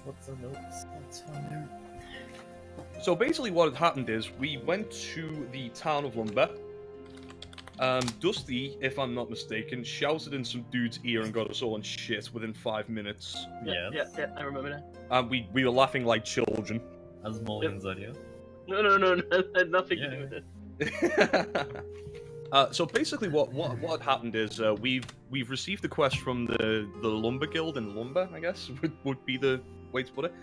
What's the notes? That's on there. So basically what had happened is we went to the town of Lumber. Dusty, if I'm not mistaken, shouted in some dude's ear and got us all in shit within 5 minutes. Yeah, I remember that. And we were laughing like children. As Mulligan's audio. No, nothing to do with it. So basically, what happened is we've received a quest from the Lumber Guild in Lumber, I guess would be the way to put it.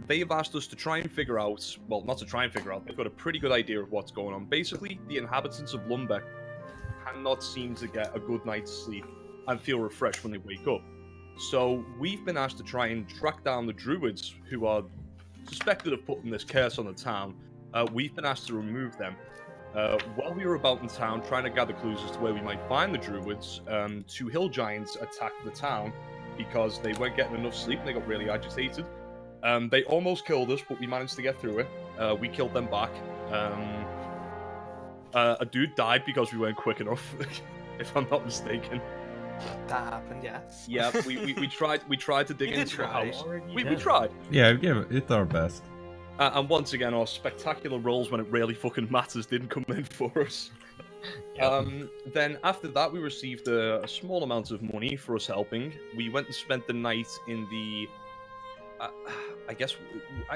They have asked us to try and figure out, well, not to try and figure out, they've got a pretty good idea of what's going on. Basically, the inhabitants of Lumber cannot seem to get a good night's sleep and feel refreshed when they wake up. So we've been asked to try and track down the Druids, who are suspected of putting this curse on the town. We've been asked to remove them. While we were about in town trying to gather clues as to where we might find the Druids, 2 hill giants attacked the town because they weren't getting enough sleep and they got really agitated. They almost killed us, but we managed to get through it. We killed them back. A dude died because we weren't quick enough, if I'm not mistaken. That happened, yes. Yeah, we tried to dig into the house. We tried. Yeah, we gave it our best. And once again, our spectacular rolls when it really fucking matters didn't come in for us. Then after that, we received a small amount of money for us helping. We went and spent the night in the, I guess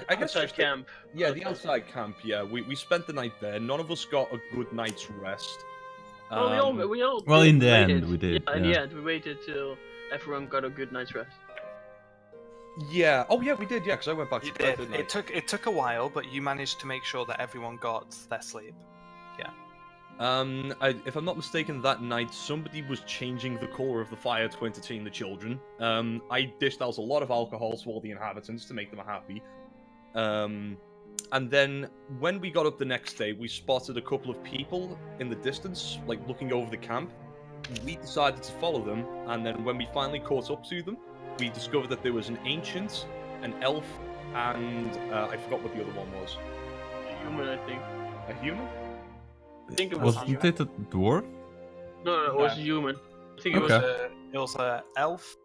Outside camp. Yeah, the outside camp. Yeah, we spent the night there. None of us got a good night's rest. We all. Well, in the waited. end, we did. Yeah, in the end, we waited till everyone got a good night's rest. Yeah. Oh, yeah, we did. Yeah, because I went back You to bed. did. didn't I? It took a while, but you managed to make sure that everyone got their sleep. Yeah. If I'm not mistaken, that night somebody was changing the color of the fire to entertain the children. I dished out a lot of alcohol to all the inhabitants to make them happy. And then when we got up the next day, we spotted a couple of people in the distance, like looking over the camp. We decided to follow them, and then when we finally caught up to them, we discovered that there was an ancient, an elf, and I forgot what the other one was. A human, I think. A human? I think it was. Wasn't it a dwarf? No, it was a human. I think Okay. It was an elf,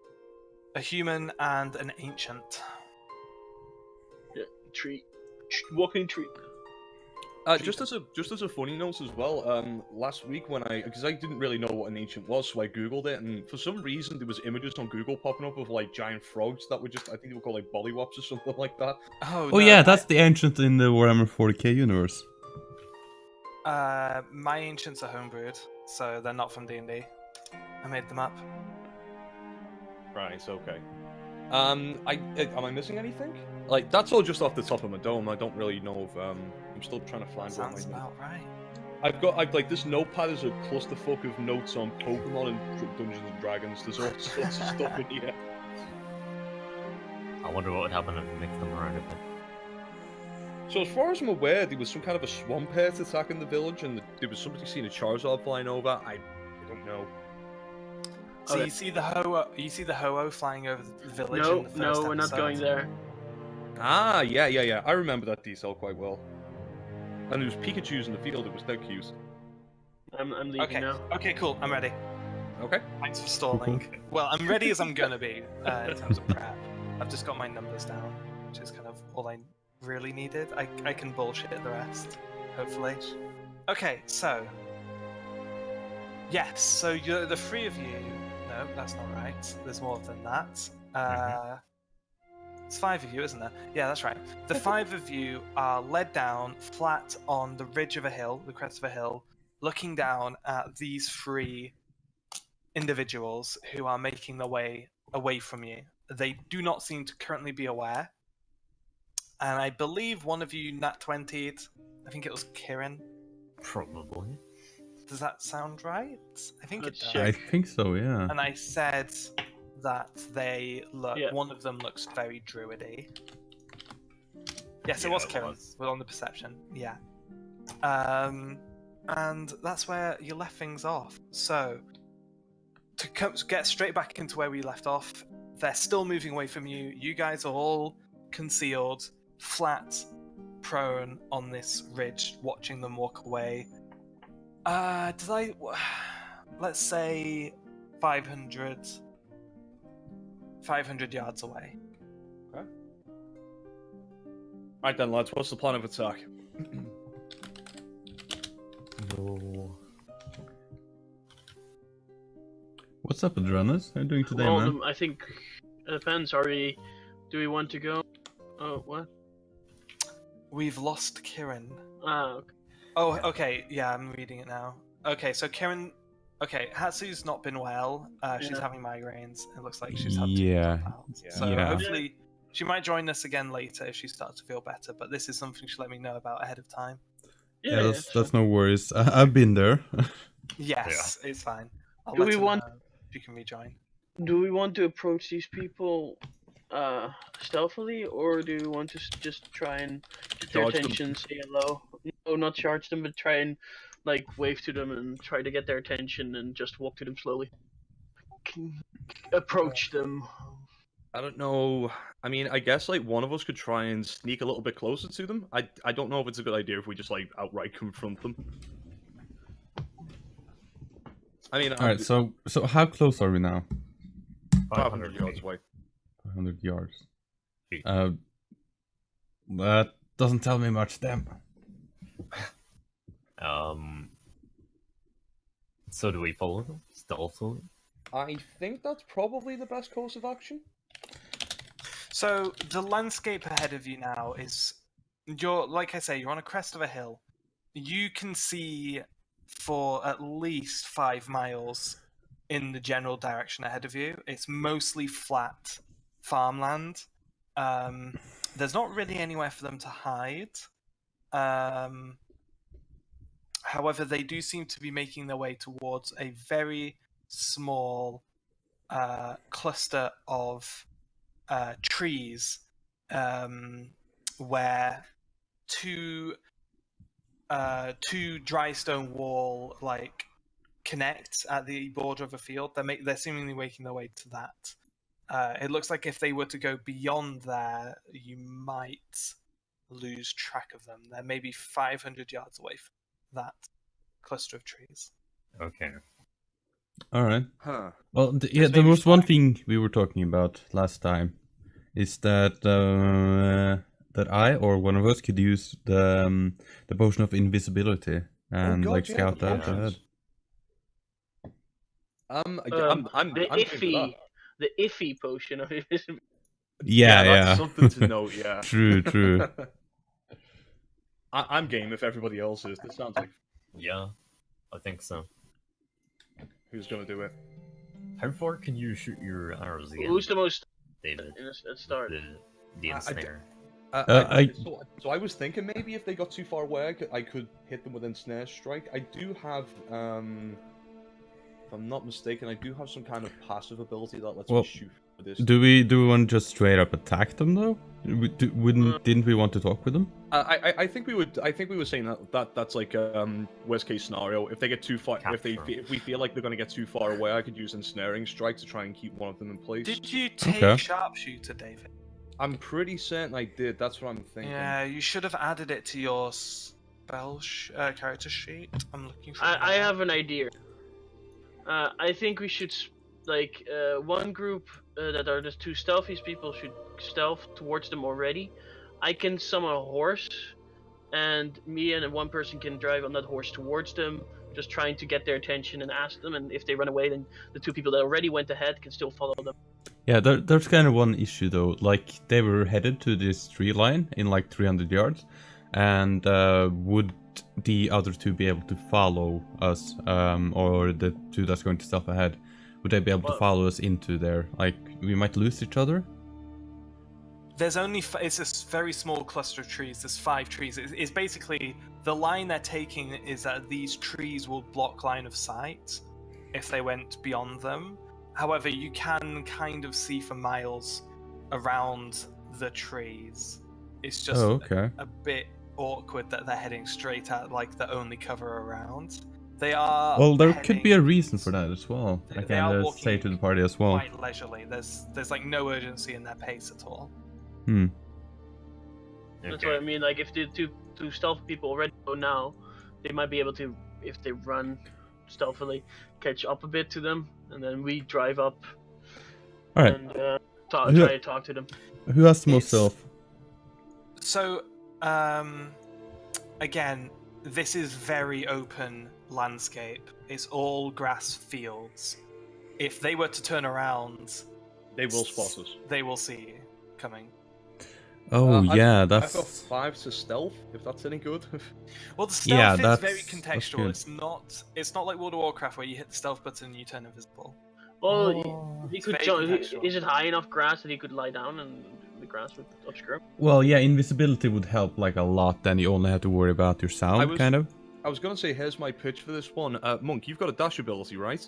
a human, and an ancient. Yeah, tree. Walking tree. Just as a funny note as well, last week because I didn't really know what an ancient was, so I googled it, and for some reason there was images on Google popping up of like giant frogs that were just, I think they were called like bollywops or something like that. Oh Oh no, yeah, that's the ancient in the Warhammer 40k universe. my ancients are homebrewed, so they're not from D&D. I made them up. Right, okay. Am I missing anything? Like, that's all just off the top of my dome. I don't really know if I'm still trying to find Sounds what about right. I've like, this notepad is a clusterfuck of notes on Pokemon and Dungeons and Dragons. There's all sorts of stuff in here. I wonder what would happen if we mixed them around a bit. So as far as I'm aware, there was some kind of a swamp pit attacking the village, and there was somebody seeing a Charizard flying over. I don't know. So Okay. you see the Ho-Oh flying over the village in the first No, we're not episode? going there. Ah, yeah. I remember that detail quite well. And there was Pikachu's in the field. It was dead cute. I'm leaving Okay. now. Okay, cool. I'm ready. Okay. Thanks for stalling. Well, I'm ready as I'm gonna be in terms of prep. I've just got my numbers down, which is kind of all I really needed. I can bullshit the rest, hopefully. Okay, so yes, so you're the three of you. No, that's not right. There's more than that. It's 5 of you, isn't there? Yeah, that's right. The 5 of you are led down flat on the ridge of a hill, the crest of a hill, looking down at these 3 individuals who are making their way away from you. They do not seem to currently be aware. And I believe one of you nat 20'd. I think it was Kieran. Probably. Does that sound right? I think it Let's does. check. I think so, yeah. And I said that they look. Yeah. One of them looks very druidy. Yes, it Yeah, was it Kieran. was. We're on the perception. Yeah. And that's where you left things off. So to get straight back into where we left off, they're still moving away from you. You guys are all concealed, flat, prone on this ridge, watching them walk away. Let's say 500 yards away. Okay. Right then, lads. What's the plan of attack? No. What's up, Adrenas? How are you doing today, Well, man? I think it depends. Are we? Do we want to go? Oh, what? We've lost Kirin. Ah, okay. Oh, okay. Yeah, I'm reading it now. Okay, so Kirin. Okay, Hatsu's not been well. She's Yeah. having migraines. It looks like she's had to Yeah. drop out. Yeah. So Yeah. hopefully she might join us again later if she starts to feel better. But this is something she let me know about ahead of time. Yeah, it's that's fine. no worries. I've been there. Yes, it's fine. I'll Do let we her want- know if you can rejoin. Do we want to approach these people stealthily, or do we want to just try and get their Charge them. attention, say hello? No, not charge them, but try and like wave to them and try to get their attention and just walk to them slowly. Approach them. I don't know. I mean, I guess like one of us could try and sneak a little bit closer to them. I don't know if it's a good idea if we just like outright confront them. I mean, All right. So how close are we now? 500 yards away. 100 yards. Feet. That doesn't tell me much, then. So do we follow them stealthily? I think that's probably the best course of action. So the landscape ahead of you now is you're like I say, you're on a crest of a hill. You can see for at least 5 miles in the general direction ahead of you. It's mostly flat farmland. There's not really anywhere for them to hide. However, they do seem to be making their way towards a very small cluster of trees where two dry stone wall connect at the border of a field. They're seemingly making their way to that. It looks like if they were to go beyond there, you might lose track of them. They're maybe 500 yards away from that cluster of trees. Okay. All right. Huh. Well, yeah, There's there maybe was one 5. thing we were talking about last time, is that that I or one of us could use the potion of invisibility and God, like yeah, scout the out potions. ahead. I'm The game for iffy, the iffy potion of invisibility. Yeah, that's yeah. something to note. Yeah. True. I'm game if everybody else is. This sounds like Yeah, I think so. who's gonna do it. How far can you shoot your arrows again, Who's the most David? at start? The I- I ensnare. So I was thinking maybe if they got too far away, I could hit them with ensnare strike. I do have, if I'm not mistaken, I do have some kind of passive ability that lets Well, me shoot for this. Do we want to just straight up attack them though? Didn't we want to talk with them? I think we would. I think we were saying that's like worst case scenario. If they get too far, if we feel like they're gonna get too far away, I could use ensnaring strike to try and keep one of them in place. Did you take Okay. sharpshooter, David? I'm pretty certain I did. That's what I'm thinking. Yeah, you should have added it to your spell character sheet. I'm looking for. I have an idea. I think we should one group that are the two stealthiest people should stealth towards them already. I can summon a horse, and me and one person can drive on that horse towards them, just trying to get their attention and ask them. And if they run away, then the two people that already went ahead can still follow them. Yeah, there's kind of one issue though. Like they were headed to this tree line in like 300 yards, and would the other two be able to follow us, or the two that's going to stealth ahead? Would they be able to Well- follow us into there? Like we might lose each other. There's only it's a very small cluster of trees. There's 5 trees. It's basically the line they're taking is that these trees will block line of sight if they went beyond them. However, you can kind of see for miles around the trees. It's just Oh, okay. a bit awkward that they're heading straight at like the only cover around. They are. Well, there could be a heading reason for that as well. I They are can walking say to the party as well. quite leisurely. There's like no urgency in their pace at all. Hmm. That's what I mean. Like if the two stealth people already go now, they might be able to, if they run stealthily, catch up a bit to them, and then we drive up All right. and try to talk to them. Who has the most It's- stealth? So Again, this is very open landscape. It's all grass fields. If they were to turn around, They will spot us. they will see you coming. Oh yeah, I've got that's 5 to stealth, if that's any good. Well, the stealth Yeah, is very that's contextual. good. It's not like World of Warcraft where you hit the stealth button and you turn invisible. Well, Oh, he it's could very jump. contextual. Is it high enough grass that he could lie down and the grass would obscure him? well, yeah, invisibility would help like a lot. Then you only have to worry about your sound, kind of. I was gonna say, here's my pitch for this one. Monk, you've got a dash ability, right?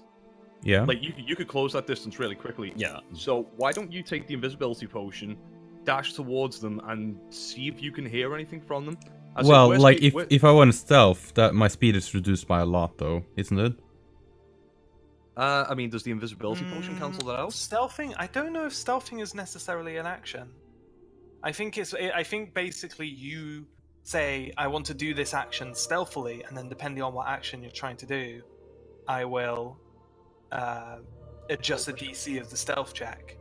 Yeah. Like, you could close that distance really quickly. yeah. So why don't you take the invisibility potion, dash towards them, and see if you can hear anything from them? As in, Well, where's like the- if I want to stealth, that my speed is reduced by a lot, though, isn't it? I mean, does the invisibility potion cancel that out? Stealthing? I don't know if stealthing is necessarily an action. I think basically you say, I want to do this action stealthily, and then depending on what action you're trying to do, I will adjust the DC of the stealth check.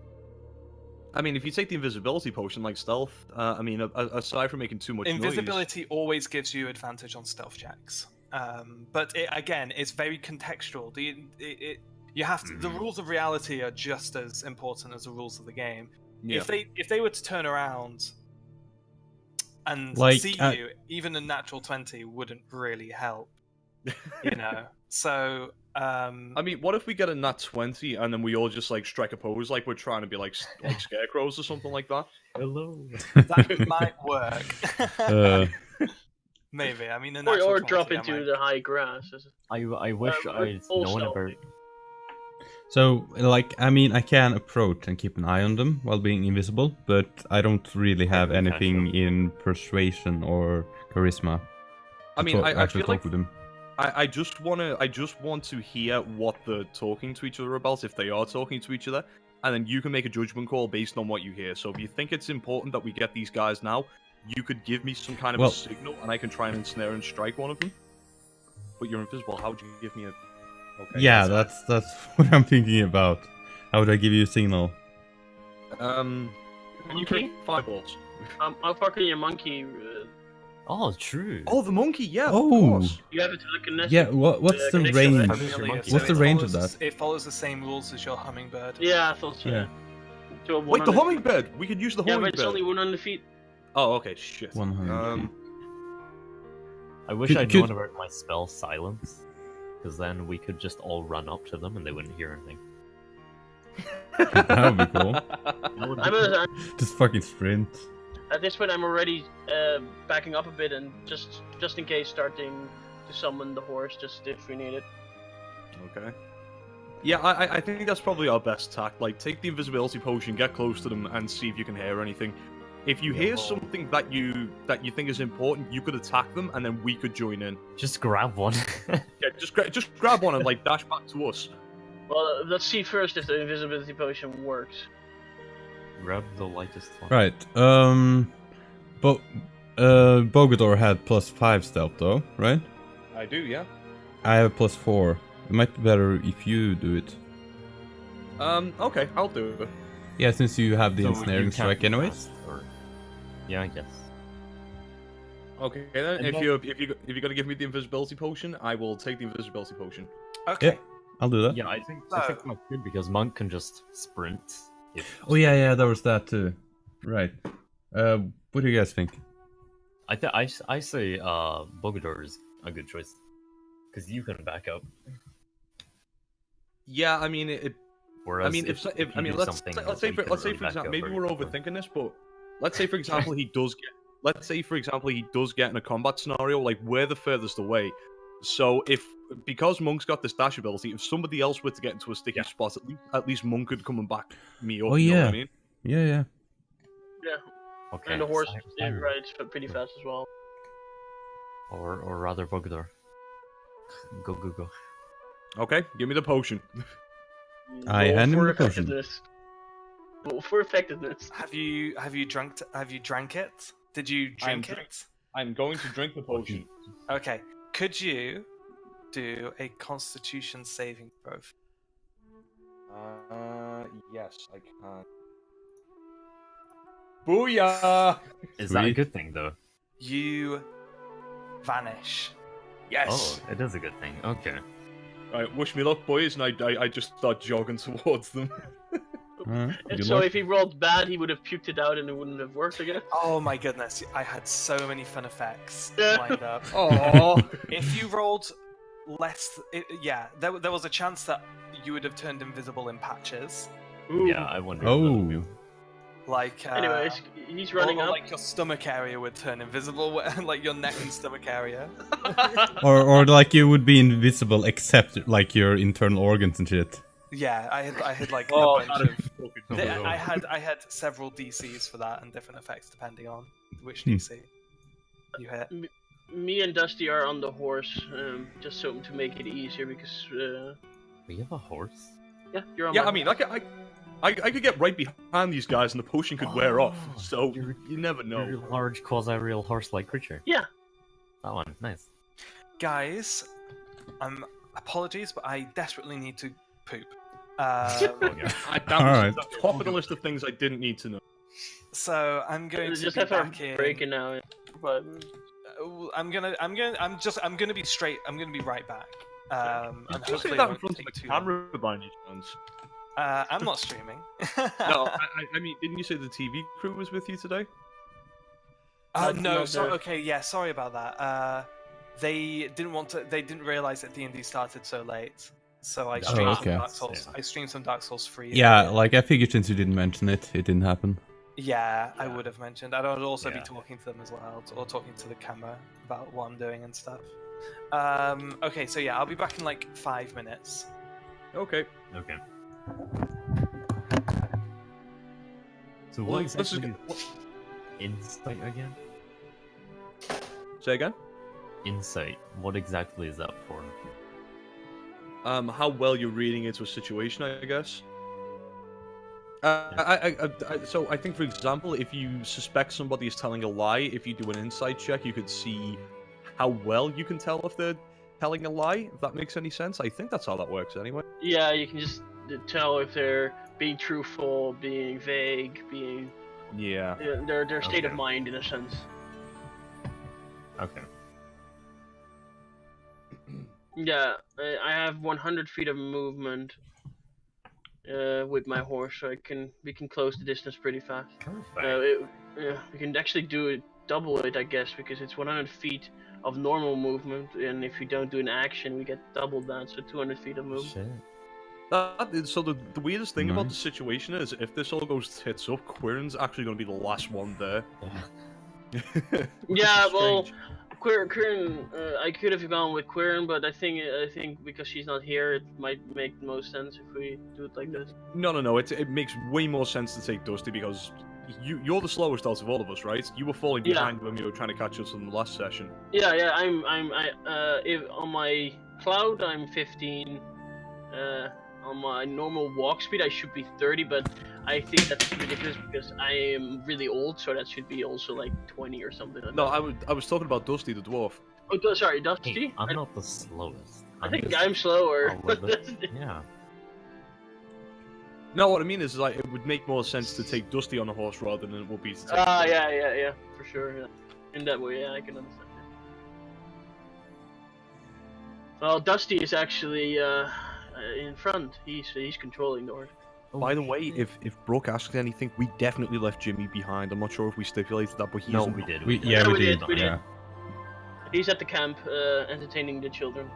I mean, if you take the invisibility potion like stealth, I mean, aside from making too much Invisibility always gives you advantage on stealth checks. But again, it's very contextual. You have to. The rules of reality are just as important as the rules of the game. noise... If they were to turn around and Like, see you, even a natural 20 wouldn't really help. You know. So. I mean, what if we get a nat 20 and then we all just like strike a pose like we're trying to be like scarecrows or something like that? Hello. That might work. Uh, Maybe. I mean, a Or, natural or 20, drop I into might- the high grass. I wish I'd full known stealth. about. so, like, I mean, I can approach and keep an eye on them while being invisible, but I don't really have we can anything in persuasion or charisma. I mean, I actually feel talk like with them. I just want to hear what they're talking to each other about, if they are talking to each other, and then you can make a judgment call based on what you hear. So if you think it's important that we get these guys now, you could give me some kind of a signal, and I can try and ensnare and strike one of them. But you're invisible. How would you give me a? Okay. Yeah, that's what I'm thinking about. How would I give you a signal? Can you create fireballs? How far can your monkey? Oh, true. Oh, the monkey. Yeah. Of Oh. course. You have a telekinetic. Yeah, what's the connection, range? right? How does your monkey- What's the it range of follows- that? It follows the same rules as your hummingbird. Yeah, I thought so. Yeah. To a Wait, the 100 hummingbird. We could use the Yeah, but hummingbird. it's only 100 feet. Oh, okay. Shit. 100 feet. I wish Could- I'd could- known about my spell silence, because then we could just all run up to them and they wouldn't hear anything. That would be cool. That would be I'm Just fucking sprint. at this point, I'm already backing up a bit and just in case starting to summon the horse, just if we need it. Okay. Yeah, I think that's probably our best tack. Like, take the invisibility potion, get close to them, and see if you can hear anything. If you hear something that you think is important, you could attack them, and then we could join in. Just grab one. Yeah, just grab one and like dash back to us. Well, let's see first if the invisibility potion works. Grab the lightest one. Right. But Bogador had +5 stealth though, right? I do, yeah. I have +4. It might be better if you do it. Okay, I'll do it. Yeah, since you have the So ensnaring you can't strike be anyways. fast, or... Yeah, I guess. Okay, then And if then- you're gonna give me the invisibility potion, I will take the invisibility potion. Okay. Yeah. I'll do that. Yeah, I think that's good because Monk can just sprint. Oh yeah, there was that too. Right. What do you guys think? I say Bogador is a good choice because you can back up. Yeah, I mean it. Whereas I mean, if let's do something say you for can really example, back up maybe very we're quickly. overthinking this, but let's say for example he does get. Let's say for example he does get in a combat scenario, like we're the furthest away. So because Monk's got this dash ability, if somebody else were to get into a sticky spot, at least Monk could come and back me up. Oh, you know what yeah. I mean? Yeah. Yeah, Okay. and the horse so rides pretty fast as well. or rather Bogador. Go. Okay, give me the potion. I Roll hand him for the potion. effectiveness. Roll for effectiveness. Have you drank it? Did you I'm drink drink- it? I'm going to drink the potion. Okay. Could you do a Constitution saving throw? Yes, I can. Booyah! Is that a Sweet. good thing though? you vanish. Yes. Oh, it is a good thing. Okay. Right, wish me luck, boys, and I just start jogging towards them. Alright, And good so luck. if he rolled bad, he would have puked it out and it wouldn't have worked again. Oh my goodness, I had so many fun effects lined up. Oh. If you rolled less, there was a chance that you would have turned invisible in patches. Ooh. Yeah, I wonder. Oh. Like, Anyways, he's running or up. like your stomach area would turn invisible, like your neck and stomach area. Or like you would be invisible except like your internal organs and shit. Yeah, I had like Oh, a bunch that'd of. be fucking Yeah, cool. I had several DCs for that and different effects depending on which Hmm. DC you hit. Me and Dusty are on the horse, just so to make it easier because We have a horse. yeah, you're on. Yeah, my I mean, I could get right behind these guys and the potion could wear off. Oh, So you're- you never know. You're a large quasi-real horse-like creature. Yeah. That one, nice. Guys, apologies, but I desperately need to poop. Oh, yeah. That was Alright. the top of the list of things I didn't need to know. So I'm going to Just be have our back in. break now. But I'm gonna be straight. I'm gonna be right back. And Did you hopefully say it that in won't front of take the too long. camera by any chance? I'm not streaming. No, I mean, didn't you say the TV crew was with you today? No. Not So there. okay, yeah. Sorry about that. They didn't want to. They didn't realize that D&D started so late. So I Oh, streamed okay. some Dark Souls. Yeah. I streamed some Dark Souls 3. Yeah, like I figured since you didn't mention it, it didn't happen. Yeah, I Yeah. would have mentioned. I'd also be Yeah. talking to them as well, or talking to the camera about what I'm doing and stuff. Okay, so yeah, I'll be back in like 5 minutes. Okay. Okay. So Well, what this is exactly is insight again? Say again. Insight. What exactly is that for? How well you're reading into a situation, I guess. So I think, for example, if you suspect somebody is telling a lie, if you do an insight check, you could see how well you can tell if they're telling a lie. If that makes any sense, I think that's how that works anyway. yeah, you can just tell if they're being truthful, being vague, being Yeah. their state of Okay. mind in a sense. Okay. Yeah, I have 100 feet of movement with my horse, so we can close the distance pretty fast. Perfect. We can actually do it, double it, I guess, because it's 100 feet of normal movement, and if you don't do an action, we get double that, so 200 feet of movement. Shit. So the weirdest thing about the Nice. situation is, if this all goes tits up, Quirin's actually going to be the last one there. Yeah. Which Yeah, is well, strange. Quirin, I could have gone with Quirin, but I think because she's not here, it might make the most sense if we do it like this. No. It makes way more sense to take Dusty because you're the slowest out of all of us, right? You were falling Yeah. behind when you were trying to catch us in the last session. Yeah, if on my cloud I'm 15. On my normal walk speed I should be 30, but I think that's ridiculous because I am really old, so that should be also like 20 or something. Like No, that. I was talking about Dusty the dwarf. Oh, sorry, Dusty. Hey, I'm not the slowest. I think just I'm slower. a little bit- Yeah. No, what I mean is like it would make more sense to take Dusty on a horse rather than it would be to take. Yeah, for sure. Yeah. In that way, yeah, I can understand. Yeah. Well, Dusty is actually in front. He's controlling the horse. By the way, if Brooke asks anything, we definitely left Jimmy behind. I'm not sure if we stipulated that, but he's No, in we the- did. We Yeah, we did. did, we did. Yeah. He's at the camp, entertaining the children.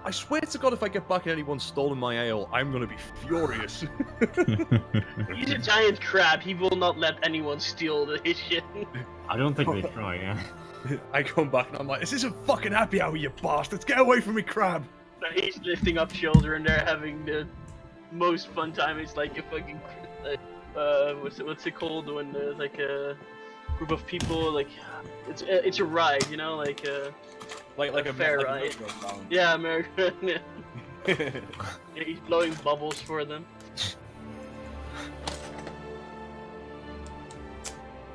I swear to God, if I get back and anyone's stolen my ale, I'm gonna be furious. He's a giant crab. He will not let anyone steal his shit. I don't think they try. Yeah. I come back and I'm like, this isn't fucking happy hour, you bastards! Get away from me, crab! He's lifting up children. They're having the most fun time. It's like a fucking what's it called when there's like a group of people, like it's a ride, you know, like Like a fair like ride. merry-go-round. yeah, American. Yeah, he's blowing bubbles for them.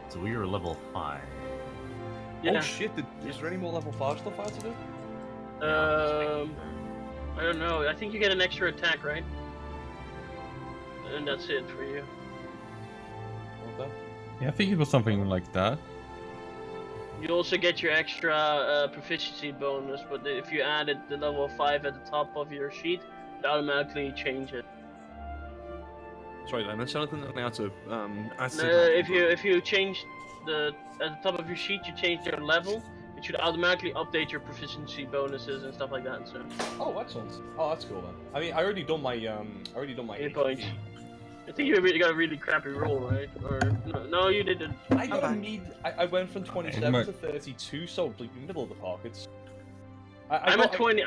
So we were level 5. Yeah. Oh shit! Is there any more level 5 stuff I have to do? I don't know. I think you get an extra attack, right? And that's it for you. Okay. Yeah, I think it was something like that. You also get your extra proficiency bonus, but if you added the level 5 at the top of your sheet, it automatically change it. Sorry, did I miss anything? I had to. If you change at the top of your sheet, you change your level. It should automatically update your proficiency bonuses and stuff like that. So. Oh, excellent. Oh, that's cool then. I mean, I already done my Hit points. HP. I think you got a really crappy roll, right? Or no, you didn't. I got a I went from 27 Okay, to 32, so like middle of the pockets. I'm at 20.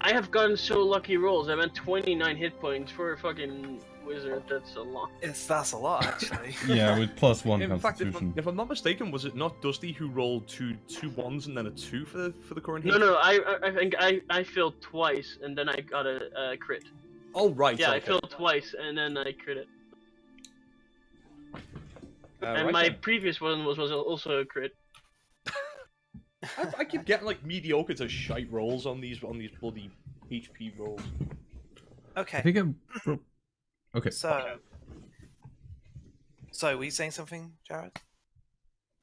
I have gotten so lucky rolls. I'm at 29 hit points for a fucking wizard. That's a lot. That's a lot, actually. Yeah, with +1 In fact, constitution. if I'm not mistaken, was it not Dusty who rolled two 1s and then a 2 for the current hit? No. I think I failed twice and then I got a crit. Oh right. Yeah, okay. I failed twice and then I crit it. And right my then. previous one was also a crit. I keep getting like mediocre to shite rolls on these bloody HP rolls. Okay. I think I'm... Okay. So, were you saying something, Jared?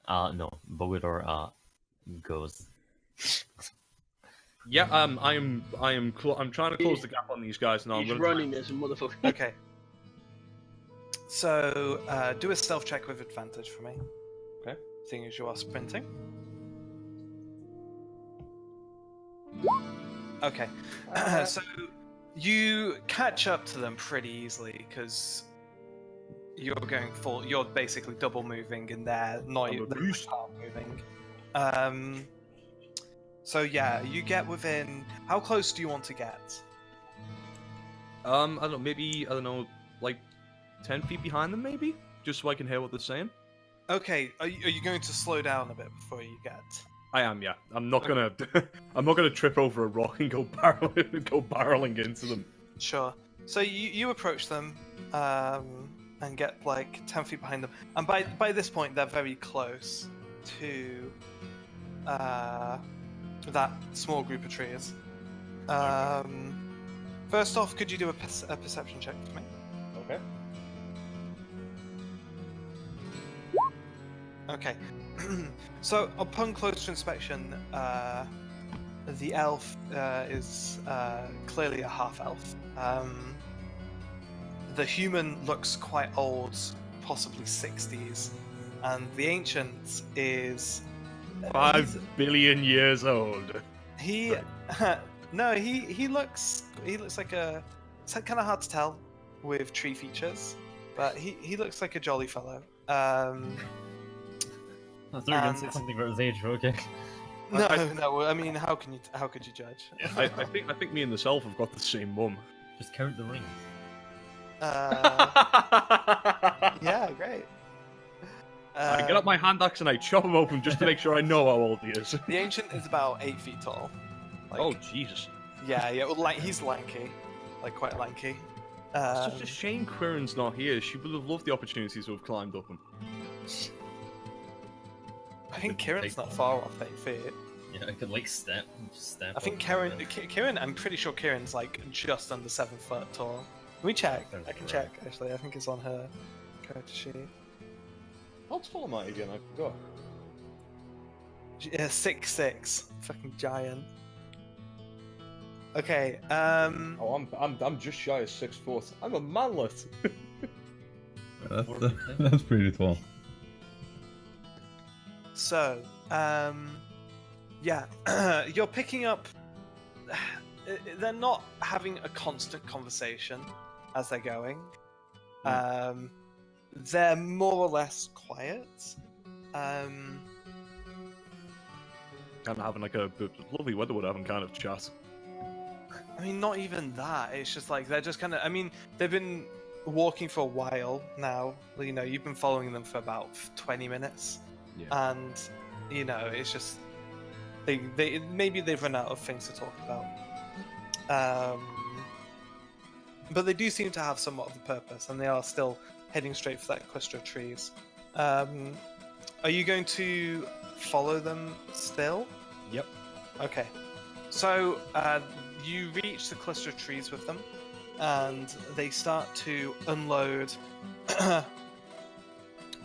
No, Bogador goes. Yeah, I'm trying to close the gap on these guys now. He's running as a motherfucker. Okay. So, do a stealth check with advantage for me. Okay. Seeing as you are sprinting. Okay. So, you catch up to them pretty easily because you're going full. You're basically double moving, and they're not moving. So yeah, you get within. How close do you want to get? I don't know. Maybe like 10 feet behind them, maybe, just so I can hear what they're saying. Okay. Are you going to slow down a bit before you get? I am, yeah. I'm not gonna trip over a rock and go barreling into them. Sure. So you approach them, and get like 10 feet behind them, and by this point they're very close to that small group of trees. First off, could you do a perception check for me? Okay. Okay. So upon closer inspection, the elf is clearly a half-elf. The human looks quite old, possibly 60s, and the ancient is 5 billion years old. he no he looks like a, it's kind of hard to tell with tree features, but he looks like a jolly fellow. I thought you were gonna say something about his age, but okay. No, I mean, how could you judge? Yeah, I think me and the elf have got the same mum. Just count the rings. Yeah, great. I get up my hand axe and I chop him open just to make sure I know how old he is. The ancient is about 8 feet tall. Like, Oh Jesus! yeah. Well, he's lanky, like quite lanky. It's such a shame Quirin's not here. She would have loved the opportunity to have climbed up him. I think Kieran's not far off 8 feet. Yeah, I could like step. Just step. I think over Kieran. I'm pretty sure Kieran's like just under 7 foot tall. Can we check? I can check actually. I think it's on her character sheet. How tall am I again? I forgot. Yeah, 6'6", fucking giant. Okay. Oh, I'm just shy of 6 foot. I'm a manlet. That's pretty tall. So, yeah, you're picking up. They're not having a constant conversation as they're going. They're more or less quiet. Kind of having like a lovely weather having kind of chat. I mean, not even that. It's just like they're just kind of. I mean, they've been walking for a while now. You know, you've been following them for about 20 minutes. Yeah. And you know, it's just they maybe they've run out of things to talk about. But they do seem to have somewhat of a purpose, and they are still heading straight for that cluster of trees. Are you going to follow them still? Yep. Okay. So you reach the cluster of trees with them, and they start to unload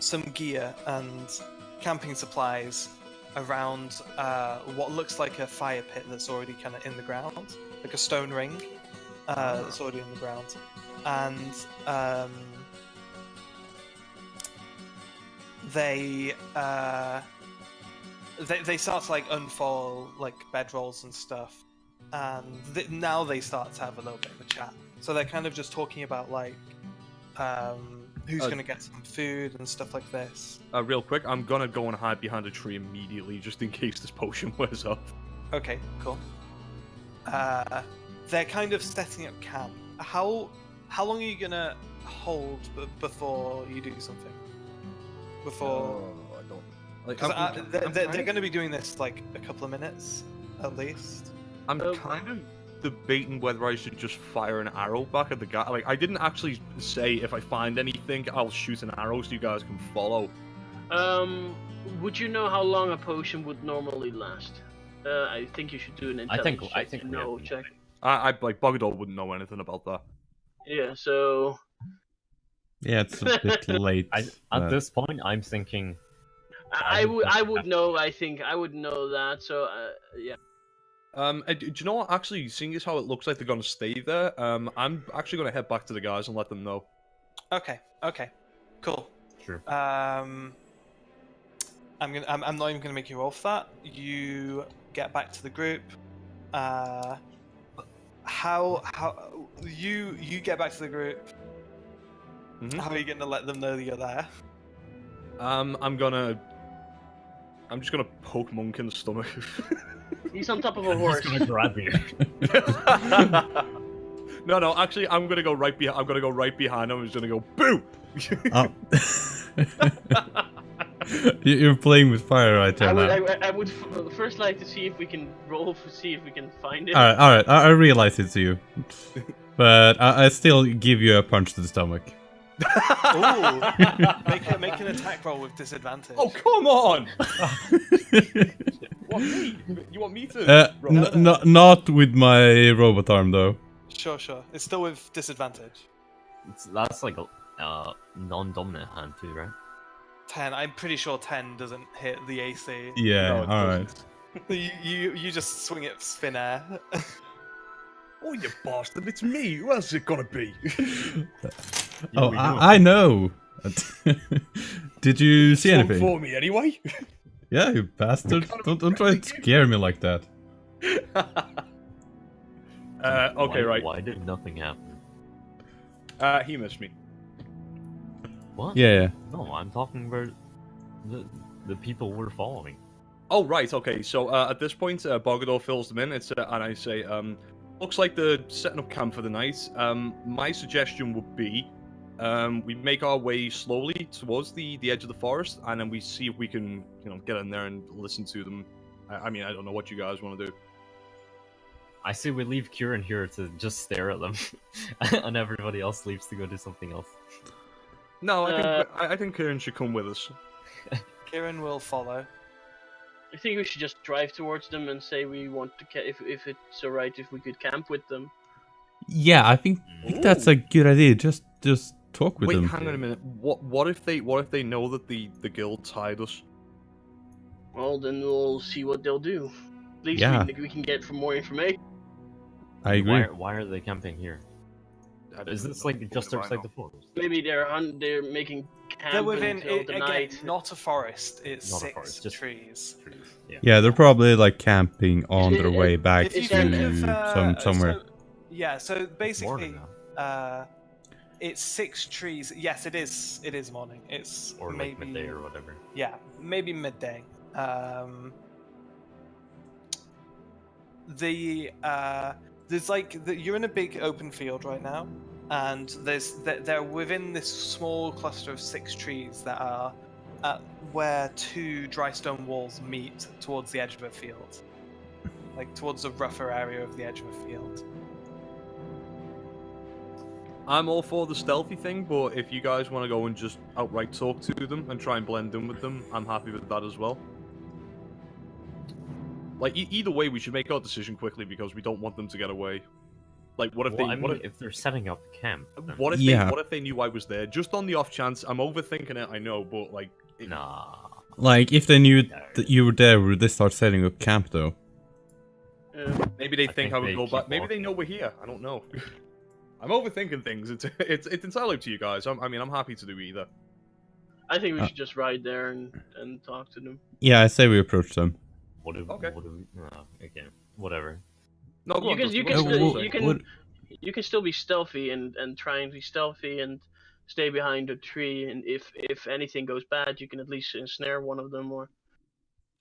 some gear and camping supplies around what looks like a fire pit that's already kind of in the ground, like a stone ring that's already in the ground, and they start to like unfurl like bedrolls and stuff, and now they start to have a little bit of a chat. So they're kind of just talking about like who's going to get some food and stuff like this. Real quick, I'm gonna go and hide behind a tree immediately, just in case this potion wears off. Okay, cool. They're kind of setting up camp. How long are you gonna hold before you do something? Before, I don't. Like, because they're going to be doing this like a couple of minutes at least. I'm kind of debating whether I should just fire an arrow back at the guy. Like, I didn't actually say if I find anything, I'll shoot an arrow so you guys can follow. Would you know how long a potion would normally last? I think you should do an intelligence I think we no have to check. I like Bogador wouldn't know anything about that. Yeah, so Yeah, it's a bit late. At this point, I'm thinking. I would know. I think I would know that. So yeah. Do you know what? Actually, seeing as how it looks like they're gonna stay there, I'm actually gonna head back to the guys and let them know. Okay, cool. Sure. I'm not even gonna make you roll for that. You get back to the group. How you get back to the group? Mhm. How are you gonna let them know that you're there? I'm just gonna poke Monk in the stomach. He's on top of a I'm horse. just gonna grab you. No, actually, I'm gonna go right behind. I'm gonna go right behind him. I'm just gonna go boo. Oh. You're playing with fire right there now. I would first like to see if we can roll to see if we can find it. All right. I realize it's you, but I still give you a punch to the stomach. Ooh, make an attack roll with disadvantage. Oh, come on! What, me? You want me to? Not with my robot arm though. Sure. It's still with disadvantage. That's like a non-dominant hand too, right? 10. I'm pretty sure 10 doesn't hit the AC. Yeah. No, it All doesn't. right. You just swing it thin air. Oh, you bastard! It's me. Who else is it gonna be? Oh, we know. I know. Did you see Swung anything? for me anyway. Yeah, you bastard! Don't try to scare me like that. Okay, right. Why did nothing happen? He missed me. What? Yeah. No, I'm talking about the people we're following. Oh, right. Okay. So at this point, Bogador fills them in. And I say, looks like they're setting up camp for the night. My suggestion would be, we make our way slowly towards the edge of the forest, and then we see if we can, get in there and listen to them. I mean, I don't know what you guys want to do. I say we leave Kieran here to just stare at them, and everybody else leaves to go do something else. No, I think Kieran should come with us. Kieran will follow. I think we should just drive towards them and say we want to if it's alright if we could camp with them. Yeah, I think that's a good idea. Just talk with Wait, them. hang on a minute. What if they know that the guild tied us? Well, then we'll see what they'll do. At least we can get more information. I agree. Why are they camping here? Is this like just outside the forest? Maybe they're making camp They're within until the again, night. not a forest. It's Not a 6 forest, just trees. Yeah, they're probably like camping on their way back If you to think of, somewhere. So basically, Morning now. it's 6 trees. Yes, it is. It is morning. It's Or like maybe midday or whatever. Yeah, maybe midday. There's you're in a big open field right now, and they're within this small cluster of 6 trees that are where 2 dry stone walls meet towards the edge of a field, like towards the rougher area of the edge of a field. I'm all for the stealthy thing, but if you guys want to go and just outright talk to them and try and blend in with them, I'm happy with that as well. Like, either way, we should make our decision quickly because we don't want them to get away. Like, what if if they're setting up camp? then- what if they knew I was there? Just on the off chance, I'm overthinking it, I know, but like, Nah. Like, if they knew that you were there, would they start setting up camp, though? Maybe they I think think I would they go keep back. Maybe they walking. know we're here. I don't know. I'm overthinking things. It's entirely up to you guys. I mean, I'm happy to do either. I think we should just ride there and talk to them. Yeah, I say we approach them. What do Okay. we... Oh, okay. Whatever. No, go You on, can Dusty, you what can were Uh, still, saying? you can what- you can still be stealthy and try and be stealthy and stay behind a tree, and if anything goes bad, you can at least ensnare one of them or.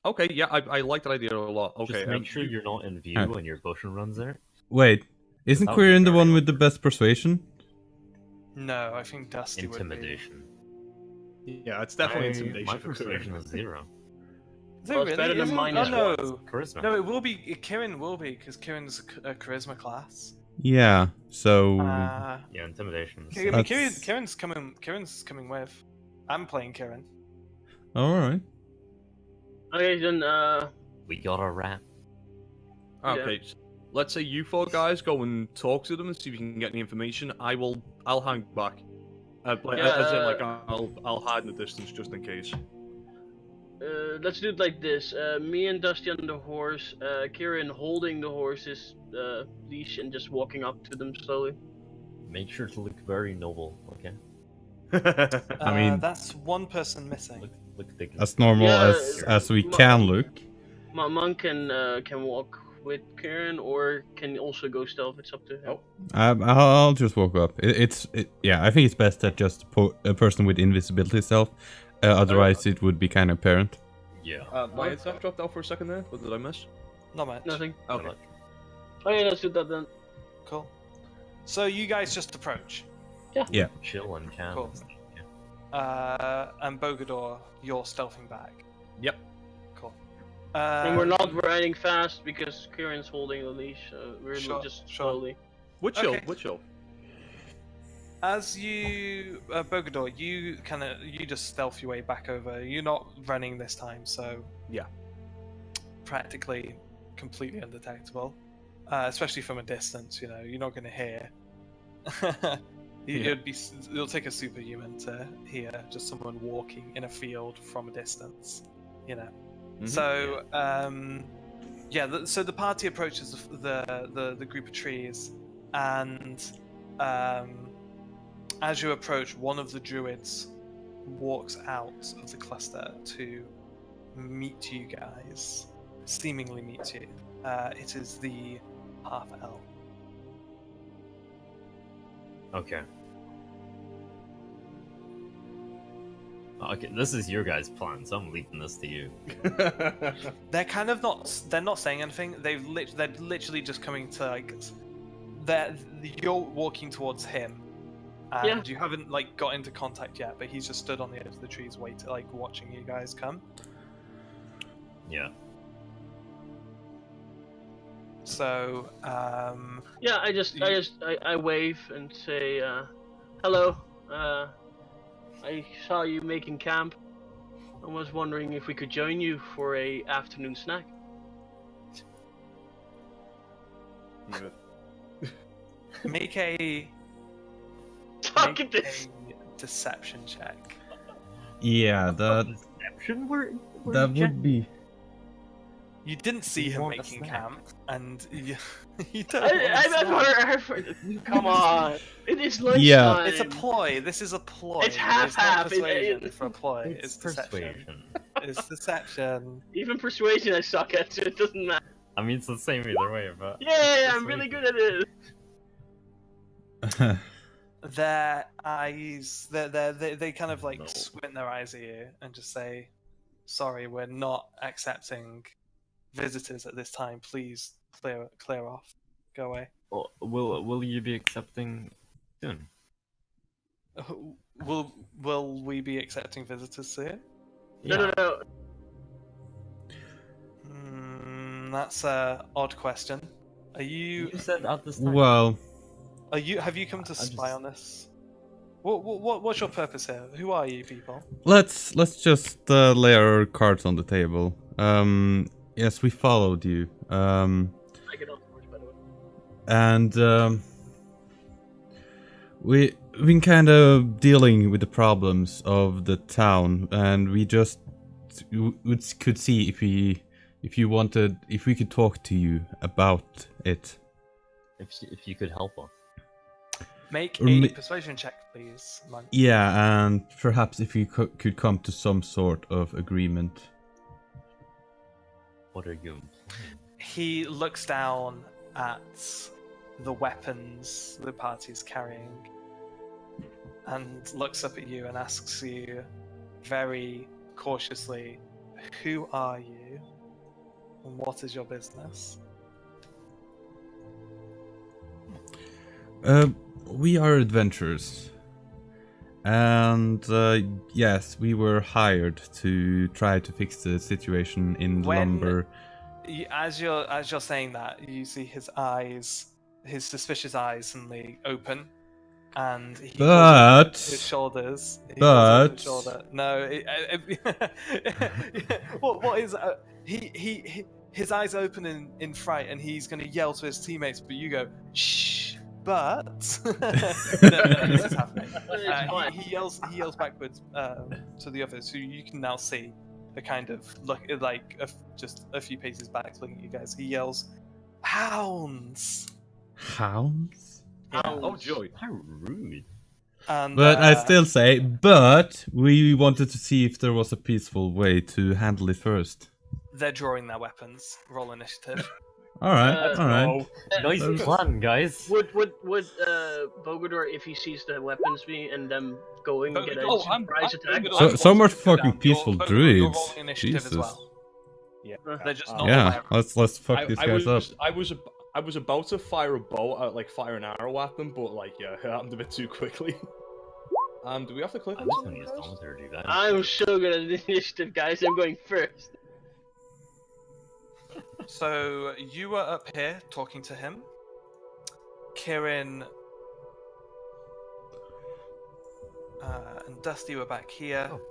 Okay, yeah, I like that idea a lot. Okay, Just make sure you're not in view when your Boshin runs there. Wait, isn't That would be Quirin the very one with the best persuasion? No, I think Dusty would Intimidation. Yeah, it's definitely My intimidation for persuasion Kieran. is 0. be. Well, it's better than mine Oh as no, Charisma. no, it will be. Kieran will be because Kieran's a charisma class. Yeah, so... Yeah, intimidation. I mean, That's- Kieran's coming with. I'm playing Kieran. Alright. Okay, then We got a rat. Okay, let's say you four guys go and talk to them and see if you can get any information. I'll hang back. As in, like, I'll hide in the distance just in case. let's do it like this. Me and Dusty on the horse, Kieran holding the horse's leash and just walking up to them slowly. Make sure to look very noble, okay? I mean- That's one person missing. Look thick. As normal Yeah, as we can look. Monk can walk with Kieran or can also go stealth. It's up to him. Oh. I'll just walk up. Yeah, I think it's best that just a person with invisibility self. Otherwise, it would be kind of apparent. Yeah. My attack dropped out for a second there. What did I miss? Not much. Nothing. Okay. Okay, let's do that then. Cool. So you guys just approach. Yeah. Chill and calm. Cool. And Bogador, you're stealthing back. Yep. Cool. And we're not riding fast because Kieran's holding the leash, so we're Sure, just sure. slowly. We're chill. Okay. We're chill. As you, Bogador, you just stealth your way back over. You're not running this time, so Yeah. practically completely undetectable, especially from a distance. You know, you're not going to hear. It'll take a superhuman to hear just someone walking in a field from a distance. You know. Mhm. So, so the party approaches the group of trees, and as you approach, one of the druids walks out of the cluster to meet you guys, seemingly meet you. It is the half-elf. Okay. Okay, this is your guys' plan, so I'm leaving this to you. They're kind of not. They're not saying anything. They're literally just coming to like. You're walking towards him, and you haven't like got into contact yet. But he's just stood on the edge of the trees, watching you guys come. Yeah. So, Yeah, I wave and say, hello. I saw you making camp. I was wondering if we could join you for a afternoon snack. make a Talking this. deception check. Yeah, that Deception? Where would be. You didn't see You him want a making snack. camp, and you don't. I've heard. Come on, it is lunchtime. Yeah. It's a ploy. This is a ploy. It's half-half. not persuasion for a ploy. It's deception. persuasion. It's deception. Even persuasion I suck at, so it doesn't matter. I mean, it's the same either way, but... Yeah, I'm really good at it. Their eyes, they kind of like No. squint their eyes at you and just say, "Sorry, we're not accepting visitors at this time. Please clear off. Go away." Will you be accepting soon? Will we be accepting visitors soon? No. That's a odd question. Are You you? said at this time. Well, Have you come to I spy just- on this? What's your purpose here? Who are you people? let's just lay our cards on the table. Yes, we followed you. I get off the horse, by the way. And we've been kind of dealing with the problems of the town, and we just could see if you wanted, if we could talk to you about it. If you could help us. Make Or a ma- persuasion check, please, Monk. Yeah, and perhaps if you could come to some sort of agreement. What are you implying? He looks down at the weapons the party's carrying and looks up at you and asks you very cautiously, who are you and what is your business? We are adventurers. And yes, we were hired to try to fix the situation in Lumber. As you're saying that, you see his eyes, his suspicious eyes suddenly open, and he pulls over his shoulders. He pulls over his shoulder. No, what is his eyes open in fright, and he's going to yell to his teammates, but you go shh. But no, this is happening. He yells backwards to the others, who you can now see the kind of look like just a few paces back, looking at you guys. He yells, "Hounds!" Hounds? Yeah. Oh joy! How rude. And, But I still say, but we wanted to see if there was a peaceful way to handle it first. they're drawing their weapons. Roll initiative. Alright, alright. Nice plan, guys. Would Bogador, if he sees the weapons being and them going, get a surprise attack? Some are fucking peaceful You're druids. rolling initiative Jesus. as well. Yeah, They're just not. Yeah, let's fuck these guys up. I was about to fire a bow, like fire an arrow at them, but like yeah, it happened a bit too quickly. Do we have to click? I'm just gonna use commentary to do that. I'm so good at initiative, guys. I'm going first. So you were up here talking to him. Kieran and Dusty were back here. Oh,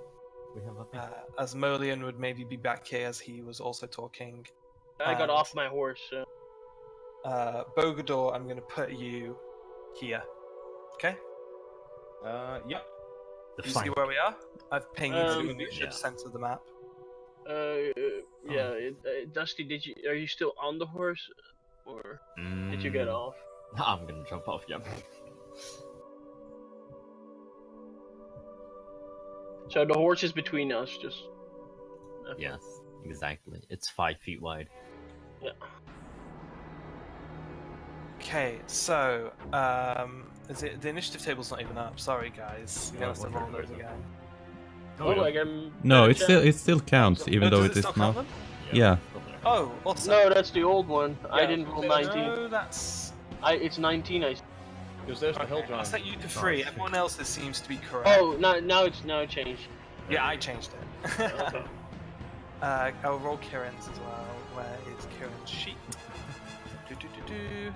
we have nothing. Asmodean would maybe be back here as he was also talking. I got And, off my horse. So. Bogador, I'm going to put you here. Okay? Yeah. You see where we are? I've pinged you in the yeah. center of the map. Dusty, are you still on the horse, or did you get off? I'm gonna jump off, yeah. So the horse is between us, just. Yes, exactly. It's 5 feet wide. Yeah. Okay, so is it the initiative table's not even up? Sorry, guys. You're gonna have to roll those again. Oh, like I'm. No, it still counts, even though it is not. Yeah. Oh, awesome. No, that's the old one. I Yeah, didn't roll no, 19. that's. It's 19. Because there's the hill Okay, I'll giant. set you to 3. Everyone else's seems to be correct. Oh, now it changed. Yeah, I changed it. Okay. I'll roll Kieran's as well. Where is Kieran's sheet? Do.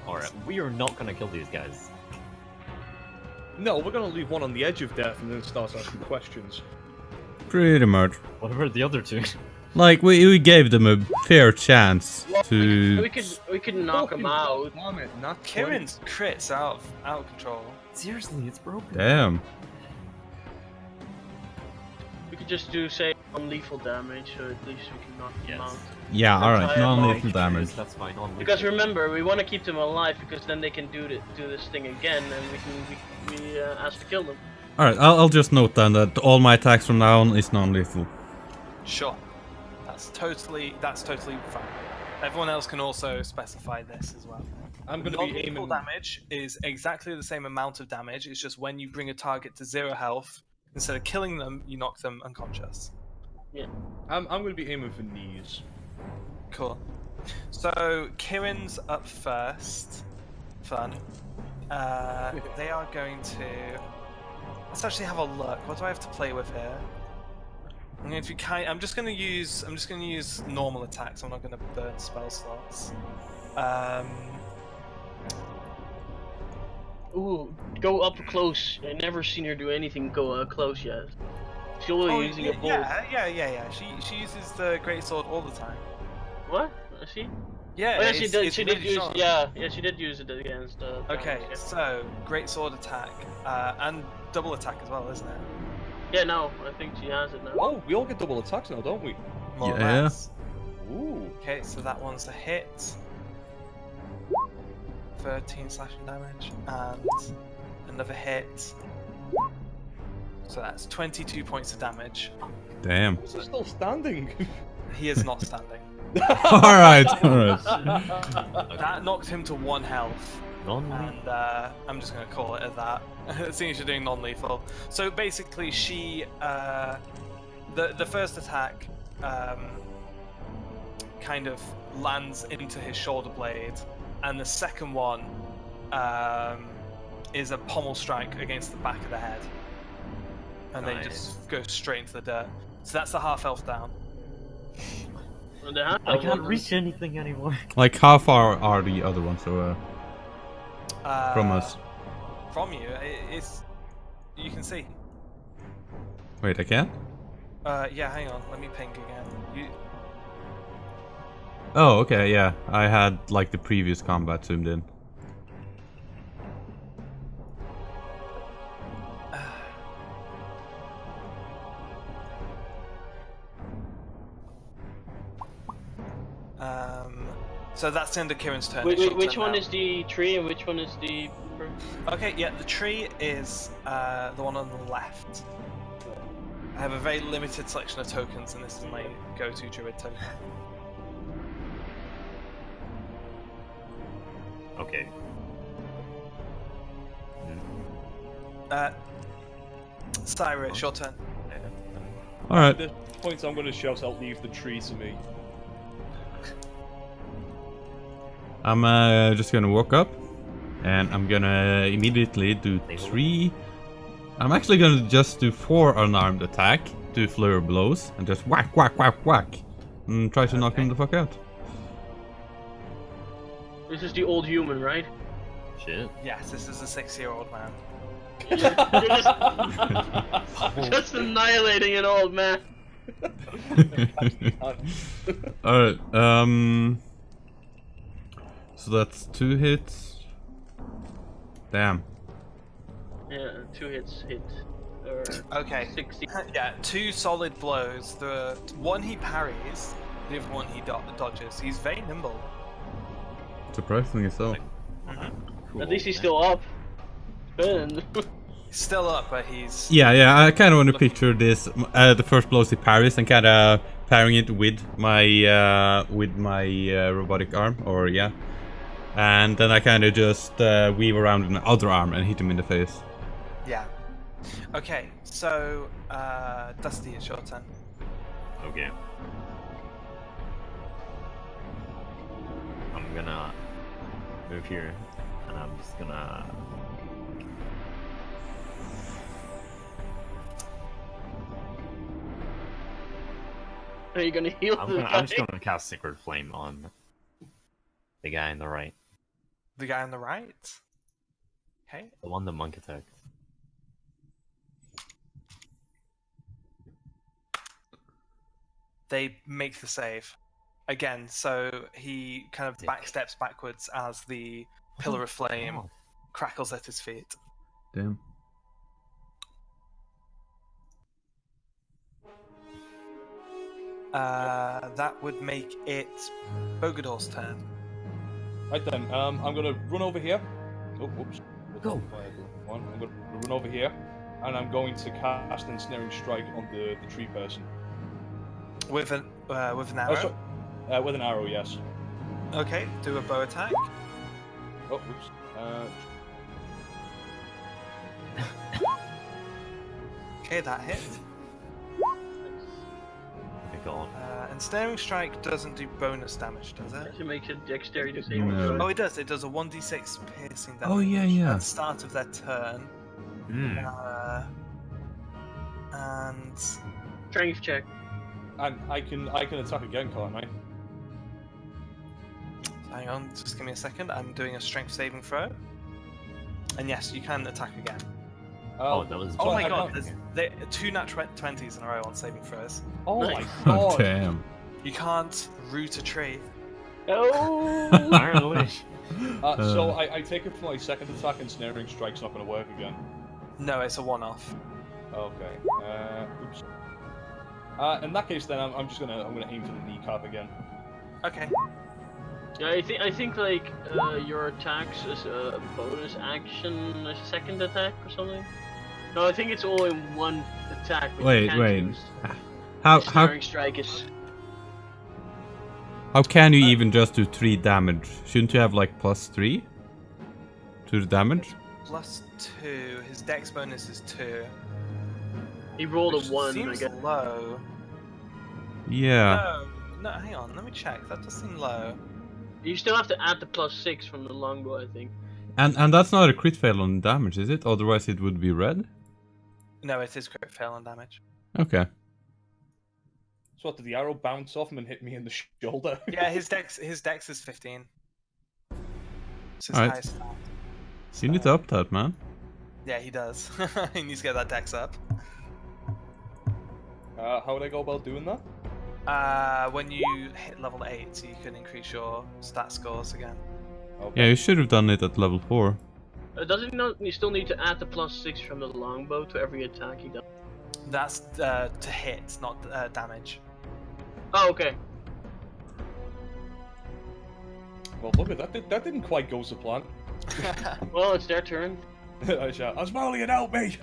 Alright, we are not gonna kill these guys. No, we're gonna leave one on the edge of death and then start asking questions. Pretty much. What about the other two? Like, we gave them a fair chance to... We could knock them out. Damn it, not Kieran's crits out of control. Seriously, it's broken. Damn. We could just do say non-lethal damage, so at least we can knock them Yes. out. Yeah, alright, Try it, non-lethal Mike. damage. That's fine. Because remember, we want to keep them alive because then they can do this thing again, and we ask to kill them. Alright, I'll just note then that all my attacks from now on is non-lethal. Sure. That's totally fine. Everyone else can also specify this as well. I'm gonna be Non-lethal aiming. damage is exactly the same amount of damage. It's just when you bring a target to 0 health, instead of killing them, you knock them unconscious. I'm gonna be aiming for knees. Cool. So Kieran's up first. Fun. They are going to. Let's actually have a look. What do I have to play with here? I'm just gonna use normal attacks. I'm not gonna burn spell slots. Ooh, go up close. I never seen her do anything go close yet. She's only using a bolt. Yeah. She uses the greatsword all the time. What? I see. Yeah, Oh, yeah, she did. it's She did really use. strong. Yeah, she did use it against. Okay, Thanos, yeah. so greatsword attack and double attack as well, isn't it? Yeah, no, I think she has it now. Oh, we all get double attacks now, don't we? More or Yeah. less. Ooh. Okay, so that one's a hit. 13 slashing damage, and another hit. So that's 22 points of damage. Damn. Is he still standing? He is not standing. Alright, alright. That knocked him to 1 health. Non-lethal. And I'm just going to call it at that, seeing as you're doing non-lethal. So basically, she, the first attack, kind of lands into his shoulder blade, and the second one, is a pommel strike against the back of the head, and then Nice. just goes straight into the dirt. So that's the half elf down. And the half I elf can't one- reach anything anymore. Like, how far are the other ones from us? From you, it's you can see. Wait, I can't? Yeah, hang on, let me ping again. You, Oh, okay, yeah. I had, like, the previous combat zoomed in. so that's the end of Kieran's turn. Wait, It's your which turn one now. is the tree and which one is the? Okay, yeah, the tree is the one on the left. I have a very limited selection of tokens, and this is my go-to druid token. Okay. Syra, it's your turn. Alright. At this point, I'm going to shout out, leave the tree to me. I'm just gonna walk up, and I'm gonna immediately do 3. I'm actually gonna just do 4 unarmed attack, do flurry of blows, and just whack, whack, whack, whack, and try to knock him the fuck out. This is the old human, right? Shit. Yes, this is a 6-year-old man. You're just annihilating an old man. Alright, so that's 2 hits. Damn. Yeah, 2 hits hit. Or Okay. 60. Yeah, 2 solid blows. The one he parries, the other one he dodges. He's very nimble. Surprisingly so. Cool. At least he's still up. Spin. He's still up, but he's... Yeah, I kind of want to picture this, the first blows he parries, and kind of pairing it with my robotic arm, or yeah. And then I kind of just weave around with my other arm and hit him in the face. Yeah. Okay, so, Dusty, it's your turn. Okay. I'm gonna move here, and I'm just gonna. Are you gonna heal I'm this gonna. guy? I'm just gonna cast Sacred Flame on the guy on the right, The guy on the right? Okay. the one the monk attacked. They make the save. Again, so he kind of backsteps backwards as the pillar of flame Oh. crackles at his feet. Damn. That would make it Bogador's turn. Right then, I'm gonna run over here. Oh, whoops. Go. I'm gonna run over here, and I'm going to cast Ensnaring Strike on the tree person. With an arrow? With an arrow, yes. Okay, do a bow attack. Oh, whoops. Okay, that hit. Oh my god. And Snaring Strike doesn't do bonus damage, does it? It makes a dexterity saving No. throw. Oh, it does. It does a 1d6 piercing damage Oh, yeah. at the start of their turn. Hmm. And Strength check. And I can attack again, can't I? hang on, just give me a second. I'm doing a strength saving throw. And yes, you can attack again. Oh, that was. Oh my I god, can't- there's 2 nat 20s in a row on saving throws. Oh my Nice. Oh, god! damn. You can't root a tree. Oh! Apparently. So I take it for my second attack, and Snaring Strike's not going to work again. No, it's a one-off. Okay. Oops. In that case, then I'm gonna aim for the kneecap again. Okay. Yeah, I think like your attacks as a bonus action, a second attack or something. No, I think it's all in one attack, but you Wait, can't wait. use How snaring strike is. how can you even just do 3 damage? Shouldn't you have like +3 to the damage? +2. His dex bonus is 2. He rolled Which a 1, I seems guess. low. Yeah. No, hang on. Let me check. That does seem low. You still have to add the +6 from the longbow, I think. And that's not a crit fail on damage, is it? Otherwise it would be red. No, it is crit fail on damage. Okay. So what, did the arrow bounce off him and hit me in the shoulder? Yeah, his dex is 15. It's his Alright. highest stat. You need to up that, man. Yeah, he does. He needs to get that dex up. How would I go about doing that? When you hit level 8, you can increase your stat scores again. Okay. Yeah, you should have done it at level 4. Does it not? You still need to add the +6 from the longbow to every attack he does. That's to hit, not damage. Oh, okay. Well, look at that. That didn't quite go to plan. Well, it's their turn. I shout, Asmalian, help me!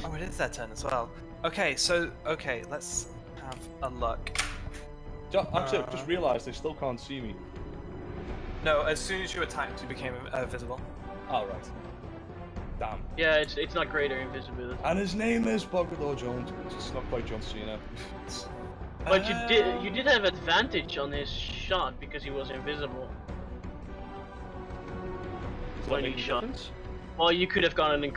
Oh, it is their turn as well. Okay, let's have a look. Actually, I just realised they still can't see me. No, as soon as you attacked, you became visible. Alright. Damn. Yeah, it's not greater invisibility. And his name is Bogador Jones. It's not quite John Cena. But you did have advantage on his shot because he was invisible. Does that When make he a shot. difference? Well, you could have gotten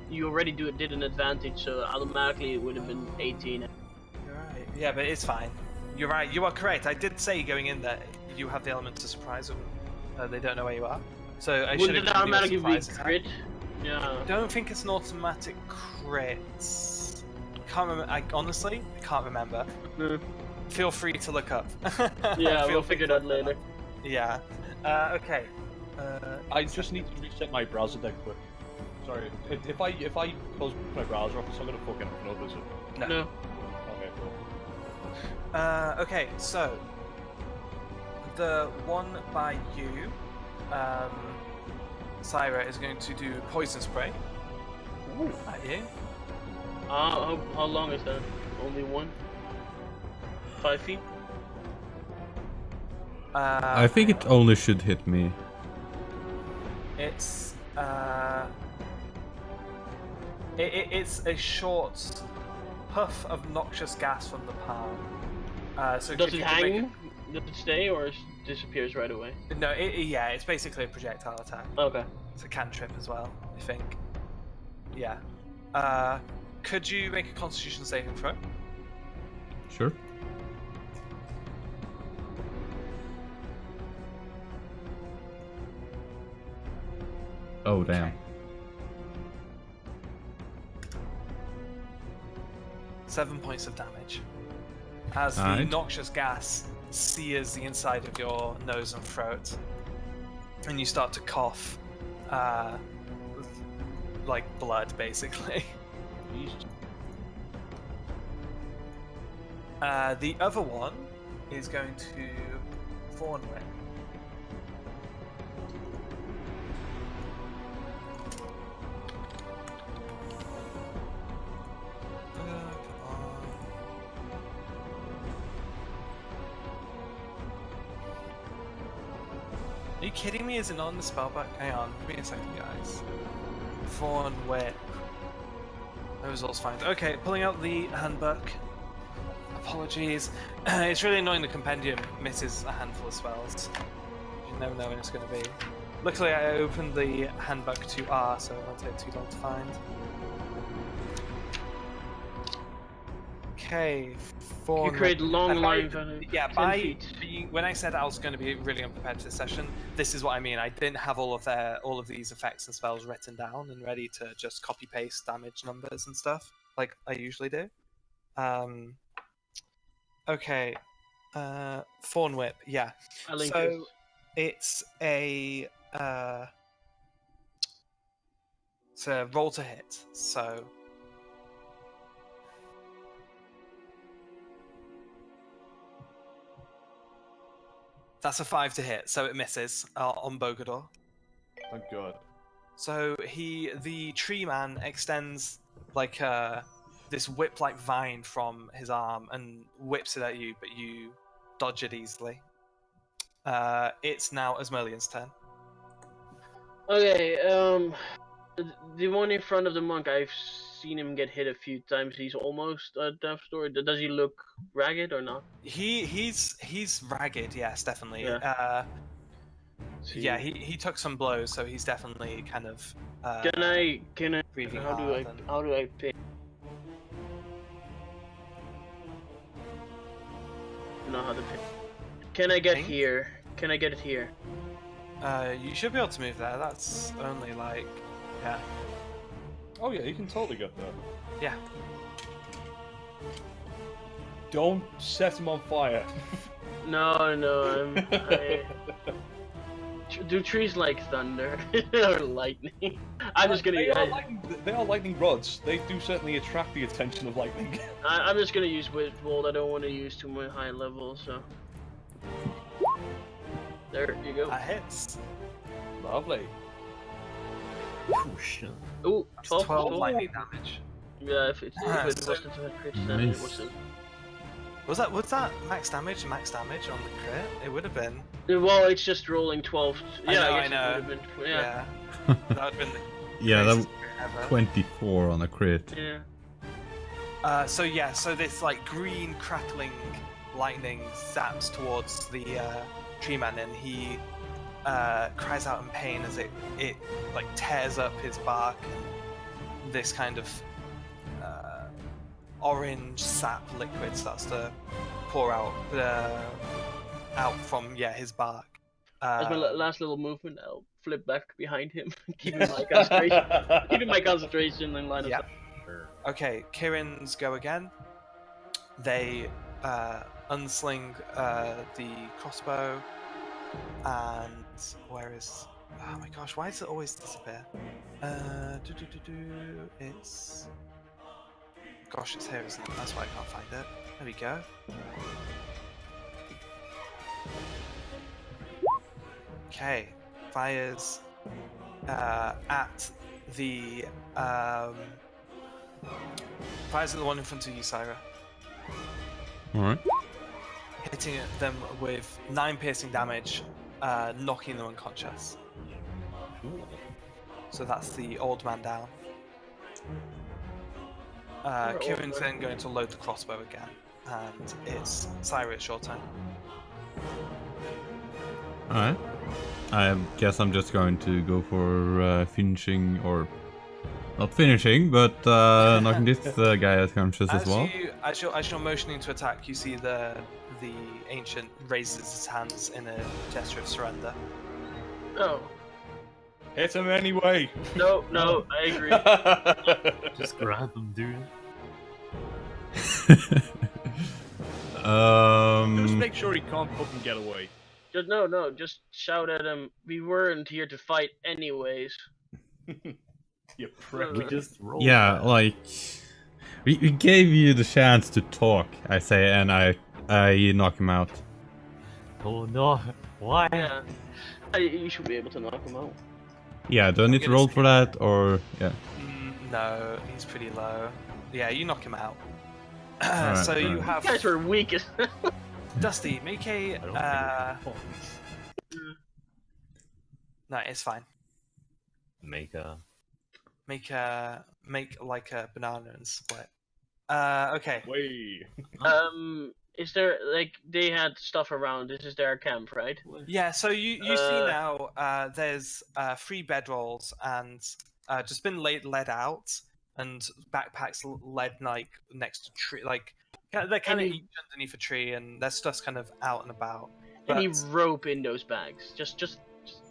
you already did an advantage, so automatically it would have been 18. You're right. Yeah, but it's fine. You're right. You are correct. I did say going in there, you have the element to surprise them. They don't know where you are. So I should Wouldn't have it given you a automatically be surprise attack. crit? Yeah. Don't think it's an automatic crit. Can't remember. I honestly can't remember. Mm. Feel free to look up. Yeah, Feel we'll free figure to that look later. up. Yeah. Okay. I just need to reset my browser deck quick. Sorry. If I close my browser off, it's not gonna fucking open up, is it? No. Okay, cool. Okay, so the one by you, Syra is going to do poison spray at you. How long is that? Only one? 5 feet? I think it only should hit me. It's it's a short puff of noxious gas from the palm. So Does if it you could make hang? Does it stay or disappears right away? No, yeah, it's basically a projectile attack. Okay. It's a cantrip as well, I think. Yeah. Could you make a Constitution saving throw? Sure. Oh, damn. 7 points of damage. As the Alright. noxious gas sears the inside of your nose and throat, and you start to cough, like blood, basically. The other one is going to Thorn Whip. Are you kidding me? Is it not on the spellbook? Hang on, give me a second, guys. Thorn Whip. No results found. Okay, pulling out the handbook. Apologies. It's really annoying the compendium misses a handful of spells. You never know when it's going to be. Luckily, I opened the handbook to R, so it won't take too long to find. Okay, You create long lines on it. Yeah, 10 feet. when I said I was going to be really unprepared for this session, this is what I mean. I didn't have all of these effects and spells written down and ready to just copy paste damage numbers and stuff like I usually do. Okay, Thorn Whip. Yeah. I link So it's a roll to hit. So That's a 5 to hit, so it misses on Bogador. Thank God. So the tree man extends like this whip-like vine from his arm and whips it at you, but you dodge it easily. It's now Asmolian's turn. Okay, the one in front of the monk, I've seen him get hit a few times. He's almost at death's door. Does he look ragged or not? He's ragged, yes, definitely. Yeah. Yeah, he took some blows, so he's definitely kind of. Can I? breathing How hard and- do I pick? I know how to pick. Can I get Pink? here? Can I get it here? You should be able to move there. That's only like, yeah, Oh yeah, you can totally get that. yeah. Don't set him on fire. No, do trees like thunder or lightning? I'm just gonna. They are lightning rods. They do certainly attract the attention of lightning. I'm just gonna use Witchbolt. I don't want to use too much high level, so. There you go. That hits. Lovely. Oh shit. Ooh, That's 12. 12 lightning damage. Yeah, if it wasn't a crit, then it Nice. wasn't. Was that max damage? Max damage on the crit? It would have been. Well, it's just rolling 12. Yeah, I I guess know. it would have been. Yeah. Yeah. That would have been the Yeah, that craziest crit ever. 24 on a crit. Yeah. So this like green crackling lightning zaps towards the tree man, and he cries out in pain as it like tears up his bark, and this kind of orange sap liquid starts to pour out from his bark. As my last little movement, I'll flip back behind him, keeping my concentration, keeping my concentration in line of Yeah. sight. Okay, Kirin's go again. They unsling the crossbow, and where is? Oh my gosh, why does it always disappear? It's. Gosh, it's here, isn't it? That's why I can't find it. There we go. Okay, fires at the fires at the one in front of you, Syra, Alright. hitting them with 9 piercing damage, knocking them unconscious. So that's the old man down. Kieran's then going to load the crossbow again, and it's Syra, it's your turn. Alright. I guess I'm just going to go for finishing, or not finishing, but knocking this guy unconscious as well. As you're motioning to attack, you see the ancient raises his hands in a gesture of surrender. Oh, Hit him anyway. no, I agree. Just grab him, dude. Just make sure he can't fucking get away. Just shout at him. We weren't here to fight anyways. You prick. We just rolled. Yeah, that. like we gave you the chance to talk, I say, and I knock him out. Oh no. Why? Yeah, you should be able to knock him out. Yeah, do I need to roll for that, or yeah? No, he's pretty low. Yeah, you knock him out. Alright, So you alright. have You guys were weak as. Dusty. Make a. I don't think we can No, it's fine. make a. Make like a banana and split. Okay. Way. Is there like they had stuff around? This is their camp, right? Yeah. So you see now. There's 3 bedrolls and just been led out, and backpacks led like next to tree. Like they're kind of Any- each underneath a tree, and their stuff's kind of out and about. Any But- rope in those bags? Just.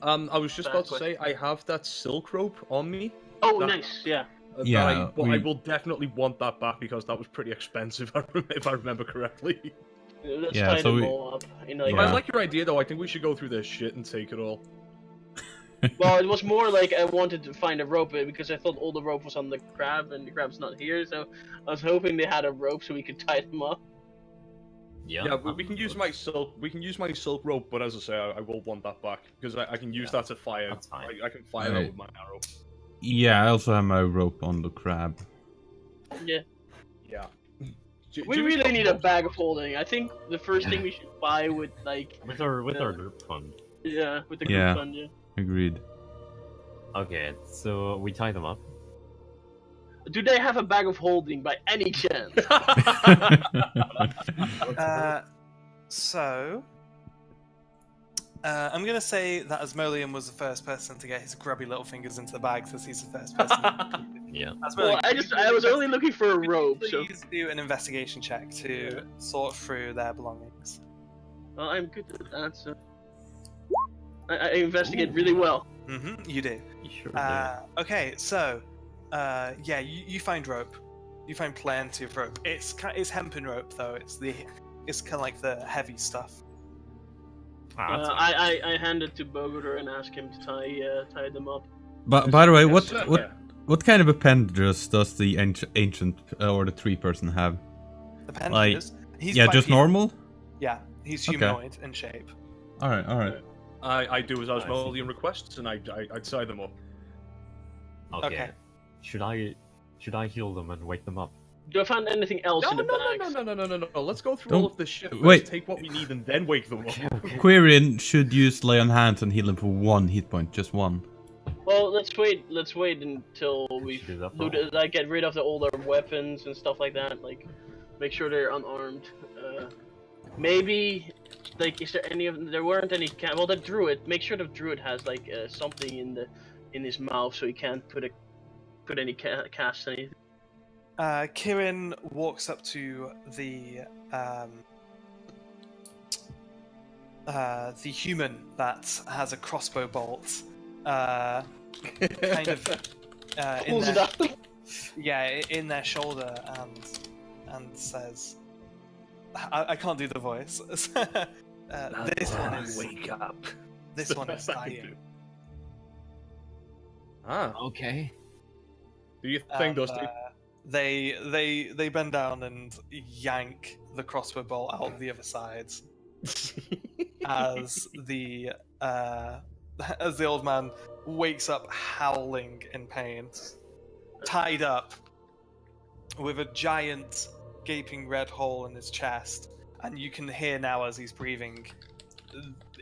I was just about to Bad say I have that silk rope on me. Oh, That- nice. Yeah. Yeah, but I we- will definitely want that back because that was pretty expensive if I remember correctly. Let's Yeah, tie so them we- all up. In like, But I Yeah. like your idea though. I think we should go through this shit and take it all. Well, it was more like I wanted to find a rope because I thought all the rope was on the crab and the crab's not here, so I was hoping they had a rope so we could tie them up. Yeah, we can use my silk. We can use my silk rope, but as I say, I will want that back because I can use that to fire. That's fine. I can fire that with my arrow. Yeah, I also have my rope on the crab. Yeah. Yeah. We really need a bag of holding. I think the first thing we should buy with like With our group fund. yeah, with the group Yeah. fund, yeah. Agreed. Okay, so we tie them up. Do they have a bag of holding by any chance? So, I'm gonna say that Asmodean was the first person to get his grubby little fingers into the bag, since he's the first person. Yeah. Well, I was only looking for a rope, so. Please do an investigation check to sort through their belongings. Well, I'm good at that, so. I investigate really well. You do. You sure do. Okay, so, yeah, you find rope. You find plenty of rope. It's hempen rope though. It's kind of like the heavy stuff. That's fine. I hand it to Bogoder and ask him to tie them up. But by the way, Yes, sir. what kind of appendages does the ancient or the tree person have? Appendages. He's Yeah, just bipedal. normal. Yeah, he's Okay. humanoid in shape. All right. I do as Asmodean requests, and I tie them up. Okay. Should I heal them and wake them up? Do I find anything else in the bags? No. Let's go through Don't- all of this shit. wait. Let's take what we need and then wake them up. Quirin should use lay on hands and heal him for 1 hit point, just 1. Well, let's wait until we should do that for looted, like get rid of the older weapons and stuff like that. Like, make sure they're unarmed. Maybe, like, is there any of there weren't any? Well, the druid. Make sure the druid has like something in his mouth so he can't put cast anything. Kirin walks up to the human that has a crossbow bolt. Kind of in Pulls it their, up. yeah, in their shoulder, and says, "I can't do the voice." This one is wake up. This one is dying. Ah, Okay. do you think, And, Dusty? they bend down and yank the crossbow bolt out the other side as the old man wakes up howling in pain, tied up with a giant gaping red hole in his chest, and you can hear now as he's breathing,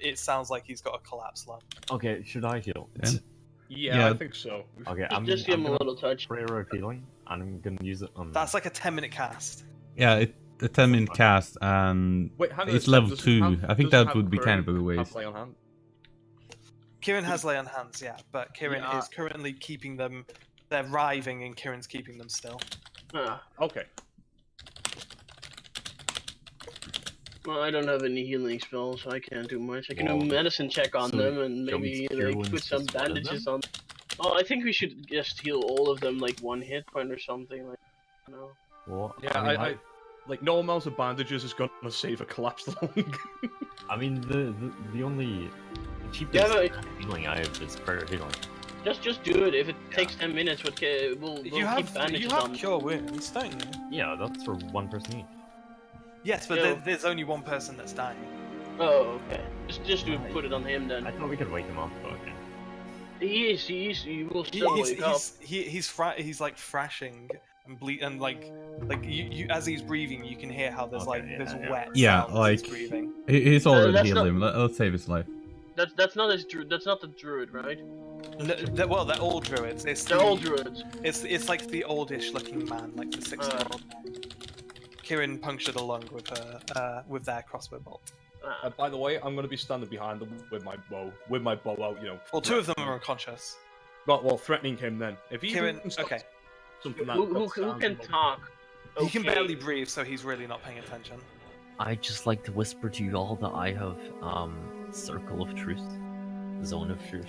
it sounds like he's got a collapsed lung. Okay, should I heal? Yeah, yeah. I think so. Okay, Just give him a gonna little touch. pray a healing, and I'm gonna use it on. That's like a 10-minute cast. Yeah, a 10-minute cast, and Wait, hang on. it's a level sec, does 2. have- I think does that have would be kind of a Kieran waste. have lay on hand? Kieran has lay on hands, yeah, but Kieran Yeah. is currently keeping them. They're writhing, and Kieran's keeping them still. Okay. Well, I don't have any healing spells, so I can't do much. I can Well, do medicine check on so them and shall we maybe cure like wounds put some just one of bandages them? on. Oh, I think we should just heal all of them like 1 hit point or something. Like, no. What? Yeah, I mean, I like no amount of bandages is gonna save a collapsed lung. I mean the only cheapest Yeah, but healing I have is prayer healing. just do it. If it takes 10 minutes, we'll You keep have bandages on. cure wounds, don't you? Yeah, that's for 1 person each. Yes, but Yeah. there's only one person that's dying. Oh, okay. Just put it on him then. I thought we could wake him up, but okay. He will still wake up. He's like thrashing and bleed, and like you as he's breathing, you can hear how there's Okay, like yeah, there's yeah. wet Yeah, sounds like- he's breathing. He's already that's healed not- him. Let's save his life. That's not his druid. That's not the druid, right? Well, they're all druids. They're all druids. It's like the oldish looking man, like the 60-year-old man. Kieran punctured a lung with their crossbow bolt. By the way, I'm gonna be standing behind them with my bow out. You know. Well, 2 of them are unconscious. Well, threatening him then. If he Kieran, even stops okay. something that Who sounds can like- talk? He can Okay. barely breathe, so he's really not paying attention. I just like to whisper to you all that I have circle of truth, zone of truth.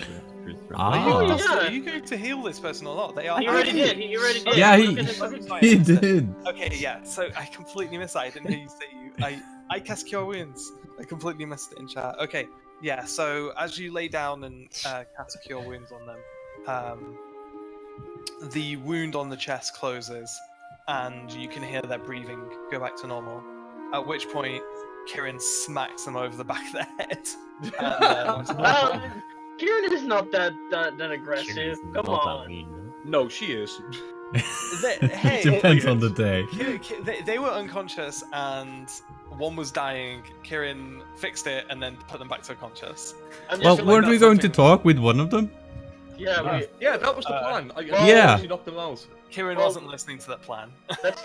Ah. yeah. Are you going to heal this person or not? They are. He already did. He already did. Yeah, Look at his- he did. Okay, yeah. So I completely missed that. I didn't hear you say you. I cast Cure Wounds. I completely missed it in chat. Okay, yeah. So as you lay down and cast Cure Wounds on them, the wound on the chest closes, and you can hear their breathing go back to normal. At which point, Kieran smacks them over the back of the head. Kieran is not that aggressive. Kieran's Come not that on. mean, no? No, she is. Hey, Depends on the day. they were unconscious and one was dying. Kieran fixed it and then put them back to unconscious. I'm Well, just, like weren't we that's going to something- talk with one of them? yeah, Yeah, that was the plan. Yeah. She knocked them out. Kieran Well- wasn't listening to that plan. let's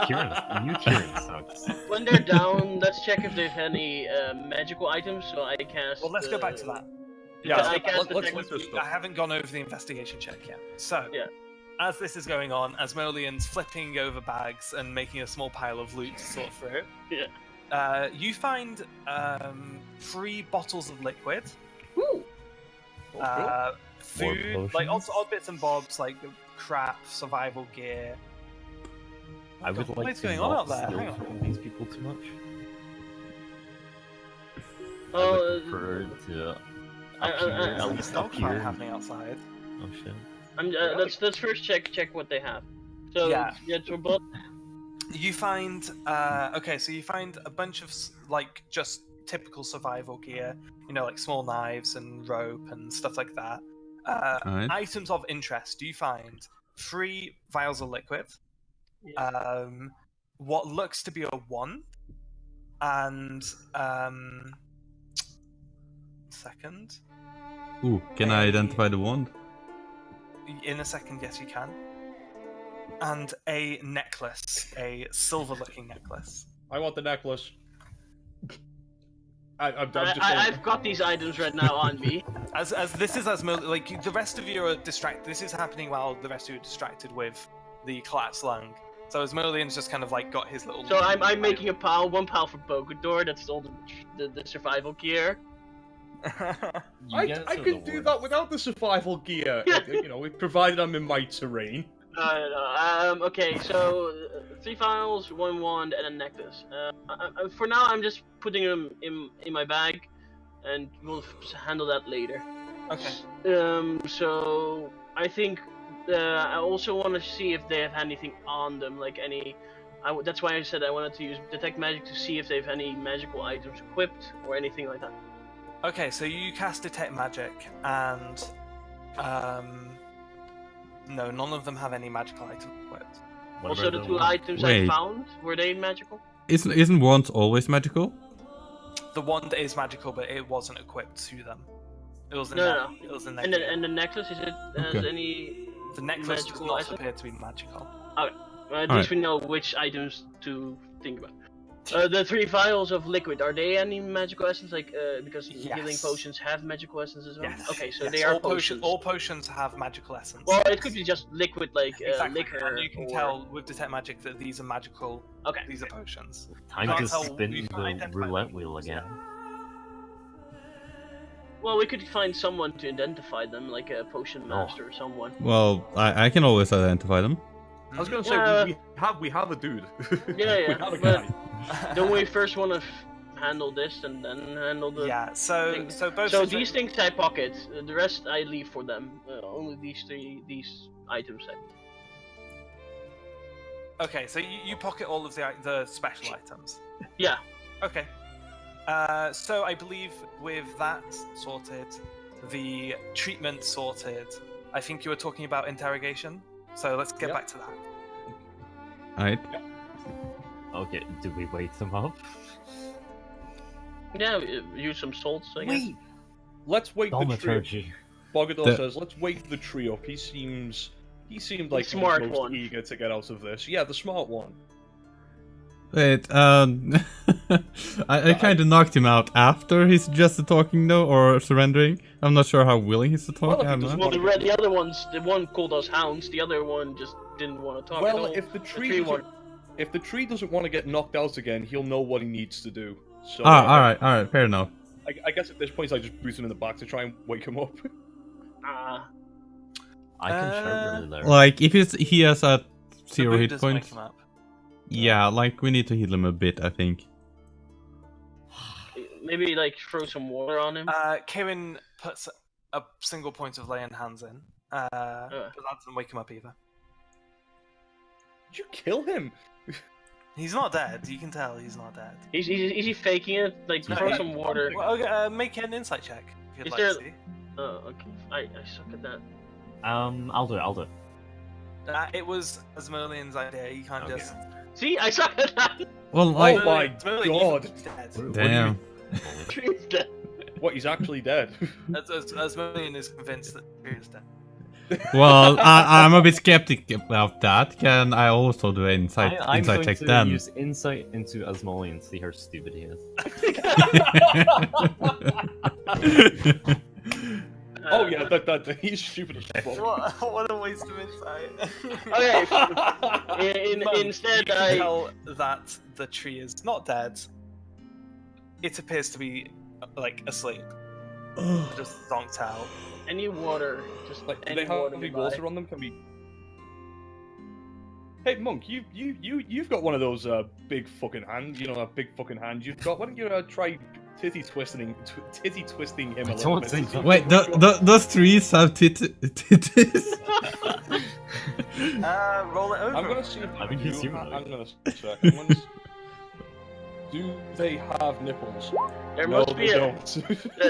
Kieran sucks. when they're down, let's check if there's any magical items. So I cast. Well, let's go back to that. Yeah, I cast let's detect- look this I stuff. haven't gone over the investigation check yet. So, Yeah. as this is going on, Asmodean's flipping over bags and making a small pile of loot to sort through. Yeah. You find 3 bottles of liquid, Ooh. food, like odd bits and bobs, like crap, survival gear. I would God, like what's to going on not out there? steal Hang on. from these people too much. I Oh, would prefer to up here, at least There's no up fight here. happening outside. Oh shit. Let's first check what they have. So Yeah. so both. You find okay, so you find a bunch of like just typical survival gear, you know, like small knives and rope and stuff like that. Alright. Items of interest. You find 3 vials of liquid, what looks to be a wand, and second. Ooh, can I identify the wand? In a second, yes, you can. And a necklace, a silver-looking necklace. I want the necklace. I'm just saying. I've got these items right now on me. As this is like the rest of you are distracted. This is happening while the rest of you are distracted with the collapsed lung. So Asmodean's just kind of like got his little. So I'm making a pile, 1 pile for Bogador. That's all the survival gear. I can do that without the survival gear. You know, provided I'm in my terrain. Okay, so 3 files, 1 wand, and a necklace. For now, I'm just putting them in my bag, and we'll handle that later. Okay. So I think I also want to see if they have anything on them, like any. That's why I said I wanted to use detect magic to see if they have any magical items equipped or anything like that. Okay, so you cast detect magic, and no, none of them have any magical item equipped. Also, the 2 items Wait. I found, were they magical? Isn't wands always magical? The wand is magical, but it wasn't equipped to them. It was in No. It was in And the necklace, is it has Okay. any? the necklace does magical not item? appear to be magical. At Alright. least we know which items to think about. The 3 vials of liquid, are they any magical essence? Like, because healing Yes. potions have magical essence as well? Yes. Okay, so Yes, they are all potions. All potions have magical essence. Well, it could be just liquid, like Exactly. liquor. And you can or... tell with detect magic that these are magical. Okay. These are potions. Time can't to tell- spin you can't the identify roulette them. wheel again. Well, we could find someone to identify them, like a potion master or someone. Well, I can always identify them. I was gonna say Yeah. we have a dude. Yeah, we have a but- guy. Don't we first want to handle this and then handle the? Yeah. So things? both. So situa- these things I pocket. The rest I leave for them. Only these items. Okay, so you pocket all of the special items. Yeah. Okay. So I believe with that sorted, the treatment sorted, I think you were talking about interrogation. So let's get Yep. back to that. Alright. Okay, do we wake them up? Yeah. Use some salts. I guess. Wait. Let's wake the tree. Thaumaturgy. Bogador The- says, "Let's wake the tree up." He seemed like he smart was most one. eager to get out of this. Yeah, the smart one. Wait, I kind of knocked him out after he suggested talking though, or surrendering. I'm not sure how willing he's to talk. Well, if I he don't doesn't know. Well, the other ones, the one called us hounds. The other one just didn't want to talk at Well, all. if the tree tree one. doesn't, if the tree doesn't want to get knocked out again, he'll know what he needs to do. So Alright, fair enough. I guess at this point I just boot him in the back to try and wake him up. I can sharpen there. Like, if he has a The 0 boot hit doesn't wake points, him up. yeah, like, we need to heal him a bit, I think. Maybe like throw some water on him. Kieran puts a single point of laying hands in, but that doesn't wake him up either. Did you kill him? He's not dead. You can tell he's not dead. Is he faking it? Like, No, throw he- some water. Well, okay, make an insight check if you'd Is like there- to see. Oh, okay. I suck at that. I'll do it. It was Asmodean's idea. You can't Okay. just. See, I suck at that. Well, like, Oh my Asmodean, god! he's dead. What do you damn. Tree's dead. What? He's actually dead. Asmodean is convinced that he is dead. Well, I'm a bit skeptic about that. Can I also do an I'm insight going check to then? use insight into Asmoli and see how stupid he is. Oh yeah, that he's stupid as fuck. What a waste of insight. Okay. Instead, you can I. tell that the tree is not dead. It appears to be like asleep, just zonked out. Any water, just Like, do any they have water. any nearby. water on them? Can we? Hey Monk, you've got one of those big fucking hands. You know that big fucking hand you've got. Why don't you try titty twisting him a I little don't bit? think so. Wait, those trees have titties? Roll it over. I'm gonna see if I think he's human. I'm gonna check. I'm gonna do they have nipples? There No, must be they a. don't.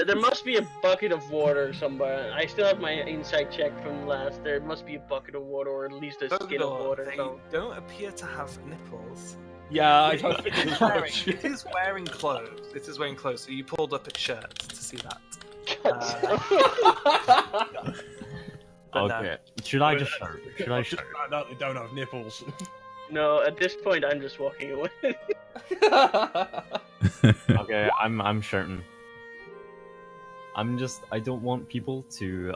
There must be a bucket of water somewhere. I still have my insight check from last. There must be a bucket of water, or at least a skin of Bogador, water. they So. don't appear to have nipples. Yeah, I It figured is as wearing, much. it is wearing clothes. It is wearing clothes. So you pulled up its shirt to see that. But no. Okay. Should I just shout? Should I shout? No, they don't have nipples. No, at this point, I'm just walking away. Okay, I'm shouting. I don't want people to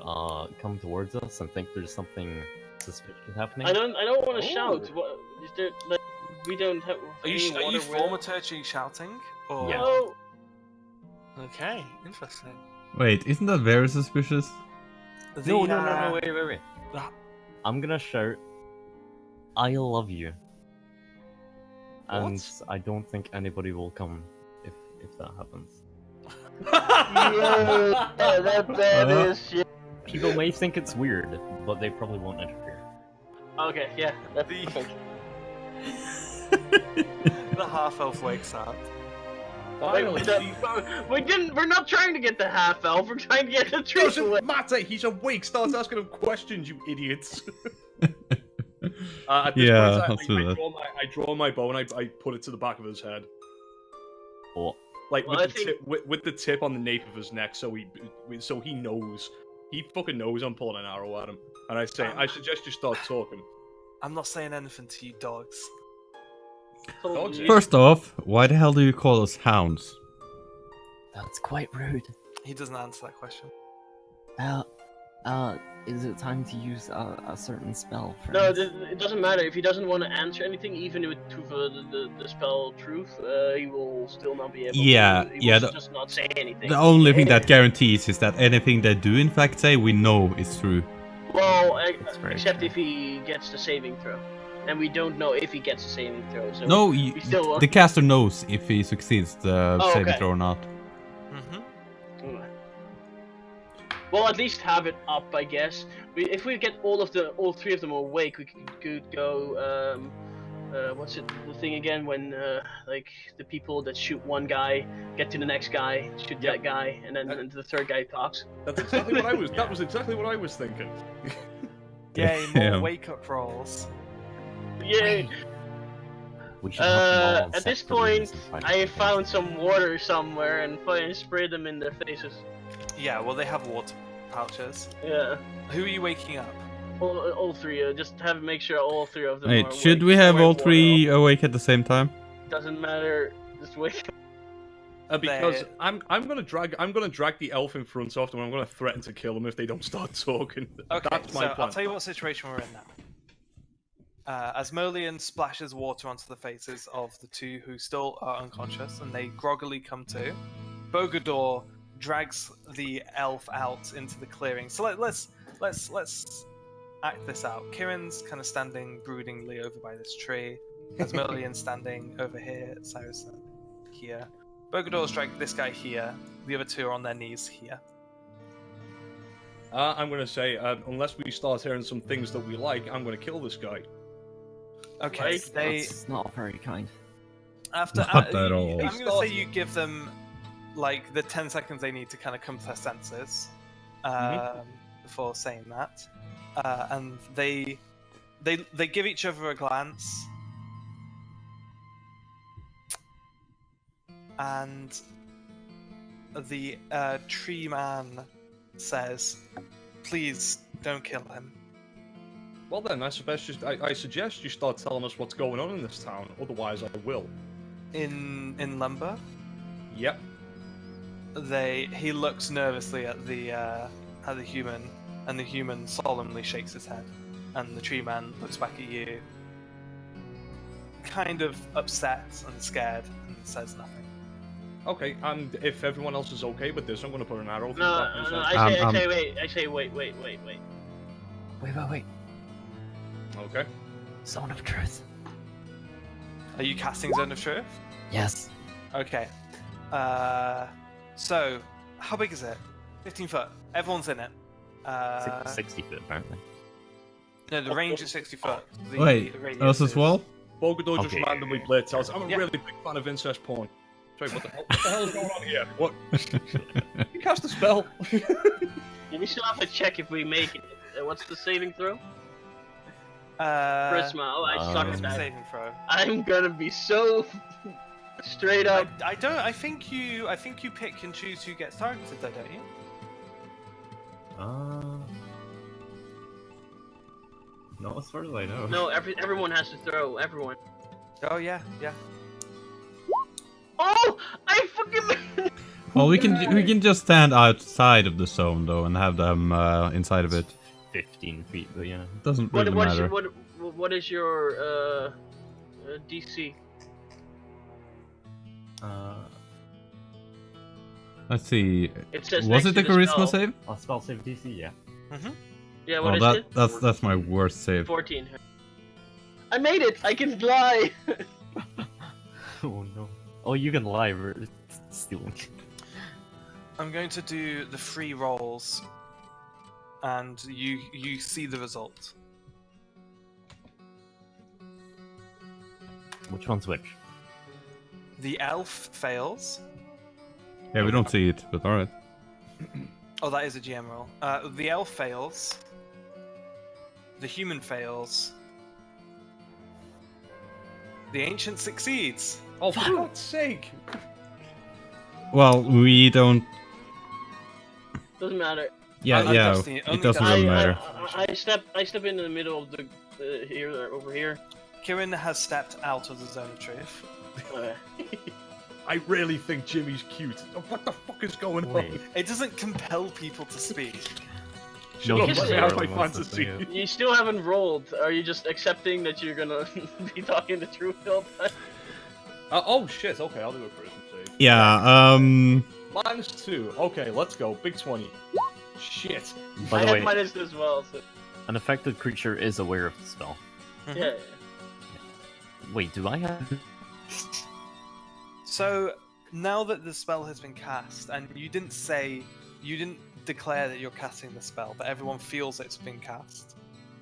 come towards us and think there's something suspicious happening. I don't want to Oh. shout. What is there? Like, we don't have. Are you, any are you water with- thaumaturgy shouting? Or... Yeah. No. Okay, interesting. Wait, isn't that very suspicious? No, The, wait. Ah. I'm gonna shout, I love you. And What? I don't think anybody will come if that happens. Yeah, that is shit. People may think it's weird, but they probably won't interfere. Okay, yeah, that's The- perfect. The half elf wakes up. Finally, We're not trying to get the half elf. We're trying to get the tree away. doesn't matter. He's awake. Starts asking him questions, you idiots. At this Yeah, point, I'll do that. I draw my bow and I put it to the back of his head, Or like Well, with I the think- tip, with the tip on the nape of his neck, so he knows. He fucking knows I'm pulling an arrow at him, and I say, I suggest you start talking. I'm not saying anything to you dogs. Dogs, First off, why the hell do you call us hounds? that's quite rude. He doesn't answer that question. Is it time to use a certain spell? No, it doesn't matter. If he doesn't want to answer anything, even with the spell truth, he will still not be able Yeah, to. He yeah, will just not say anything. The only thing that guarantees is that anything they do in fact say, we know is true. Well, That's very except true. if he gets the saving throw. And we don't know if he gets a saving throw. So No, we still the caster knows if he succeeds the Oh, saving okay. throw or not. Mm-hmm. Well, at least have it up, I guess. If we get all three of them awake, we could go. What's it? The thing again when like the people that shoot one guy get to the next guy, shoot that guy, and then the third guy talks. That's exactly what I was. That was exactly what I was thinking. Yay, more Damn. wake-up rolls. Yay! We should have them all on At this separate rooms point, and find I out. found some water somewhere and spray them in their faces. Yeah, well, they have water pouches. Yeah, Who are you waking up? all three. Just make sure all three of them. Wait, are should awake. we have Wear all water three awake at the same time? off. Doesn't matter. Just wake. Because They- I'm gonna drag the elf in front of them. I'm gonna threaten to kill them if they don't start talking. Okay, That's my so plan. I'll tell you what situation we're in now. Asmodean splashes water onto the faces of the two who still are unconscious, and they groggily come to. Bogador drags the elf out into the clearing. So let's act this out. Kieran's kind of standing broodingly over by this tree. Asmodean standing over here. Cyrus here. Bogador's dragged this guy here. The other two are on their knees here. I'm gonna say, unless we start hearing some things that we like, I'm gonna kill this guy. Okay, Right? they That's not very kind. after Not at all. I'm gonna say you give them like the 10 seconds they need to kind of come to their senses before saying that, and they give each other a glance, and the tree man says, "Please don't kill him." Well then, I suggest you start telling us what's going on in this town. Otherwise, I will. In Lumber, Yep. he looks nervously at the human, and the human solemnly shakes his head, and the tree man looks back at you, kind of upset and scared, and says nothing. Okay, and if everyone else is okay with this, I'm going to put an arrow through No, the back of his no, head. I say wait. Wait. Okay. Zone of truth. Are you casting Zone of Truth? Yes. Okay. So, how big is it? 15 foot. Everyone's in it. 60 foot, apparently. No, the range is 60 foot. The Wait, radius us as is- well? Bogador just Okay. randomly blitz. I'm a Yeah. really big fan of incest porn. Sorry, what the hell is going on here? What? You cast a spell? We still have to check if we make it. What's the saving throw? Uh, Charisma. Oh, I suck at Charisma that. saving throw. I'm gonna be so straight up. I don't. I think you pick and choose who gets targeted, though, don't you? Not as far as I know. No, everyone has to throw. Everyone. Oh yeah. Oh! I fucking. Well, we can just stand outside of the zone though and have them inside of it. 15 feet, but yeah. It doesn't really matter. What is your DC? Let's see. It says Was next it to the the charisma spell. save? Spell save DC, yeah. Yeah, what Oh, is it? that's my worst save. 14. I made it! I can fly! Oh no. Oh, you can lie, we're stealing. I'm going to do the free rolls, and you see the result. Which one's which? The elf fails. Yeah, we don't see it, but alright. Oh, that is a GM roll. The elf fails. The human fails. The ancient succeeds. Oh, for God's sake! Well, we don't. Doesn't matter. Yeah, Only yeah. Dusty- It only doesn't Dusty. really matter. I step into the middle of the over here. Kieran has stepped out of the zone of truth. Okay. I really think Jimmy's cute. Oh, what the fuck is going on? Wait. It doesn't compel people to speak. Shut up, Yes, let me it have my really wants to fantasy. say it. You still haven't rolled. Are you just accepting that you're gonna be talking the truth all the time? Oh shit, okay, I'll do a charisma save. Yeah, -2. Okay, let's go. Big 20. Shit. By I the had way, minus as well, so an affected creature is aware of the spell. yeah. Wait, do I have... So now that the spell has been cast, and you didn't declare that you're casting the spell, but everyone feels it's been cast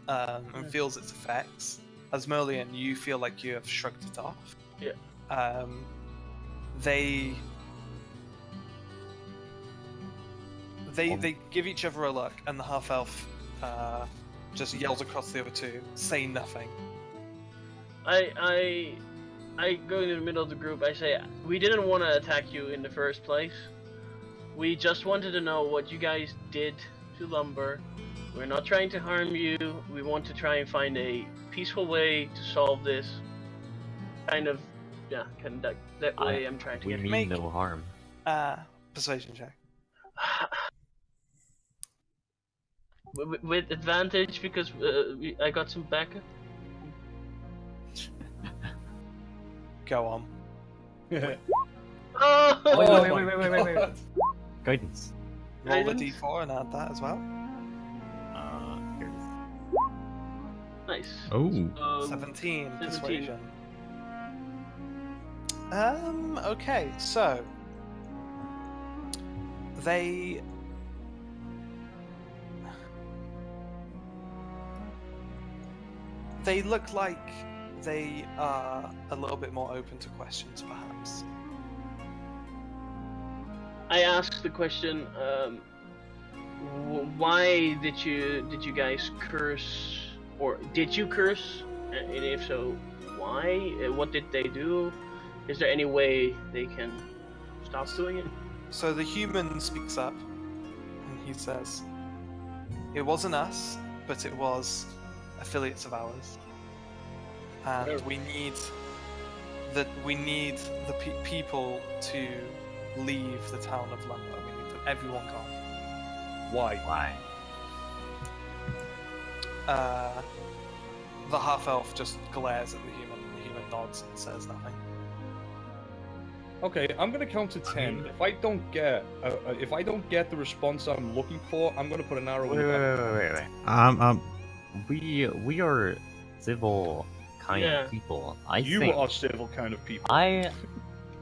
and feels its effects. As Merlian, you feel like you have shrugged it off. Yeah. They give each other a look, and the half elf just yells across the other two, "Say nothing." I go into the middle of the group. I say, we didn't want to attack you in the first place. We just wanted to know what you guys did to Lumber. We're not trying to harm you. We want to try and find a peaceful way to solve this. Kind of that way. I'm trying to We get. mean Make- no harm. Persuasion check. With advantage because I got some backup. Go on. Oh! Wait. Guidance. Roll a Guidance? d4 and add that as well. Here it is. Nice. oh. 17 17. persuasion. Okay, so they look like they are a little bit more open to questions, perhaps. I asked the question, why did you guys curse, or did you curse? And if so, why? What did they do? Is there any way they can stop doing it? So the human speaks up, and he says, "It wasn't us, but it was affiliates of ours, and Oh. we need the people to leave the town of Lumber. We need everyone gone." Why? Why? The half elf just glares at the human. The human nods and says nothing. Okay, I'm gonna count to 10. If I don't get the response I'm looking for, I'm gonna put an arrow in the back. We are civil kind Yeah. of people. You are civil kind of people. I'm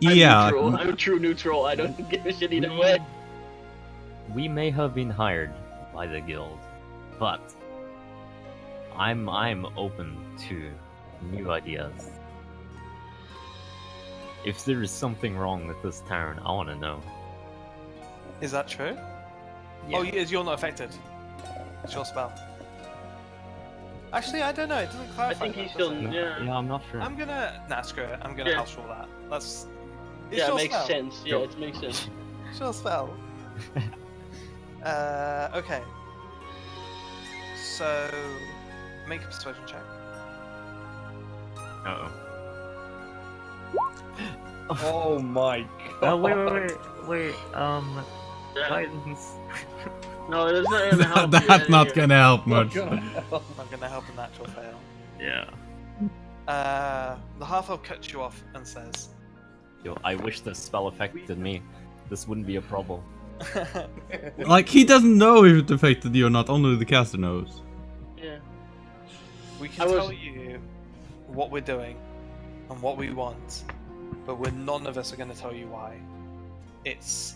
Yeah. neutral. I'm true neutral. I don't give a shit either way. We may have been hired by the guild, but I'm open to new ideas. If there is something wrong with this town, I want to know. Is that true? Yeah. Oh, you're not affected. It's your spell. Actually, I don't know. It doesn't clarify. I think that, he's does still. it? Yeah. I'm not sure. I'm gonna. Nah, screw it. I'm gonna Yeah. house rule that. That's. It's Yeah, it your makes spell. sense. Yeah, it makes sense. It's your spell. Okay. So, make a persuasion check. Uh-oh. Oh my god. Wait. Yeah. Guidance. No, it's not gonna help. you That's not anyway. gonna help Not much. gonna help. I'm gonna help a natural fail. Yeah. The half elf cuts you off and says, Yo, I wish this spell affected me. This wouldn't be a problem. Like, he doesn't know if it affected you or not, only the caster knows. Yeah. "We can I was- tell you what we're doing and what we want, but none of us are gonna tell you why. It's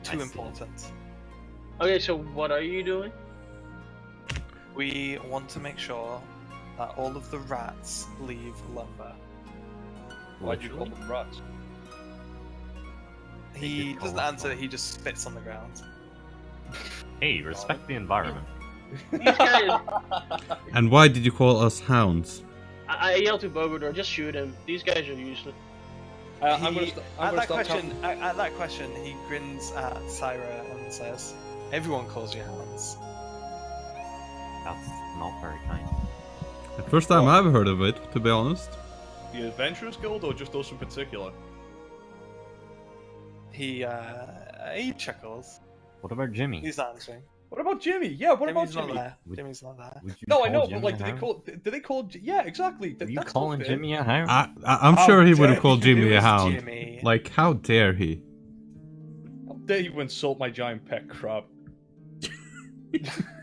I too see. important. Okay, so what are you doing? We want to make sure that all of the rats leave Lumber." Why'd you call them rats? He did doesn't call answer, them. he just spits on the ground. Hey, respect the environment. These guys. And why did you call us hounds? I yell to Bogodor, just shoot him. These guys are useless. I'm He- gonna at that stop question, at that question, he grins at Syra and says, "Everyone calls you hounds." That's not very kind. The first time I've heard of it, to be honest. The Adventurers Guild or just us in particular? He chuckles. What about Jimmy? He's not answering. What about Jimmy? Yeah, what Jimmy's about not Jimmy? there. Would- Jimmy's not there. Would you No, I call know, Jimmy but like, a did they hound? call? Did they call? Yeah, exactly. Are you That's calling not fair. Jimmy a hound? I'm How sure he would dare have called you. Jimmy Who a is hound. Jimmy? Like, how dare he? How dare you insult my giant pet crab?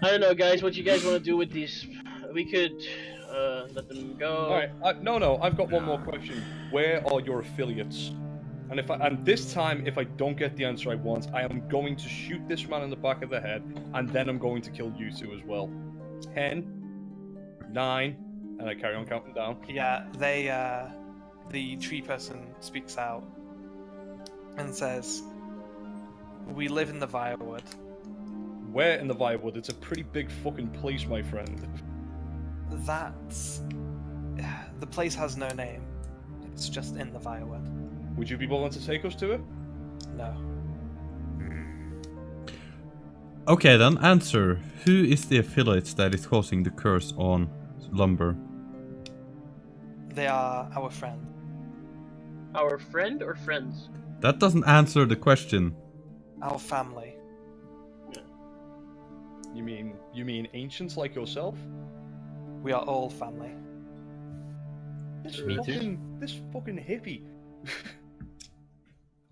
I don't know, guys. What you guys want to do with these? We could let them go. All right, no. I've got one more question. Where are your affiliates? And this time, if I don't get the answer I want, I am going to shoot this man in the back of the head, and then I'm going to kill you two as well. 10, 9, and I carry on counting down. Yeah, the tree person speaks out and says, "We live in the Virewood. Where in the Virewood? It's a pretty big fucking place, my friend. That's... The place has no name. It's just in the Virewood. Would you be willing to take us to it? No. Okay then, answer. Who is the affiliate that is causing the curse on Lumber? They are our friend. Our friend or friends? That doesn't answer the question. Our family. You mean ancients like yourself? We are all family. Me too. This fucking hippie.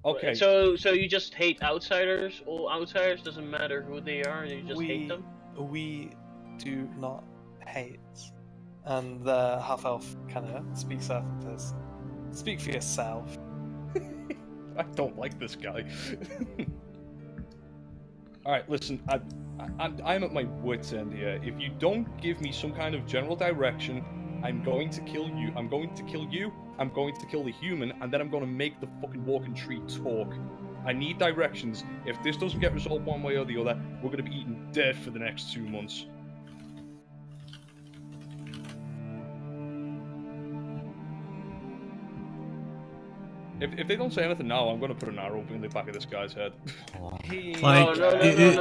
Okay. So you just hate outsiders? All outsiders, doesn't matter who they are, you just hate them? We do not hate. And the half elf kind of speaks up and says, "Speak for yourself." I don't like this guy. Alright, listen, I'm at my wit's end here. If you don't give me some kind of general direction, I'm going to kill you. I'm going to kill you. I'm going to kill the human, and then I'm going to make the fucking walking tree talk. I need directions. If this doesn't get resolved one way or the other, we're going to be eaten dead for the next 2 months. If they don't say anything now, I'm going to put an arrow in the back of this guy's head. Like,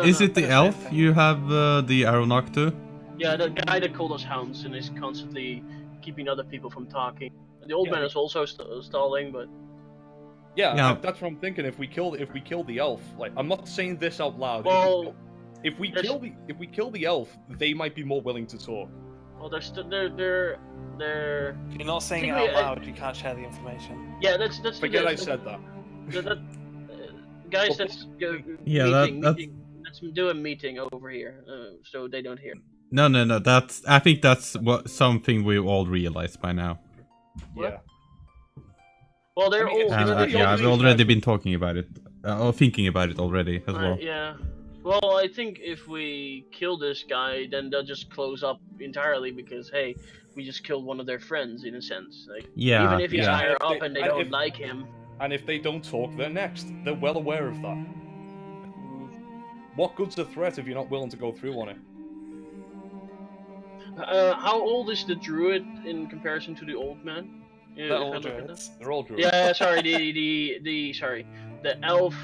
is it the elf you have the arrow knock to? Yeah, the guy that called us hounds and is constantly keeping other people from talking. The old man is also stalling, but yeah, that's what I'm thinking. If we kill the elf, like, I'm not saying this out loud. well, if we kill the elf, they might be more willing to talk. well, they're. If you're not saying it out loud, you can't share the information. Yeah, that's. Forget I said that. Guys, let's go. Let's do a meeting over here, so they don't hear. No. I think that's something we all realize by now. Yeah. Well, they're all. I've already been talking about it, or thinking about it already as well. Yeah. Well, I think if we kill this guy, then they'll just close up entirely because, hey, we just killed one of their friends in a sense. Like, even if he's higher up and they don't like him. And if they don't talk, they're next. They're well aware of that. What good's a threat if you're not willing to go through on it? How old is the druid in comparison to the old man? They're all druids. They're all druids. Yeah, sorry, the elf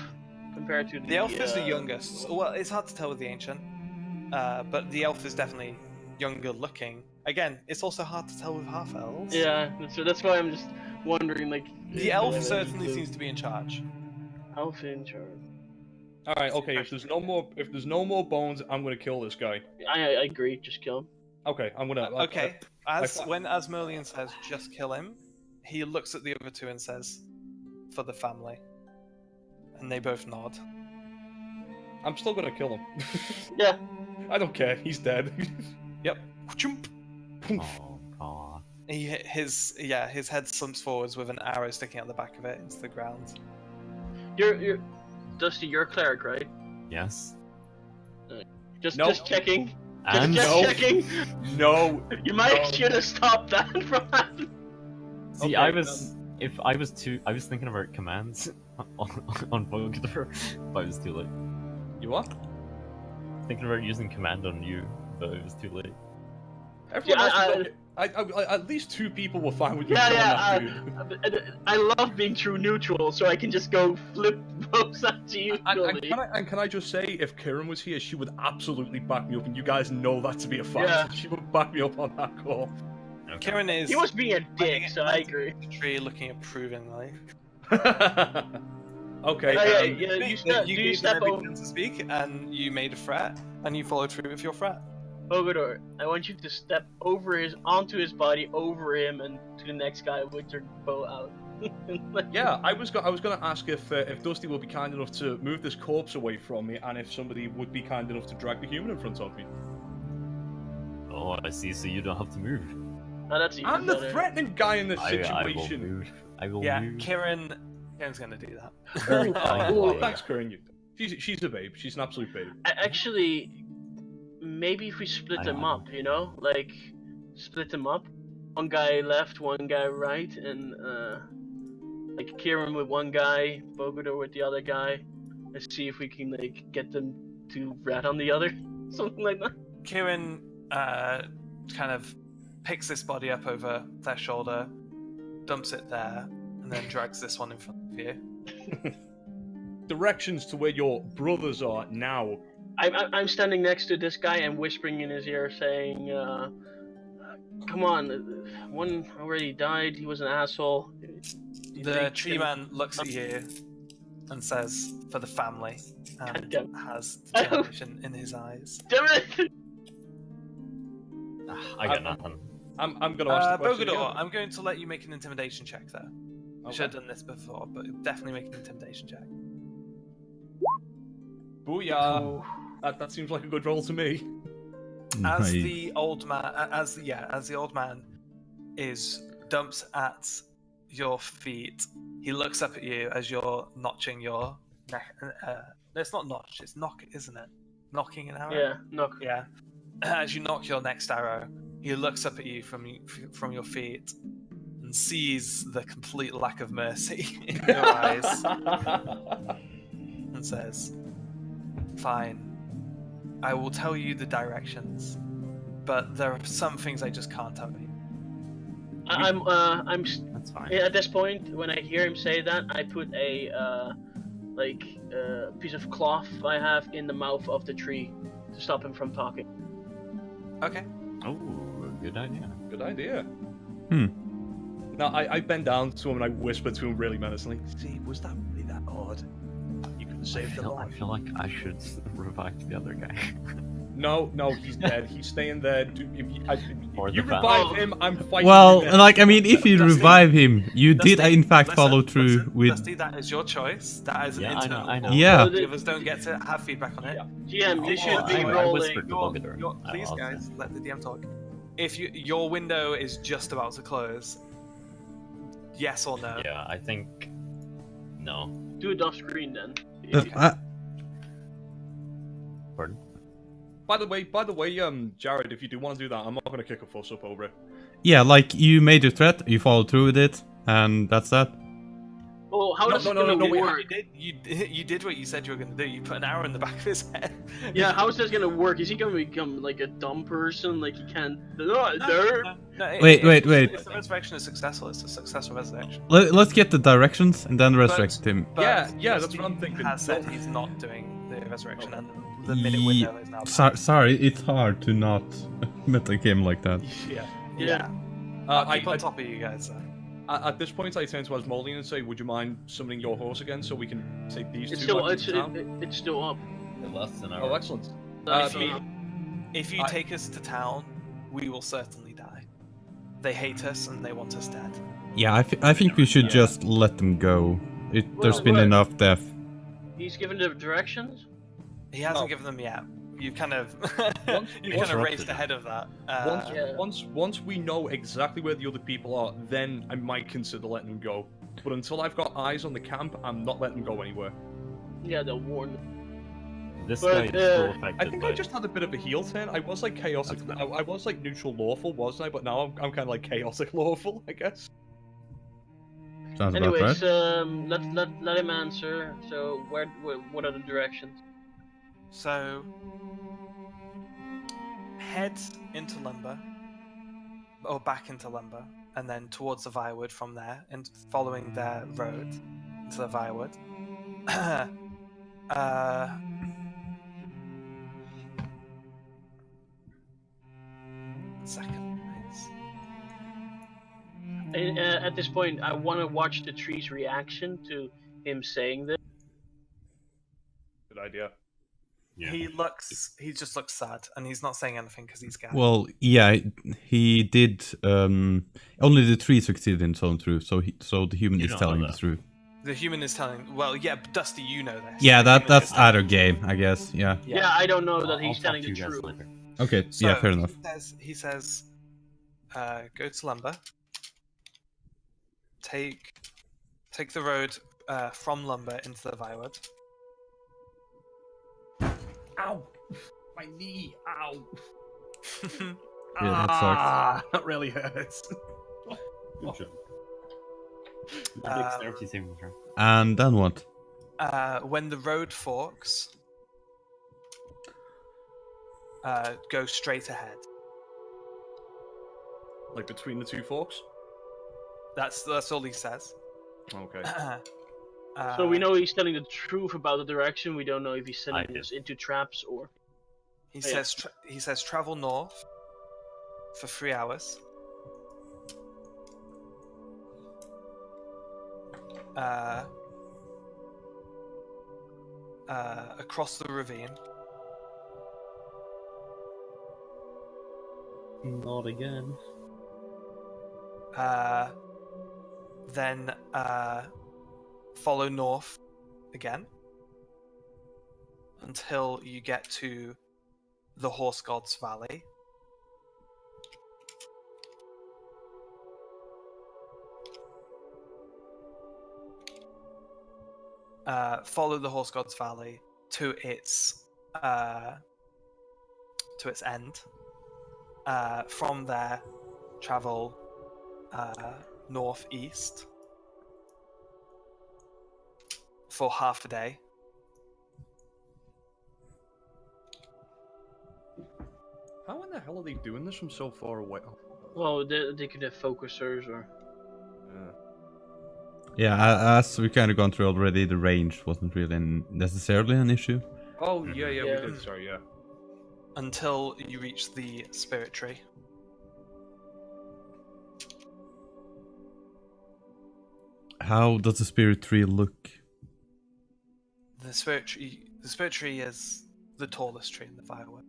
compared to the elf is the youngest. Well, it's hard to tell with the ancient, but the elf is definitely younger looking. Again, it's also hard to tell with half elves. Yeah, so that's why I'm just wondering, like. The elf certainly seems to be in charge. Elf in charge. All right, okay. If there's no more bones, I'm gonna kill this guy. I agree. Just kill him. Okay, I'm gonna. Okay. As Merlin says, just kill him, he looks at the other two and says, "For the family," and they both nod. I'm still gonna kill him. Yeah. I don't care. He's dead. Yep. Oh god. His head slumps forwards with an arrow sticking out the back of it into the ground. You're Dusty, you're a cleric, right? Yes. Just And checking. Just no. checking. No. You might should have stopped that from happening. See, Okay, I was thinking about commands on Vogador, but it was too late. You what? Thinking about using command on you, but it was too late. Everyone else was okay. At least 2 people were fine with you. I love being true neutral, so I can just go flip both sides to you. And can I just say, if Kieran was here, she would absolutely back me up, and you guys know that to be a fact. Yeah. She would back me up on that call. Okay. Kieran is. He was being a dick, so I agree. Tree looking approvingly. Okay. You step over to speak, and you made a threat, and you followed through with your threat. Vogador, I want you to step onto his body, over him, and to the next guy with your bow out. Yeah, I was gonna ask if Dusty would be kind enough to move this corpse away from me, and if somebody would be kind enough to drag the human in front of me. Oh, I see. So you don't have to move. Oh, that's even I'm the better. threatening guy in this situation. I will Yeah, move. Kieran's gonna do that. Oh, thanks, Kieran. She's a babe. She's an absolute babe. Actually, maybe if we split them up, like split them up. One guy left, one guy right, and like Kieran with one guy, Vogador with the other guy. Let's see if we can like get them to rat on the other, something like that. Kieran kind of picks this body up over their shoulder, dumps it there, and then drags this one in front of you. Directions to where your brothers are now. I'm standing next to this guy and whispering in his ear, saying, "Come on, one already died. He was an asshole." The tree man looks at you and says, "For the family," and Goddamn. has determination in his eyes. Damn it! I got nothing. I'm gonna ask the question Vogador, again. I'm going to let you make an intimidation check there. I Okay. should have done this before, but definitely make an intimidation check. Booyah! That seems like a good roll to me. As the old man, as the old man is dumped at your feet, he looks up at you as you're notching your neck. No, it's not notch, it's knock, isn't it? Knocking an arrow. Yeah, knock. Yeah. As you knock your next arrow, He looks up at you from your feet and sees the complete lack of mercy in your eyes and says, "Fine, I will tell you the directions, but there are some things I just can't tell you." That's fine. At this point, when I hear him say that, I put a piece of cloth I have in the mouth of the tree to stop him from talking. Okay. Oh, good idea. Good idea. Hmm. Now, I bend down to him and I whisper to him really menacingly, "See, was that really that hard? You could have saved the I life." feel like I should revive the other guy. No, he's dead. He's staying there. Or If you the revive family. him, I'm fighting Well, you. like, I mean, if you Dusty- revive him, you did Dusty, in fact listen, follow through listen, with. Dusty, that is your choice. That is an Yeah, I know, internal I know. call. Yeah. The others don't get to have feedback on it. GM, you should be I rolling. whispered to Bogadur. Please, I'll guys, say. let the DM talk. If your window is just about to close, yes or no? Yeah, I think no. Do it off screen then. Pardon? By the way, Jared, if you do want to do that, I'm not going to kick a fuss up over it. Yeah, like, you made your threat, you followed through with it, and that's that. Oh, how does it no, gonna wait, work? You did what you said you were going to do. You put an arrow in the back of his head. Yeah, how is this gonna work? Is he gonna become like a dumb person? Like he can't. No, Wait. If the resurrection is successful, it's a successful resurrection. Let's get the directions and then resurrect him. But Yeah, that's Dusty what I'm thinking. Has said he's not doing the resurrection, and the minute Ye- window is now. Sorry, it's hard to not meta game like that. Yeah. I'll keep on I, top of you guys. at this point, I turn to Asmodean and say, "Would you mind summoning your horse again so we can take these It's two still back it's, into town?" it's still up. Less than Oh, excellent. That's me- up. If you I- take us to town, we will certainly die. They hate us and they want us dead. Yeah, I think we should Yeah. just let them go. There's been well- enough death. He's given the directions. He hasn't Oh. given them yet. You kind of Once- you once- kind of raced ahead of that. Once we know exactly where the other people are, then I might consider letting them go. But until I've got eyes on the camp, I'm not letting them go anywhere. Yeah, they'll warn them. This But, guy is still I affected think by I just had a bit of a heel turn. I was like chaotic. That's I was like neutral lawful, wasn't I? But now I'm kind of like chaotic lawful, I guess. Sounds about Anyways, right. let him answer. So what are the directions? So head into Lumber, or back into Lumber, and then towards the Firewood from there, and following their road into the Firewood. Second, please. At this point, I want to watch the tree's reaction to him saying this. Good idea. Yeah. He just looks sad, and he's not saying anything because he's scared. Well, yeah, he did. Only the tree succeeded in telling through, so the human You is don't telling know the that. truth. The human is telling. Well, yeah, but Dusty, you know this. Yeah, The human that's is- out of game, I guess. Yeah. Yeah, I don't know that I'll he's talk telling to the you guys truth. later. Okay. So Yeah, fair enough. He says, go to Lumber. Take the road from Lumber into the Firewood. Ow! My knee! Ow! Yeah, that sucks. That really hurts. Good job. Um, Dexterity saving throw. And then what? When the road forks, go straight ahead. Like between the two forks? That's all he says. Okay. So we know he's telling the truth about the direction. We don't know if he's I sending did. us into traps or. He yeah. says travel north for 3 hours. Across the ravine. Not again. Then follow north again until you get to the Horse Gods Valley. Follow the Horse Gods Valley to its end, From there, travel northeast for half a day. How in the hell are they doing this from so far away? Oh, Well, they could have focusers or. Yeah, as we kind of gone through already, the range wasn't really necessarily an issue. oh yeah, we Yeah. did. Sorry, yeah. Until you reach the spirit tree. How does the spirit tree look? The spirit tree is the tallest tree in the Firewood.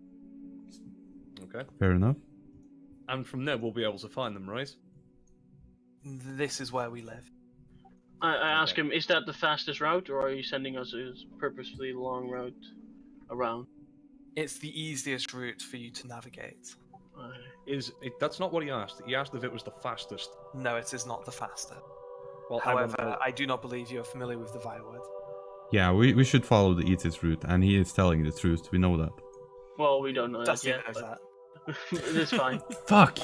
Okay. Fair enough. And from there, we'll be able to find them, right? This is where we live. I ask Okay. him, is that the fastest route, or are you sending us a purposefully long route around? It's the easiest route for you to navigate. That's not what he asked. He asked if it was the fastest. No, it is not the fastest. Well, However, I do not believe you are familiar with the Firewood. Yeah, we should follow the easiest route, and he is telling the truth. We know that. Well, we don't know that Dusty yet. knows that. It's fine. Fuck.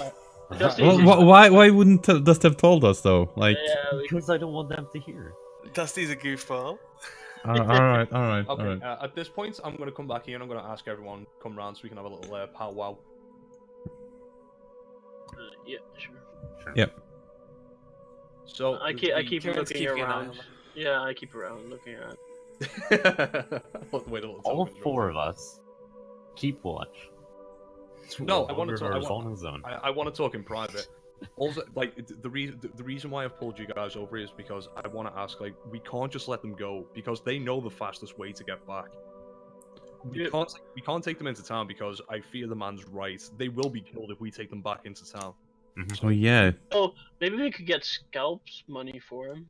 Dusty Well, is- why wouldn't Dust have told us though? Like, Yeah, Because I don't want them to hear. Dusty's a goofball. all right. Okay, at this point, I'm going to come back here and I'm going to ask everyone come round so we can have a little powwow. yeah, sure. Yep. So I keep Kieran's looking keeping an eye around. on them. Yeah, I keep around looking around. Wait a little. All four of us keep watch. No, I wanted to- I Reverse want- on his own. I want to talk in private. Also, like the reason why I've pulled you guys over is because I want to ask, like, we can't just let them go because they know the fastest way to get back. We can't take them into town because I fear the man's right. They will be killed if we take them back into town. Oh yeah. Oh, maybe we could get scalps money for him.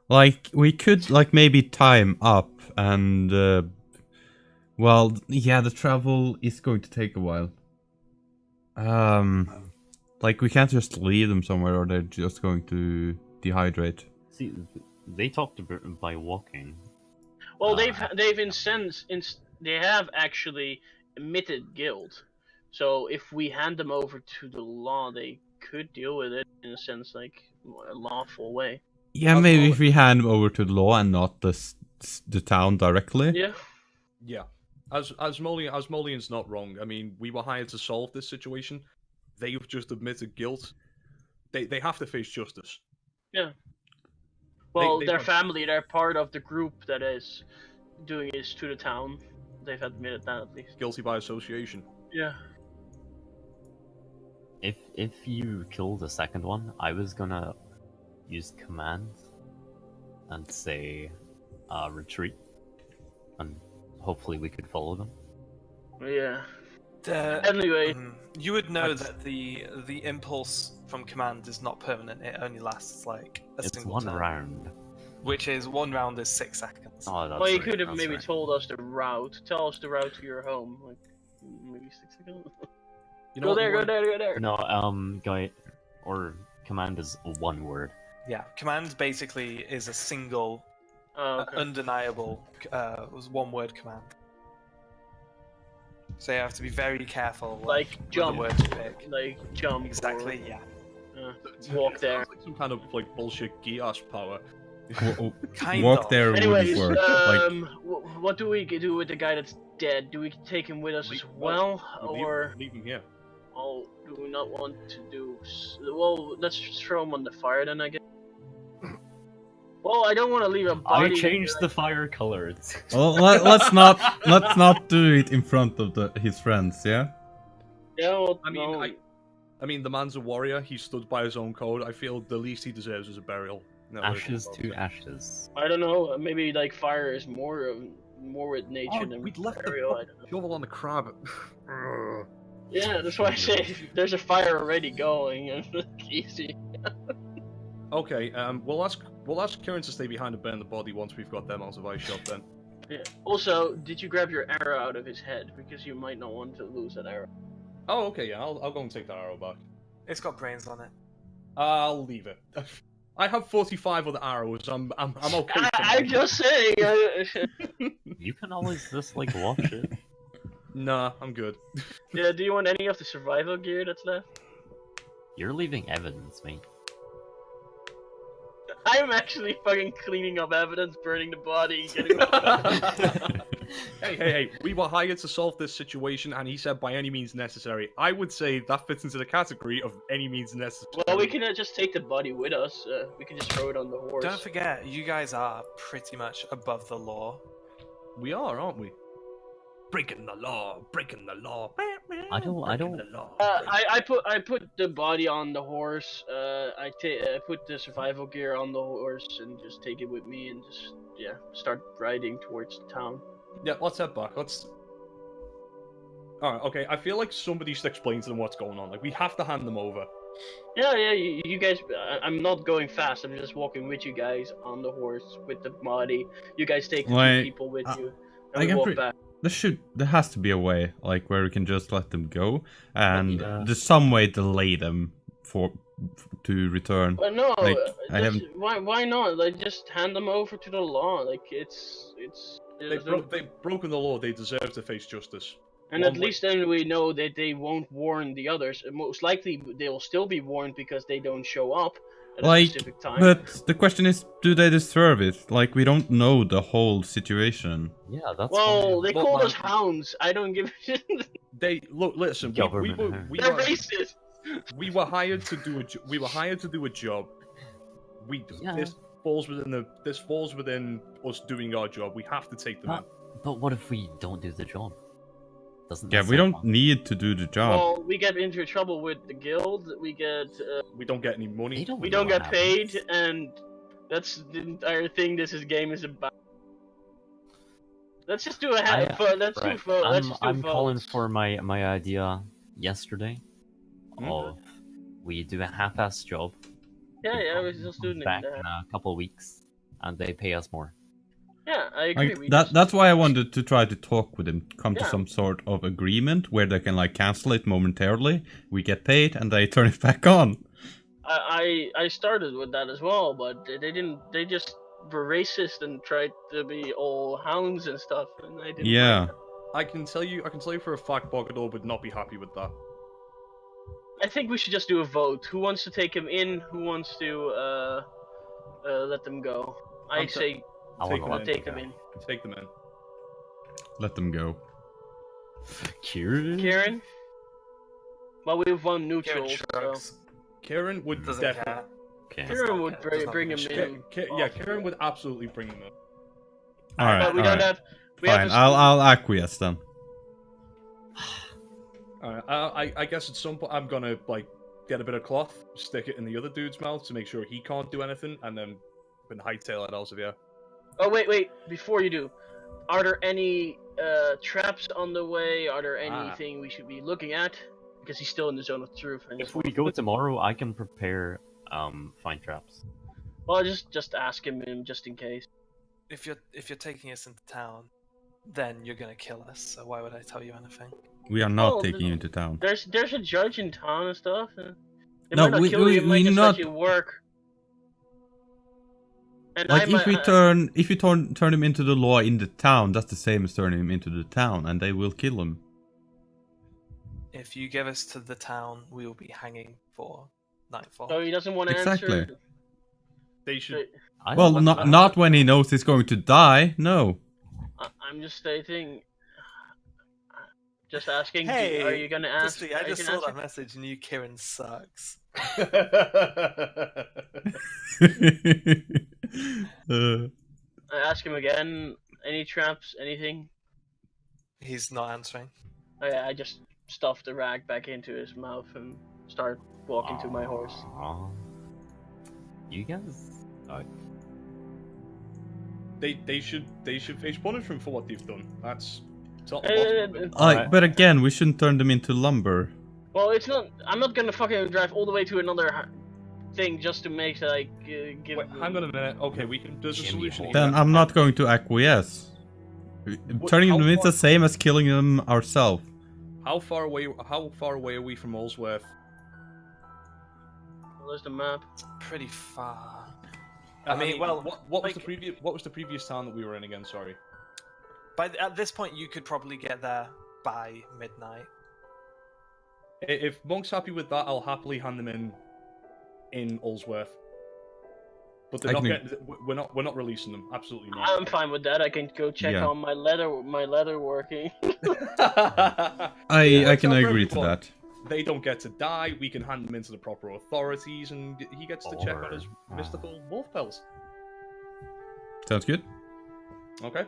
Like we could like maybe time up and well, yeah, the travel is going to take a while. Like we can't just leave them somewhere or they're just going to dehydrate. See, they talked about by walking. Well, they've incensed. They have actually emitted guild. So if we hand them over to the law, they could deal with it in a sense, like a lawful way. Yeah, maybe if we hand them over to the law and not the town directly. Yeah. Yeah, as Molian's not wrong. I mean, we were hired to solve this situation. They've just admitted guilt. They have to face justice. Yeah. Well, they their have- family, they're part of the group that is doing this to the town. They've admitted that at least. Guilty by association. Yeah. If you kill the second one, I was gonna use command and say retreat, and hopefully we could follow them. Yeah. Anyway, You would know that the impulse from command is not permanent. It only lasts like a It's single one turn, round. which is 1 round is 6 seconds. Oh, that's well, you right, could have that's maybe right. told us the route. Tell us the route to your home. Like, maybe 6 seconds. You Go what, there, go Warren? there, go there. No, guy, or command is one word. Yeah, command basically is a single, Oh, okay. undeniable, was 1-word command. So you have to be very careful Like with jump. the words you pick. Like jump. Exactly, yeah. Walk It there. sounds like some kind of like bullshit Gias power. Kind Walk of. there wouldn't Anyways, work. Like, what do we do with the guy that's dead? Do we take him with us as well, or leave him here. oh, do we not want to do? Well, let's just throw him on the fire then, I guess. Well, I don't want to leave a I body. changed the fire colors. well, let's not do it in front of his friends. Yeah. Yeah, well, I mean, no. I mean, the man's a warrior. He stood by his own code. I feel the least he deserves is a burial. No, Ashes to ashes. I don't know. Maybe like fire is more with nature Oh, than we'd left burial. I the don't know. shovel on the crab. Yeah, that's why I say there's a fire already going. Easy. Okay, we'll ask Kieran to stay behind and burn the body once we've got them out of eyeshot. Then. Yeah. Also, did you grab your arrow out of his head? Because you might not want to lose that arrow. Oh, okay, yeah. I'll go and take that arrow back. It's got brains on it. I'll leave it. I have 45 other arrows. I'm okay. I'm just saying. You can always just like watch it. Nah, I'm good. Yeah, do you want any of the survival gear that's left? You're leaving evidence, mate. I'm actually fucking cleaning up evidence, burning the body, getting. Hey, we were hired to solve this situation, and he said by any means necessary. I would say that fits into the category of any means necessary. Well, we can just take the body with us. We can just throw it on the horse. Don't forget, you guys are pretty much above the law. We are, aren't we? Breaking the law, breaking the law. I don't- breaking the law. I put the body on the horse. I put the survival gear on the horse and just take it with me and just start riding towards the town. Yeah, let's head back. Let's. Alright, okay. I feel like somebody should explain to them what's going on. Like, we have to hand them over. Yeah, you guys. I'm not going fast. I'm just walking with you guys on the horse with the body. You guys take the Like, two people with you. I And we can walk pre- back. There has to be a way, like where we can just let them go, and Yeah. there's some way to delay them to return. But no, Like, I haven't- why not? Like, just hand them over to the law. Like, it's. They've broken the law. They deserve to face justice. And One at way- least then we know that they won't warn the others. And most likely they will still be warned because they don't show up at a Like, specific time. but the question is, do they deserve it? Like, we don't know the whole situation. Yeah, that's Well, they Look, called man. us hounds. I don't give a shit. They look. Listen, Government. They're racist. we were hired to do a job. Yeah. This falls within us doing our job. We have to take them in. But what if we don't do the job? Doesn't Yeah, that we sound don't fun? need to do the job. Well, we get into trouble with the guild. We get We don't get any They money. don't we know don't what get paid, happens. and that's the entire thing. This game is about. Let's just do a vote. Let's do Right. vote. Let's just do I'm calling votes. for my idea yesterday Hmm? of we do a half-ass job. Yeah, we yeah, come we're just doing it. back in a couple of weeks, and they pay us more. Yeah, I agree. Like, we that just- that's why I wanted to try to talk with them, come to Yeah. some sort of agreement where they can like cancel it momentarily. We get paid and they turn it back on. I started with that as well, but they didn't. They just were racist and tried to be all hounds and stuff, and I didn't. Yeah. Like that. I can tell you for a fact, Bogador would not be happy with that. I think we should just do a vote. Who wants to take him in? Who wants to let them go? I I'm ta- say I Take want I'll them take them in. Take them in. Let them go. Kieran? Kieran. Well, we've won Kieran neutral, so shrugs. Kieran would Doesn't definitely. care. Okay. Kieran would Does not bring him give a in. Yeah, Kieran would absolutely bring him in. All right, But we all don't right. have. We have Fine. to I'll acquiesce then. Alright, I guess at some point I'm gonna like get a bit of cloth, stick it in the other dude's mouth to make sure he can't do anything, and then hightail it Elsevier. Oh wait! Before you do, are there any traps on the way? Are there anything we should be looking at? Because he's still in the zone of truth. I just If we go tomorrow, I can prepare fine traps. Well, just ask him just in case. If you're taking us into town, then you're gonna kill us. So why would I tell you anything? We are not Oh, taking you into town. There's a judge in town and stuff. They No, might not we- kill you. It might we just not- let you work. And Like I might, if we turn him into the law in the town, that's the same as turning him into the town, and they will kill him. If you give us to the town, we will be hanging for nightfall. so he doesn't want to Exactly. answer. They should. I Well, don't know. not when he knows he's going to die. No. I'm just stating. Just asking. Hey, are you gonna ask? Dusty, I are you just gonna saw answer? that message and you, Kieran sucks. I ask him again. Any traps? Anything? He's not answering. I just stuff the rag back into his mouth and start walking to my horse. Aw. You guys. They should face punishment for what they've done. That's. It's not Uh, Alright. But again, we shouldn't turn them into lumber. Well, it's not. I'm not gonna fucking drive all the way to another thing just to make like give. Wait, hang on a minute. Okay, we can. There's a Jimmy solution. Hole. here. Then I'm not going to acquiesce. Turning how them in is far- the same as killing them ourselves. How far away are we from Olsworth? There's the map. Pretty far. I mean, well, what was like- the previous town that we were in again? Sorry. At this point, you could probably get there by midnight. If Monk's happy with that, I'll happily hand them in Ullsworth. But they're I not can- getting. We're not releasing them. Absolutely not. I'm fine with that. I can go check Yeah. on my leather working. I Works can out for agree to everyone. that. They don't get to die. We can hand them into the proper authorities, and he gets to check on his mystical wolf pelts. Sounds good. Okay.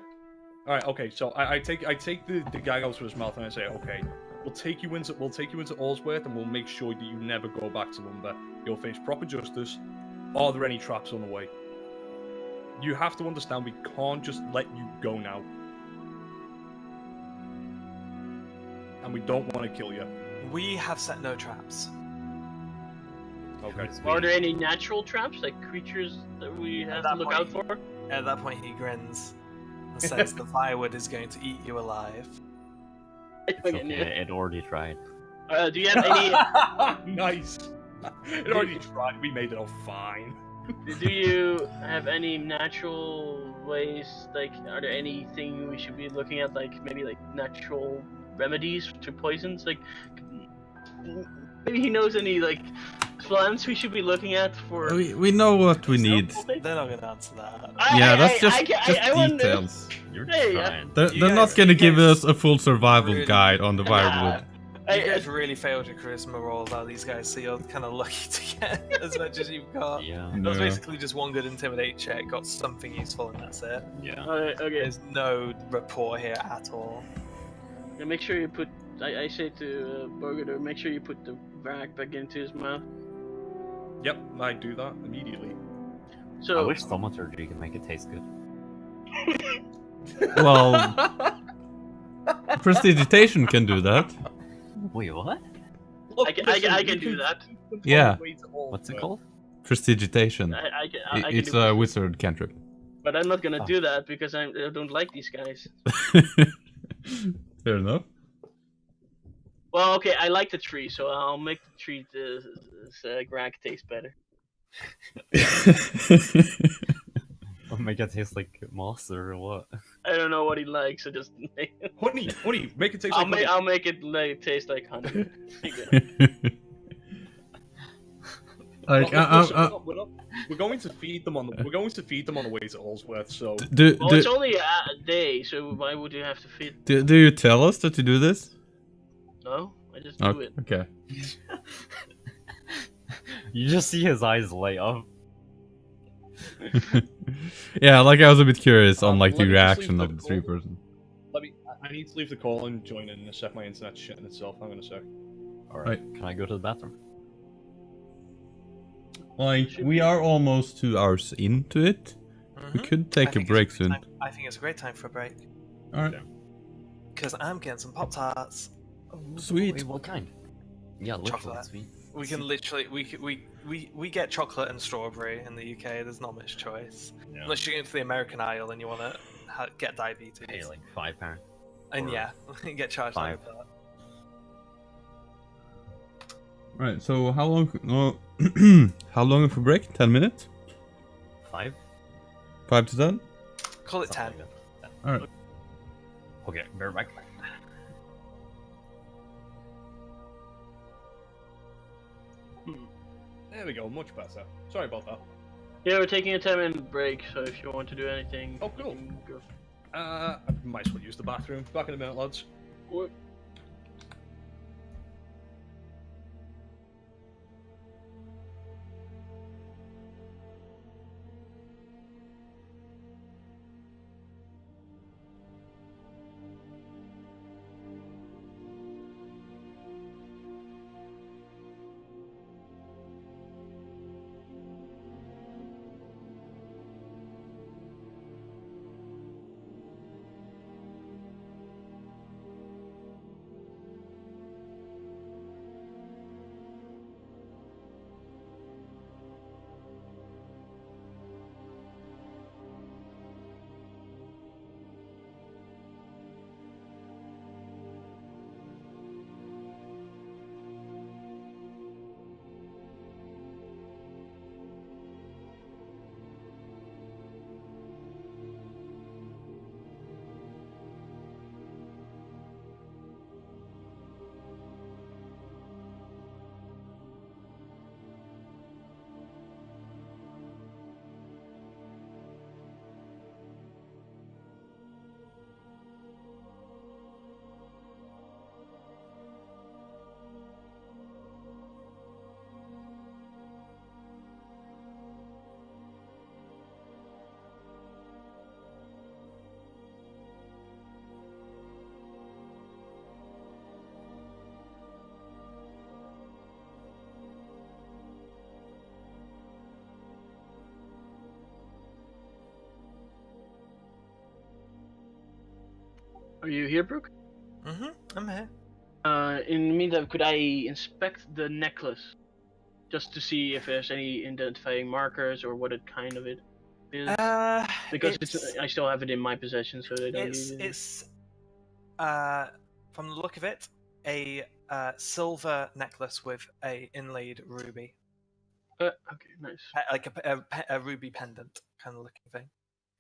All right. Okay. So I take the gag out of his mouth and I say, okay, we'll take you into Allsworth, and we'll make sure that you never go back to Lumber. You'll face proper justice. Are there any traps on the way? You have to understand, we can't just let you go now, and we don't want to kill you. We have set no traps. Okay. Are there any natural traps, like creatures that we have to look out for? At that point, he grins and says the firewood is going to eat you alive. It's okay, it already tried. Do you have any? Nice. It already tried. We made it all fine. Do you have any natural ways? Like, are there anything we should be looking at? Like maybe like natural remedies to poisons? Like maybe he knows any like plants we should be looking at for. We know what we need. They're not going to answer that. Yeah, that's just I wonder- details. You're Hey, trying. They're You not guys- gonna you give guys us a full survival really- guide on the firewood. You guys really failed your charisma roll about these guys, so you're kind of lucky to get as much as you've got. Yeah. That was No. basically just one good intimidate check, got something useful, and that's it. Yeah. Okay. There's no rapport here at all. And make sure you put. I say to Burger, make sure you put the rag back into his mouth. Yep, I do that immediately. So I wish thaumaturgy could make it taste good. Well, prestidigitation can do that. Wait, what? I can do that. Yeah. What's it called? Prestidigitation. I can It's do a it. wizard cantrip. But I'm not gonna Oh. do that because I don't like these guys. Fair enough. Well, okay, I like the tree, so I'll make the tree rag taste better. Or make it taste like moss or what? I don't know what he likes, so just Honey, make it taste I'll like make honey. I'll make it like taste like honey. Like, Listen, we're going to feed them on the way to Allsworth. So Well, it's only a day, so why would you have to feed? do you tell us that you do this? No, I just do it. Okay. You just see his eyes light up. Yeah, like I was a bit curious on like let the me just reaction leave of the the three call. person. I need to leave the call and join in a sec. My internet's shitting itself. Hang on a sec. Alright, can I go to the bathroom? Like we are almost 2 hours into it. We could take a break soon. I think it's a great time for a break. Alright. Because I'm getting some Pop Tarts. Sweet. Wait, what kind? Yeah, literally Chocolate. sweet. We can literally we get chocolate and strawberry in the UK. There's not much choice Yeah. unless you're going to the American aisle and you want to get diabetes. Pay like £5. And or yeah, you get charged five. like that. Right, so how long how long of a break? 10 minutes? 5? 5 to 10? Call it 10. Something like that. Alright. Okay, bear back. There we go. Much better. Sorry about that. Yeah, we're taking a 10-minute break, so if you want to do anything, Oh, cool. you can go. I might as well use the bathroom. Back in a minute, lads. Or- Are you here, Brooke? I'm here. In the meantime, could I inspect the necklace? Just to see if there's any identifying markers or what it kind of it is. Because I still have it in my possession, so they don't use it. It's from the look of it, a silver necklace with a inlaid ruby. Okay, nice. Like a ruby pendant kind of looking thing.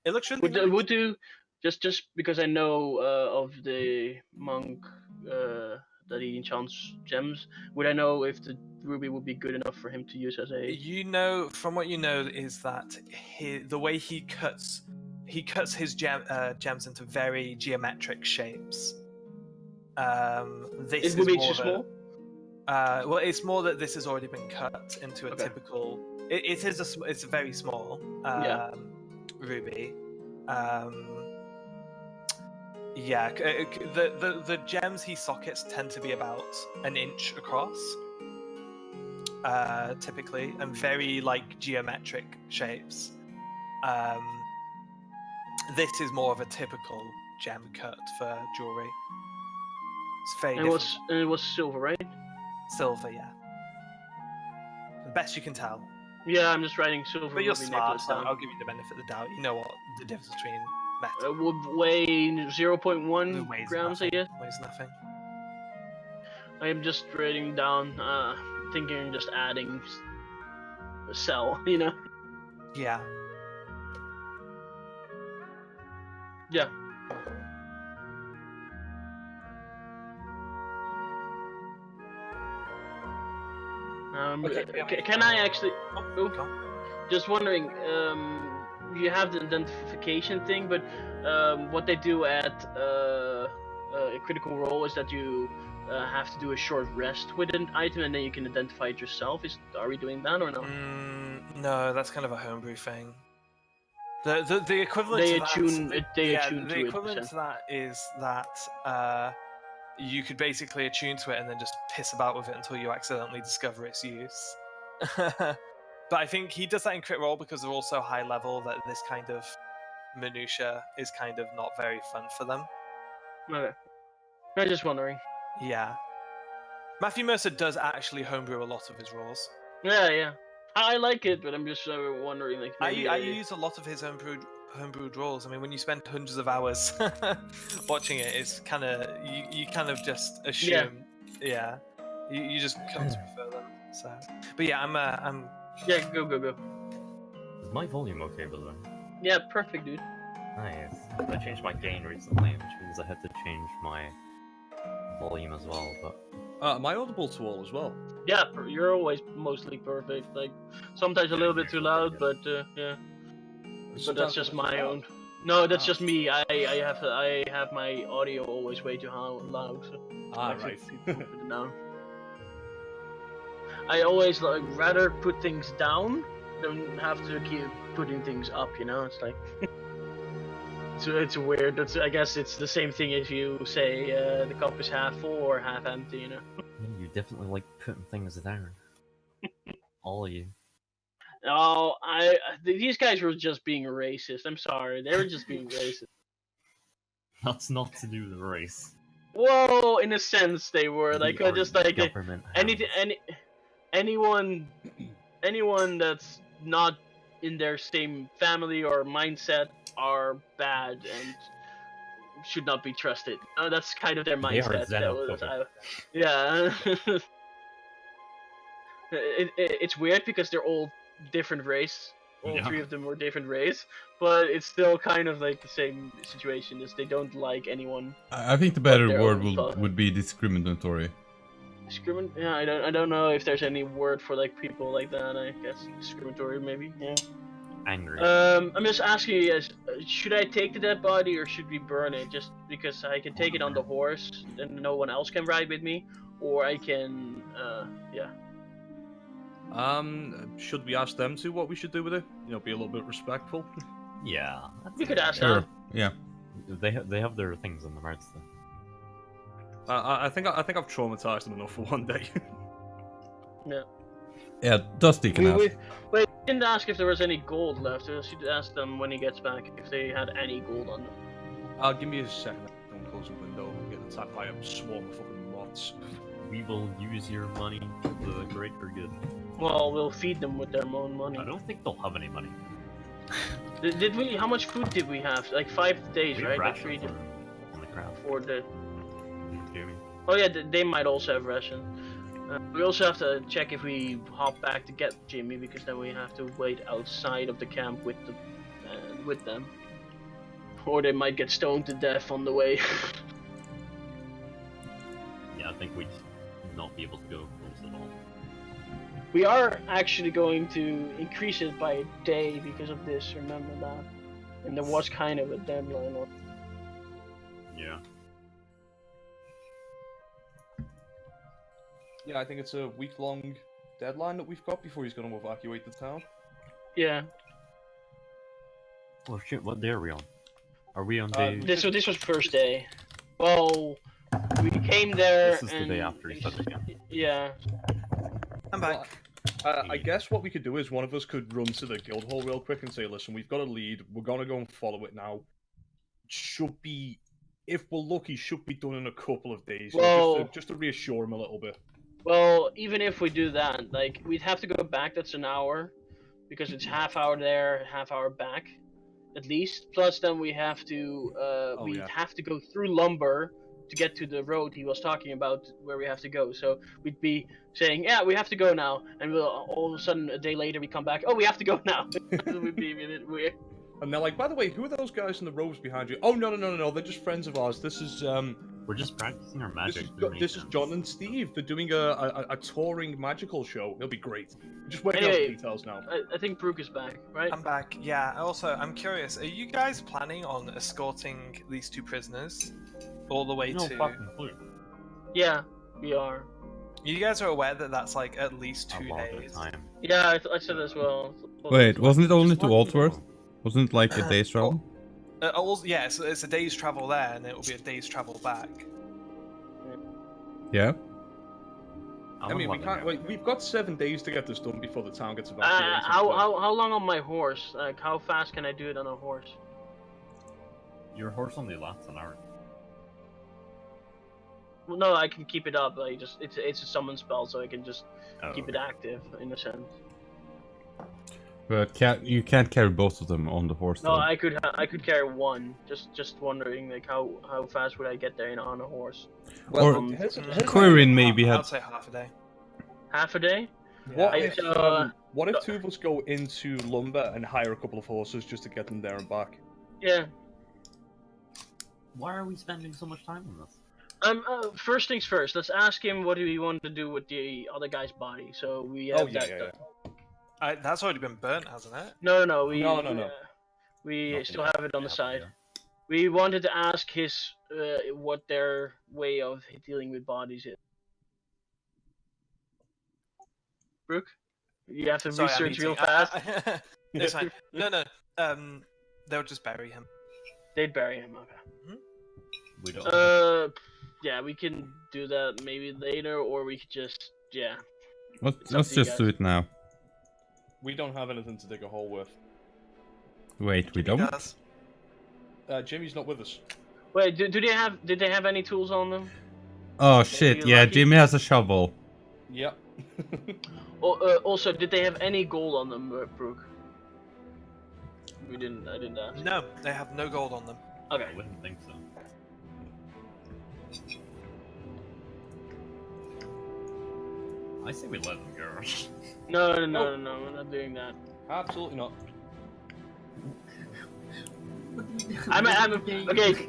It looks really nice. Would do, just because I know of the monk that he enchants gems. Would I know if the ruby would be good enough for him to use as a? You know, from what you know, is that the way he cuts his gems into very geometric shapes. This It would is be more too small. Well, it's more that this has already been cut into a typical. It's a very small ruby. Yeah, the gems he sockets tend to be about an inch across, typically, and very like geometric shapes. This is more of a typical gem cut for jewelry. It's very different. And it was silver, right? Silver, yeah. The best you can tell. Yeah, I'm just writing silver. But you're ruby smart, necklace so down. I'll give you the benefit of the doubt. You know what the difference between metal. It would weigh It 0.1 weighs grams, nothing. I guess. Weighs nothing. I am just writing down, thinking just adding a cell, you know? Yeah. Yeah. Okay, can I actually? Go on. Just wondering. You have the identification thing, but what they do at a critical role is that you have to do a short rest with an item, and then you can identify it yourself. Are we doing that or no? No, that's kind of a homebrew thing. The equivalent They to attune. that, They yeah, attune the to equivalent it. to that is that you could basically attune to it and then just piss about with it until you accidentally discover its use. But I think he does that in crit roll because they're all so high level that this kind of minutia is kind of not very fun for them. Okay. I'm just wondering. Yeah. Matthew Mercer does actually homebrew a lot of his rolls. Yeah. I like it, but I'm just wondering, like. I use a lot of his homebrewed rolls. I mean, when you spend hundreds of hours watching it, it's kind of you kind of just assume, you just come to prefer them. So, but yeah, I'm. Yeah, go. Is my volume okay, by the way? Yeah, perfect, dude. Nice. I changed my gain recently, which means I had to change my volume as well, but... Am I audible to all as well? Yeah, you're always mostly perfect. Like, sometimes a little bit too loud, but yeah. But that's just my own. No, that's just me. I have my audio always way too loud. So Right. put it down. I always rather put things down than have to keep putting things up. You know, it's like it's weird. I guess it's the same thing if you say the cup is half full or half empty. You know. Yeah, you definitely like putting things down. All of you. Oh, these guys were just being racist. I'm sorry, they were just being racist. That's not to do with the race. Whoa, in a sense they were like just like government. anyone that's not in their same family or mindset are bad and should not be trusted. That's kind of their mindset. Yeah. It's weird because they're all different race. All three of them were different race, but it's still kind of like the same situation. Is they don't like anyone. I think the better word would be discriminatory. Yeah, I don't know if there's any word for like people like that. I guess discriminatory, maybe. Yeah. Angry. I'm just asking you guys: should I take the dead body or should we burn it? Just because I can take it on the horse and no one else can ride with me, or I can, yeah. Should we ask them to what we should do with it? You know, be a little bit respectful. Yeah. We could ask Sure. them. Yeah. They have their things in the merch though. I think I've traumatized them enough for one day. Yeah. Yeah, Dusty can ask. Wait, we didn't ask if there was any gold left. We should ask them when he gets back if they had any gold on them. Give me a second. close the window, and get attacked by a swarm of fucking moths. We will use your money for the greater good. Well, we'll feed them with their own money. I don't think they'll have any money. Did we? How much food did we have? Like 5 days, We right? have Like rations 3 days on the ground. for the. Jamie. Oh yeah, they might also have ration. We also have to check if we hop back to get Jimmy, because then we have to wait outside of the camp with them, or they might get stoned to death on the way. Yeah, I think we'd not be able to go close at all. We are actually going to increase it by a day because of this. Remember that, and there was kind of a deadline on. Yeah. Yeah, I think it's a week-long deadline that we've got before he's going to evacuate the town. Yeah. Oh shit, what day are we on? Are we on day... This was first day. Well, we came there. This is the and day after he took it, yeah. Yeah. I'm back. I guess what we could do is one of us could run to the guild hall real quick and say, listen, we've got a lead, we're going to go and follow it now. Should be, if we're lucky, should be done in a couple of days. Well, just to reassure him a little bit. Well, even if we do that, like, we'd have to go back, that's an hour, because it's half hour there, half hour back, at least. Plus then we have to, have to go through lumber to get to the road he was talking about, where we have to go. So we'd be saying, yeah, we have to go now, and we'll all of a sudden a day later we come back, oh, we have to go now. It would be a bit weird. And they're like, by the way, who are those guys in the robes behind you? Oh, no, they're just friends of ours. This is, We're just practicing our magic. This is John and Steve. They're doing a touring magical show. It'll be great. Just working out Anyway, the details now. I think Brooke is back, right? I'm back. Yeah. Also, I'm curious. Are you guys planning on escorting these 2 prisoners all the way No to? fucking clue. Yeah, we are. You guys are aware that that's like at least 2 A lot of days. time. Yeah, I said as well. Wait, wasn't it only to Just let me Altworth? know. Wasn't it like a day's travel? Yeah, so it's a day's travel there, and it will be a day's travel back. Yeah. I mean, we can't. Wait, we've got 7 days to get this done before the town gets evacuated. How long on my horse? Like, how fast can I do it on a horse? Your horse only lasts an hour. Well, no, I can keep it up. Like, it's a summon spell, so I can just keep okay. it active in a sense. But you can't carry both of them on the horse. No, though. I could carry one. Just wondering, like, how fast would I get there on a horse? Or Quirin maybe I'd had. say half a day. Half a day? What if 2 of us go into lumber and hire a couple of horses just to get them there and back? Yeah. Why are we spending so much time on this? First things first. Let's ask him what do he want to do with the other guy's body. So we have that. That's already been burnt, hasn't it? No. No. We Nothing still have it on the happened side. here. We wanted to ask his what their way of dealing with bodies is. Brooke, you have to Sorry, I'm research real eating. fast. It's fine. No. They'll just bury him. They'd bury him. Okay. We don't. Yeah, we can do that maybe later, or we could just Let's up to you just do guys. it now. We don't have anything to dig a hole with. Wait, we He don't. does. Jimmy's not with us. Wait, did they have any tools on them? Oh shit! you Yeah, lucky? Jimmy has a shovel. Yep. Also, did they have any gold on them, Brooke? I didn't ask. No, they have no gold on them. Okay. I wouldn't think so. I say we let them go. No, we're not doing that. Absolutely not. I'm okay.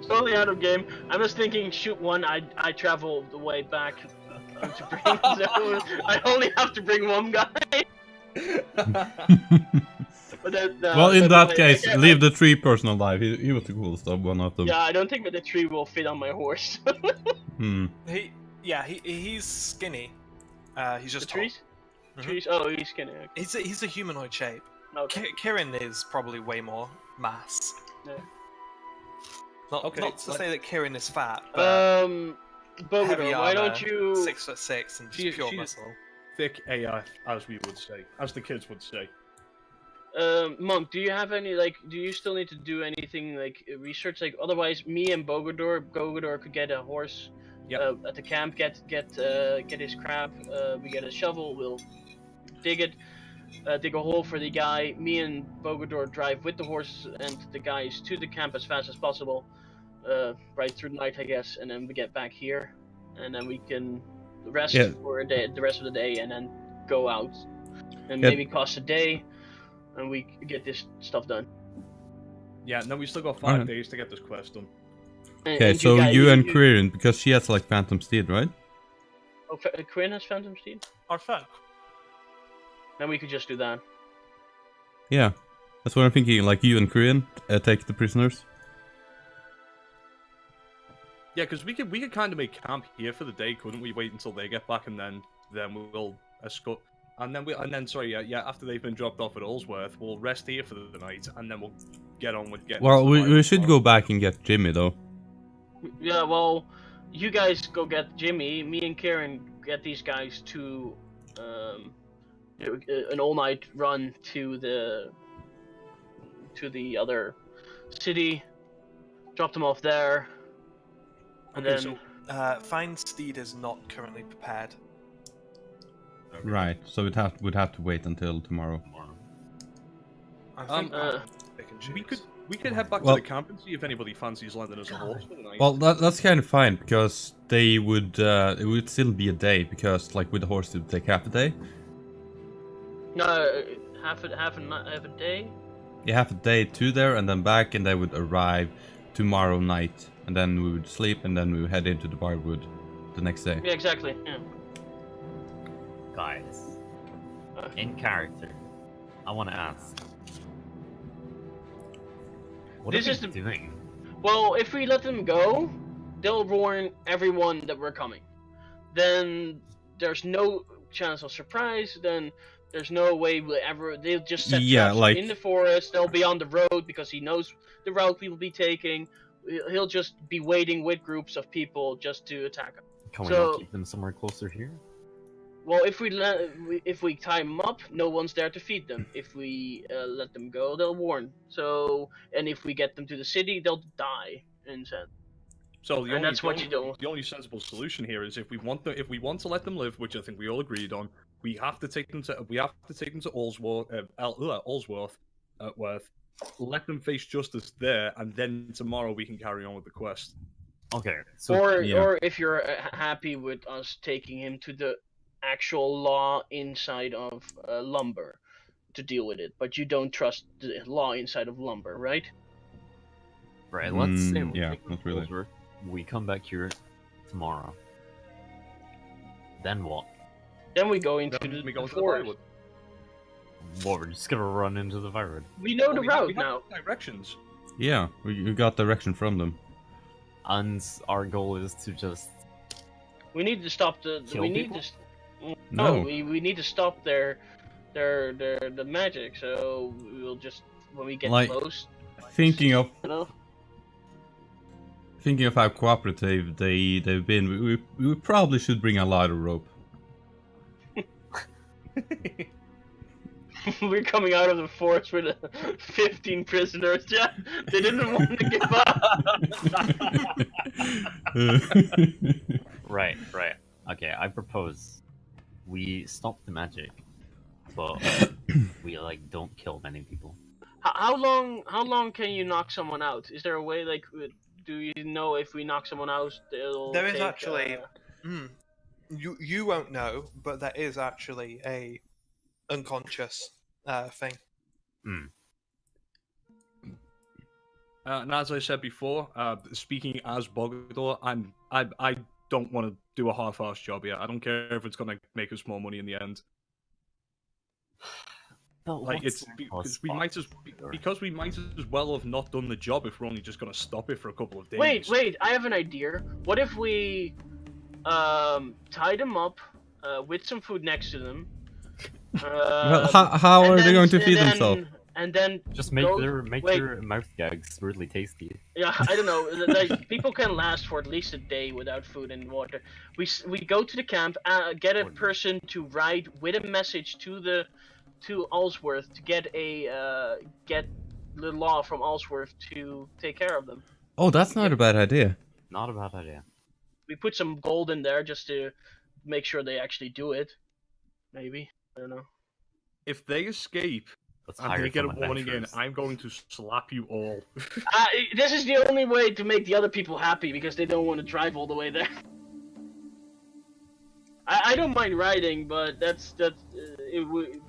Totally out of game. I'm just thinking, shoot one. I travel the way back to bring. So I only have to bring one guy. But then, Well, in but that case, leave the 3 person alive. He was the coolest of one of them. Yeah, I don't think that the tree will fit on my horse. Hmm. He's skinny. He's just The trees? Mhm. Trees? Oh, he's skinny. Okay. He's a humanoid shape. Okay. Kirin is probably way more mass. Yeah. Okay, Not to say that Kirin is fat, but Bogor, heavy why armor, don't you? 6'6" and just pure she's- muscle. Thick AF, as we would say, as the kids would say. Monk, do you have any like? Do you still need to do anything like research? Like, otherwise, me and Bogador could get a horse. Yep. At the camp, get his crap. We get a shovel. We'll dig it. Dig a hole for the guy. Me and Bogador drive with the horse and the guys to the camp as fast as possible. Right through the night, I guess, and then we get back here, and then we can rest for a day, the rest of the day, and then go out, and maybe cost a day, and we get this stuff done. Yeah, no, we still got 5 days to get this quest done. Okay, so you and Quirin, because she has like Phantom Steed, right? Oh, Quirin has Phantom Steed? Our folk. Then we could just do that. Yeah, that's what I'm thinking. Like you and Quirin take the prisoners. Yeah, because we could kind of make camp here for the day, couldn't we? Wait until they get back, and then we'll escort. And then sorry, after they've been dropped off at Allsworth, we'll rest here for the night, and then we'll get on with getting. Well, we should go back and get Jimmy though. Yeah, well, you guys go get Jimmy. Me and Karen get these guys to an all-night run to the other city. Drop them off there. And Okay, then Find Steed is not currently prepared. Okay. Right, so we'd have to wait until tomorrow. I think we could head back to the camp and see if anybody fancies lending us a horse for the night. Well, that's kind of fine because they would it would still be a day because like with the horse it would take half a day. no, half a day. Yeah, half a day to there and then back, and they would arrive tomorrow night, and then we would sleep, and then we would head into the Barwood the next day. Yeah, exactly. Yeah. Guys, in character, I want to ask, what This are is they doing? Well, if we let them go, they'll warn everyone that we're coming. Then there's no chance of surprise. Then there's no way we'll ever. They'll just set traps in the forest. They'll be on the road because he knows the route we will be taking. He'll just be waiting with groups of people just to attack him. Can we not keep them somewhere closer here? Well, if we tie them up, no one's there to feed them. If we let them go, they'll warn. So, and if we get them to the city, they'll die instead. So the only sensible solution here is if we want to let them live, which I think we all agreed on, we have to take them to Allsworth, let them face justice there, and then tomorrow we can carry on with the quest. Okay. So or if you're happy with us taking him to the actual law inside of Lumber to deal with it, but you don't trust the law inside of Lumber, right? Right. Let's say not really. We come back here tomorrow. Then what? Then we go into the forest. What, we're just gonna run into the Firewood? We know the route now. Directions. Yeah, we got direction from them. And our goal is to just. We need to stop the. Kill people? We need to stop the magic. So we'll just when we get close. Thinking of. You know? Thinking of how cooperative they've been, we probably should bring a ladder rope. We're coming out of the forest with 15 prisoners. Yeah, they didn't want to give up. Right. Okay, I propose we stop the magic, but we don't kill many people. How long can you knock someone out? Is there a way do you know if we knock someone out, there is actually. You won't know, but there is actually a unconscious thing. And as I said before, speaking as Bogador, I don't want to do a half-assed job here. I don't care if it's gonna make us more money in the end. Because we might as well have not done the job if we're only just gonna stop it for a couple of days. Wait! I have an idea. What if we tie them up with some food next to them? Well, how are they going to feed themselves? And then just make their mouth gags really tasty. Yeah, I don't know. People can last for at least a day without food and water. We go to the camp, get a person to ride with a message to to Allsworth to get get the law from Allsworth to take care of them. Oh, that's not a bad idea. Not a bad idea. We put some gold in there just to make sure they actually do it. Maybe, I don't know. If they escape Let's and hire they get a some warning in, adventurers. I'm going to slap you all. This is the only way to make the other people happy because they don't want to drive all the way there. I don't mind riding, but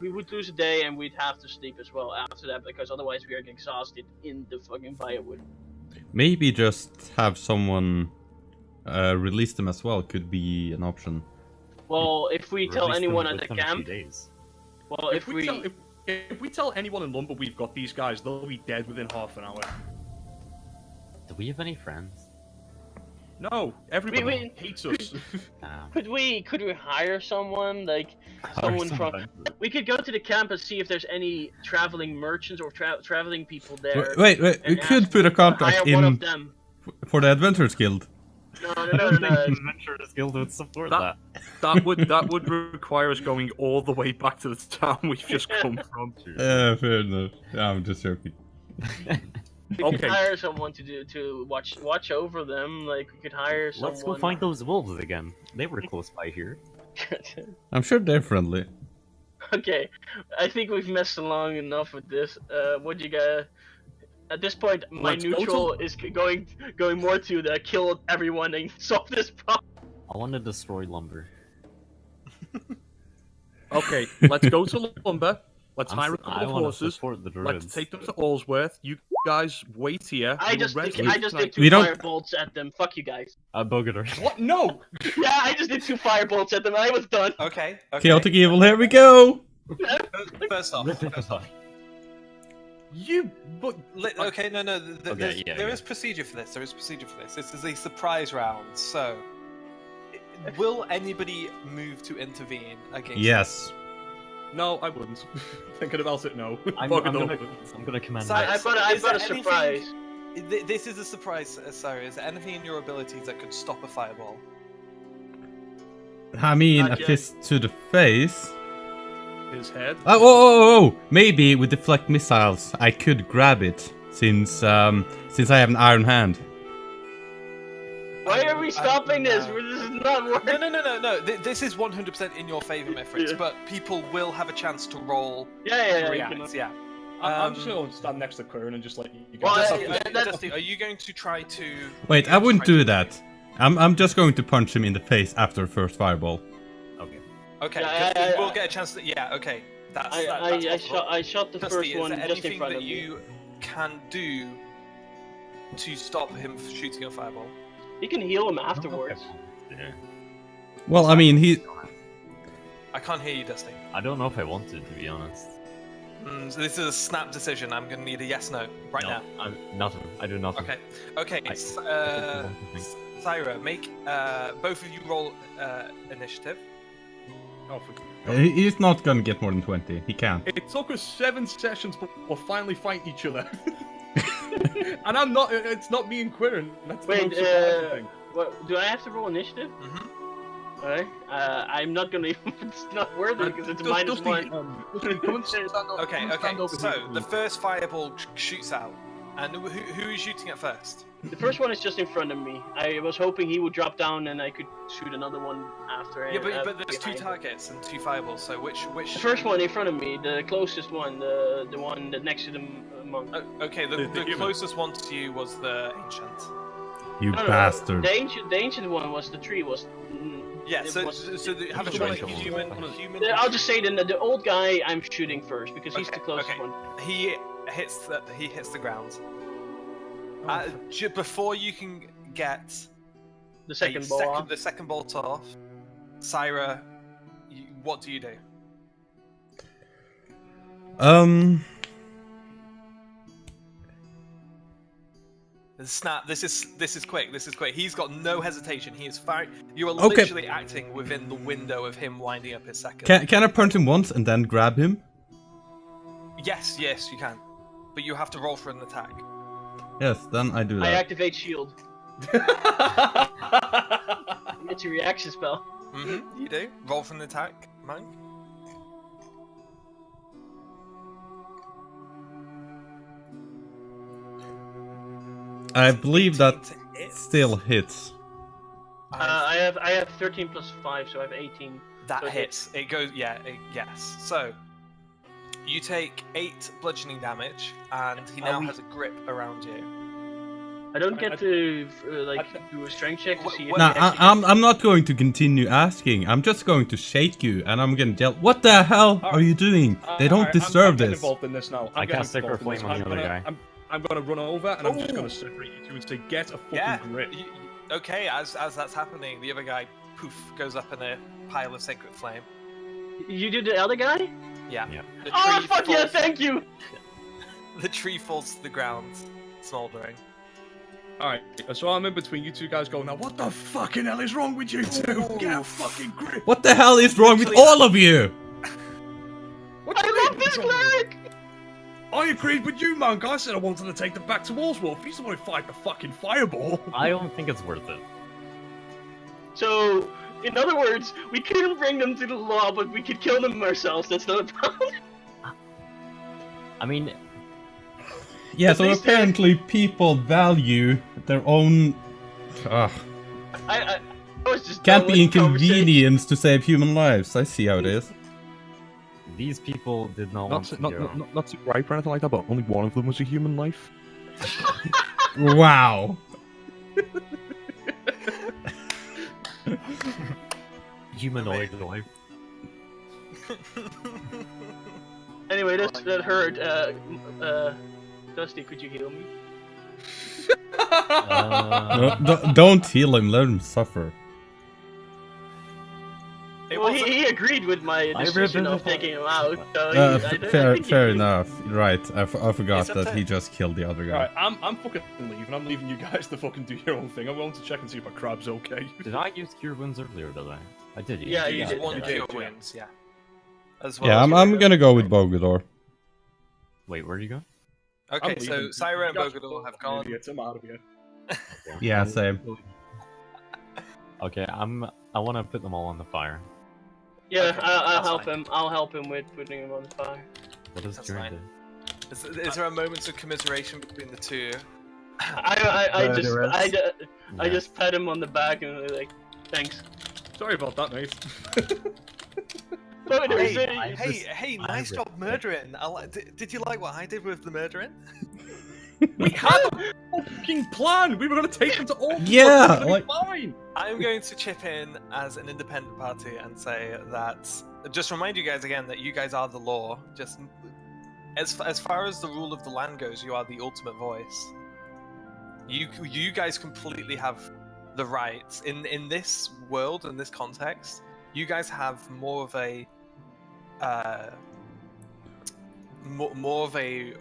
we would lose a day and we'd have to sleep as well after that because otherwise we are exhausted in the fucking firewood. Maybe just have someone release them as well could be an option. Well, if we tell Release them anyone at the within a few camp, days. well, if we If we tell anyone in Lumber we've got these guys, they'll be dead within half an hour. Do we have any friends? No, everybody we- hates us. could we hire someone like someone from? We could go to the camp and see if there's any traveling merchants or traveling people there. Wait, we and could ask put a to contract hire one in of them. for the Adventurers Guild. No. Adventurers Guild would support that. That would require us going all the way back to the town we've just come from. Fair enough. I'm just joking. We could Okay. hire someone to watch over them. Like we could hire someone. Let's go find those wolves again. They were close by here. I'm sure they're friendly. Okay, I think we've messed along enough with this. What do you got? At this point, my Let's go neutral is going more to the kill everyone and solve this problem. I want to destroy lumber. Okay, let's go to Lumber. Let's hire a I couple of want to horses. support the Let's Druids. take them to Allsworth. You guys wait here. I We will just rest did, you I just tonight. did two We don't- fire bolts at them. Fuck you guys. Bogater. What? No! Yeah, I just did two fire bolts at them. And I was done. Okay. Chaotic Evil, here we go! First off, You. But. okay, no. Okay, There is procedure for this. This is a surprise round. So, will anybody move to intervene against? Yes. No, I wouldn't. Thinking about it, no. I'm Fucking gonna command. So- I've got a Is there surprise. This is a surprise, sorry. Is there anything in your abilities that could stop a fireball? I mean, Not a yet. fist to the face. His head. Oh! Maybe with deflect missiles, I could grab it since I have an iron hand. Why are we stopping this? This is not working. No. This is 100% in your favor, Mithrids, Yeah. but people will have a chance to roll Yeah. reacts. Yeah. I'm just gonna stand next to Quirn and just let you Well, guys. Dusty, are you going to try to? Wait, I wouldn't do that. I'm just going to punch him in the face after the first fireball. Okay. Okay, Yeah, Dusty, I- we'll get a chance to. Yeah. Okay. That's I shot the Dusty, first is one there just in anything front that of me. you can do to stop him shooting a fireball? You can heal him afterwards. Yeah. Well, I mean, I can't hear you, Dusty. I don't know if I want to be honest. So this is a snap decision. I'm going to need a yes/no right now. Nothing. I do nothing. Okay. Syra, make both of you roll initiative. Oh, he's not gonna get more than 20. He can't. it took us 7 sessions, but we'll finally fight each other. And I'm not. It's not me and Quirn. That's the Wait, most surprising thing. what do I have to roll initiative? Mm-hmm. Alright. I'm not gonna even. It's not worth it because it's minus Dusty, one. Dusty, come and stand up. Okay. Come and stand over So here. the first fireball shoots out, and who is shooting at first? The first one is just in front of me. I was hoping he would drop down and I could shoot another one after. Yeah, but there's 2 behind him. targets and 2 fireballs. So which? The first one in front of me, the closest one, the one that next to the monk. Okay, the human. closest one to you was the ancient. You No, bastard. The ancient one was the tree. Yeah. It So was- have a Which choice. one? Human. I'll just say then the old guy I'm shooting first because he's Okay, the closest okay. one. He hits the ground. Before you can get The second ball off. the second bolt off, Syra, what do you do? Snap! This is quick. He's got no hesitation. He is firing. You are Okay. literally acting within the window of him winding up his second. Can I punch him once and then grab him? Yes, you can, but you have to roll for an attack. Yes, then I do I that. activate shield. It's a reaction spell. You do. Roll for an attack, Monk. I believe 18 that to hit. still hits. I have 13 plus 5, so I have 18. That So it hits. It goes. Yeah. Yes. So you take 8 bludgeoning damage, and he now has a grip around you. I don't get I- to do a strength check to see if Nah, he actually I'm not going to continue asking. I'm just going to shake you, and I'm gonna yell, "What the hell are you doing? They don't deserve I'm getting this." involved in this now. I I'm getting cast Sacred involved in this. Flame on the other guy. I'm gonna run over and I'm just Ooh. gonna separate you two and say, get a fucking Yeah. grip. Okay. As that's happening, the other guy poof goes up in a pile of sacred flame. You did the other guy? Yeah. Yeah. The Oh tree fuck yeah! falls- Thank you. The tree falls to the ground, smoldering. Alright, so I'm in between you two guys going, now what the fucking hell is wrong with you two? Get a Oof. fucking grip! What the hell is wrong with Literally- all of you? What do I you love mean? this cleric. I agreed with you, Monk. I said I wanted to take them back to Wolf. He's the one who fired the fucking fireball. I don't think it's worth it. So, in other words, we couldn't bring them to the law, but we could kill them ourselves. That's not a problem. I mean, Yeah, so least they- apparently people value their own. Ugh. I was just Can't done be with the conversation. inconvenienced to save human lives. I see how it is. these people did not want to go. not to gripe or anything like that, but only one of them was a human life. Wow. Humanoid life. Anyway, that hurt. Dusty, could you heal me? Don't heal him. Let him suffer. It Well, wasn't- he agreed with my I decision of remember- taking him out. So Fair, I think fair he- enough. Right, I forgot It's up that to- he just killed the other guy. Alright, I'm fucking leaving. I'm leaving you guys to fucking do your own thing. I'm going to check and see if my crab's okay. Did I use Cure Wounds earlier, did I? I did. Yeah, you Use did, one yeah. cure Yeah. wounds, yeah. As well Yeah, as I'm your- gonna go with Bogador. Wait, where do you go? Okay, I'm so leaving. Syra and You guys are Bogador have fucking gone. idiots. I'm out of here. Yeah, same. Okay, I want to put them all on the fire. Yeah, Okay, I'll that's help fine. him. I'll help him with putting him on fire. What does That's Cure fine. do? Is there a moment of commiseration between the two? I Yeah. just pat him on the back and like, thanks. Sorry about that, mate. But there's Hey, a- hey, nice job murdering. Did you like what I did with the murdering? We had a fucking plan. We were going to take them to all. Yeah, It was like- fine. I'm going to chip in as an independent party and say that just remind you guys again that you guys are the law. Just as far as the rule of the land goes, you are the ultimate voice. You guys completely have the rights in this world, in this context. You guys have more of a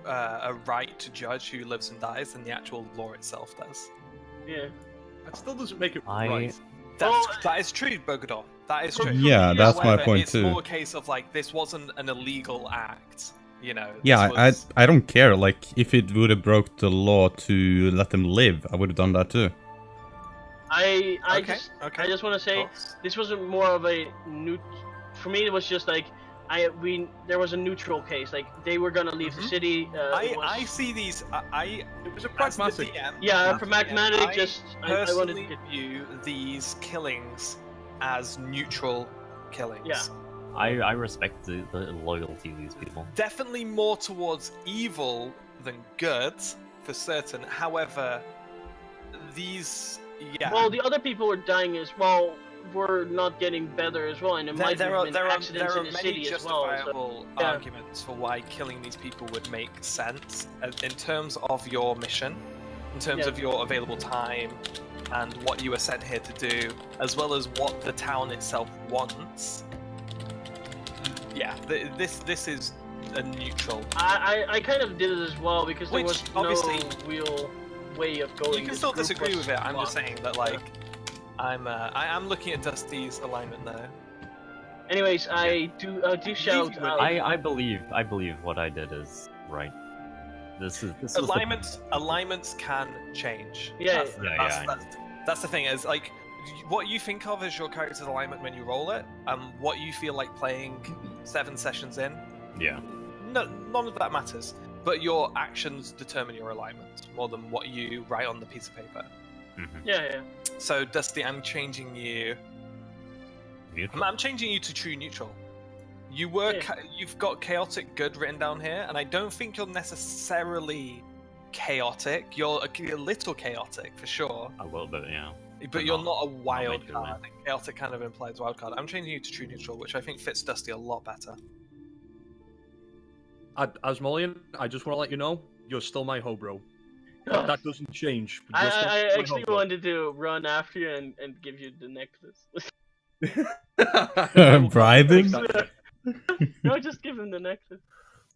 a right to judge who lives and dies than the actual law itself does. yeah. That still doesn't make it I- right. That is true, Bogador. That is true. Yeah, that's my However, point it's too. more a case of like this wasn't an illegal act, you know. Yeah, this was- I don't care. Like, if it would have broke the law to let them live, I would have done that too. I Okay, okay. just want to say Thoughts? this wasn't more of a for me. It was just like there was a neutral case. Like they were gonna leave the Mhm. city. It was- I see these. It was a As the pragmatic. DM, Yeah, as the pragmatic. DM, Just I wanted personally to. view these killings as neutral killings. Yeah. I respect the loyalty of these people. Definitely more towards evil than good, for certain. However, these. Yeah. Well, the other people were dying as well. Were not getting better as well, and it might there have are been there are accidents there in are the many city as well. So, justifiable yeah. arguments for why killing these people would make sense in terms of your mission, in terms Yeah. of your available time, and what you were sent here to do, as well as what the town itself wants. Yeah, this is a neutral. I kind of did it as well because there Which, was no obviously, real way of going. You can This still group disagree was with it. I'm just fucked. saying that like. I'm looking at Dusty's alignment though. Anyways, I do shout out. I believe what I did is right. This was the- Alignments can change. Yeah. That's the thing. Is like what you think of as your character's alignment when you roll it, and what you feel like playing 7 sessions in. yeah. No, none of that matters. But your actions determine your alignment more than what you write on the piece of paper. Yeah. So, Dusty, I'm changing you. Neutral. I'm changing you to true neutral. You've got chaotic good written down here, and I don't think you're necessarily chaotic. You're a little chaotic for sure. A little bit, yeah. But you're not a wild majorly. card. Chaotic kind of implies wild card. I'm changing you to true neutral, which I think fits Dusty a lot better. Asmolian, I just want to let you know, you're still my hobro. That doesn't change. I actually wanted to run after you and give you the necklace. Bribing? No, just give him the necklace.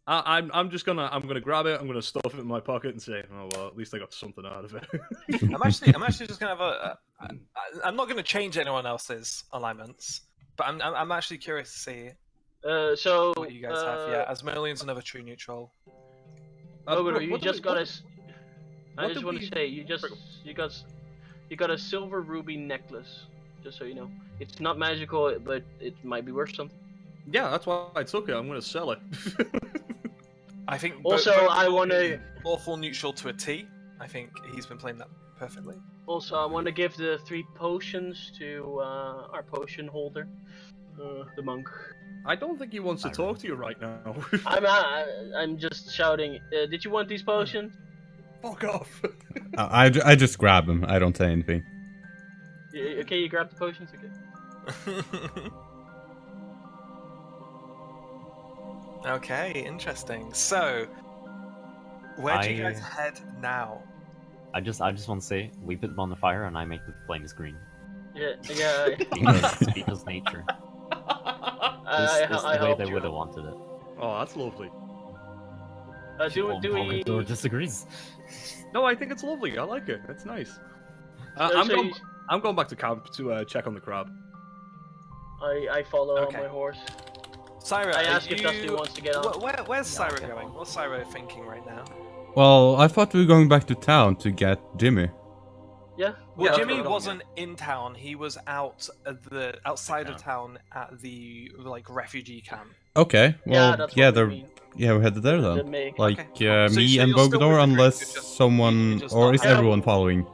I'm gonna grab it. I'm gonna stuff it in my pocket and say, oh well, at least I got something out of it. I'm actually just gonna have I'm not gonna change anyone else's alignments, but I'm actually curious to see So what you guys have. Yeah, Asmolian's another true neutral. you just got a. I just want to say you got a silver ruby necklace. Just so you know, it's not magical, but it might be worth something. Yeah, that's why I took it. I'm gonna sell it. I think. Also, I want to lawful neutral to a T. I think he's been playing that perfectly. Also, I want to give the 3 potions to our potion holder, the monk. I don't think he wants to talk to you right now. I'm just shouting. Did you want these potions? Fuck off. I just grab them. I don't say anything. Okay, you grab the potions. Okay. Okay, interesting. So, where do you guys head now? I just want to say, we put them on the fire and I make the flames green. Yeah. Because nature. I This is the way helped they you. would have wanted it. Oh, that's lovely. Do we? Or disagrees. No, I think it's lovely. I like it. It's nice. So I'm going back to camp to check on the crab. I follow Okay. on my horse. Syra, I asked if Dusty wants to get on. Where's Syra going? What's Syra thinking right now? Well, I thought we were going back to town to get Jimmy. Yeah. Well, Yeah, Jimmy that's what I wasn't in town. He was outside of town at the refugee camp. Okay, well, that's yeah, what we mean. we're headed there The then. make. Like Okay. So me you're and still with Bogador, the group, unless you're just- someone, you're just or not- is everyone following?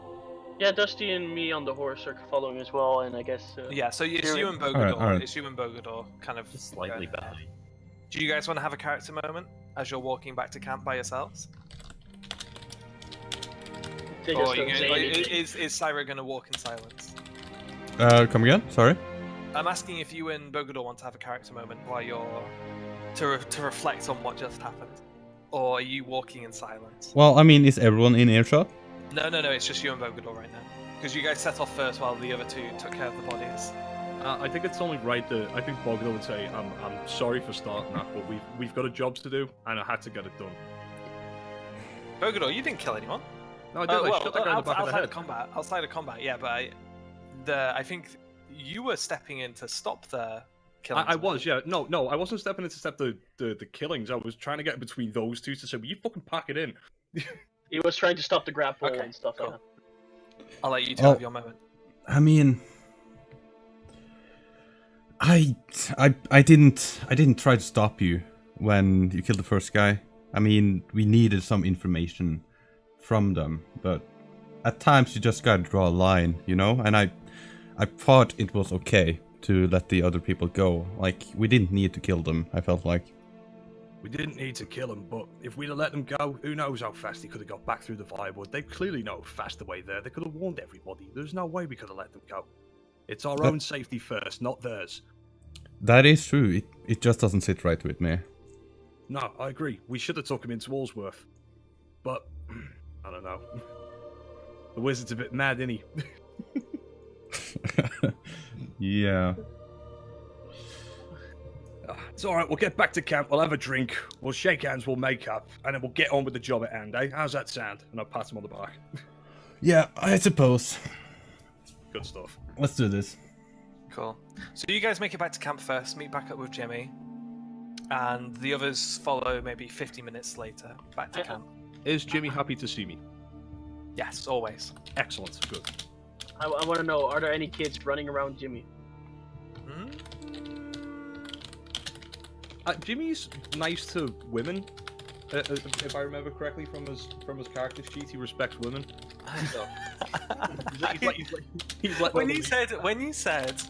Yeah, Dusty and me on the horse are following as well, and I guess. Yeah, so it's Here- you and Bogador. Alright. It's you and Bogador, kind of. Just slightly going ahead. behind. Do you guys want to have a character moment as you're walking back to camp by yourselves? They Or just are you don't say gonna, anything. is Syra going to walk in silence? Come again? Sorry. I'm asking if you and Bogador want to have a character moment while you're to reflect on what just happened, or are you walking in silence? Well, I mean, is everyone in earshot? No, it's just you and Bogador right now, because you guys set off first while the other two took care of the bodies. I think it's only right that I think Bogdan would say, I'm sorry for starting that, but we've got a job to do, and I had to get it done. Bogador, you didn't kill anyone. No, I did. I shot that guy in the back of the head. Outside of combat, yeah, but I think you were stepping in to stop the killing. I was, yeah. No, I wasn't stepping in to stop the killings. I was trying to get between those two to say, will you fucking pack it in? He was trying to stop the grapple Okay, and stuff. cool. Yeah. I'll let you two have your moment. I mean, I didn't try to stop you when you killed the first guy. I mean, we needed some information from them, but at times you just gotta draw a line, you know? And I thought it was okay to let the other people go. Like, we didn't need to kill them, I felt like. We didn't need to kill him, but if we'd have let them go, who knows how fast he could have got back through the firewood. They clearly know a faster way there. They could have warned everybody. There's no way we could have let them go. It's our own safety first, not theirs. That is true. It just doesn't sit right with me. No, I agree. We should have took him into Allsworth. But, I don't know. The wizard's a bit mad, isn't he? Yeah. It's alright, we'll get back to camp, we'll have a drink, we'll shake hands, we'll make up, and then we'll get on with the job at hand, eh? How's that sound? And I'll pat him on the back. Yeah, I suppose. Good stuff. Let's do this. Cool. So you guys make it back to camp first, meet back up with Jimmy, and the others follow maybe 50 minutes later back to camp. Is Jimmy happy to see me? Yes, always. Excellent, good. I want to know: are there any kids running around Jimmy? Jimmy's nice to women, if I remember correctly from his character sheet, he respects women. So, he's like when you said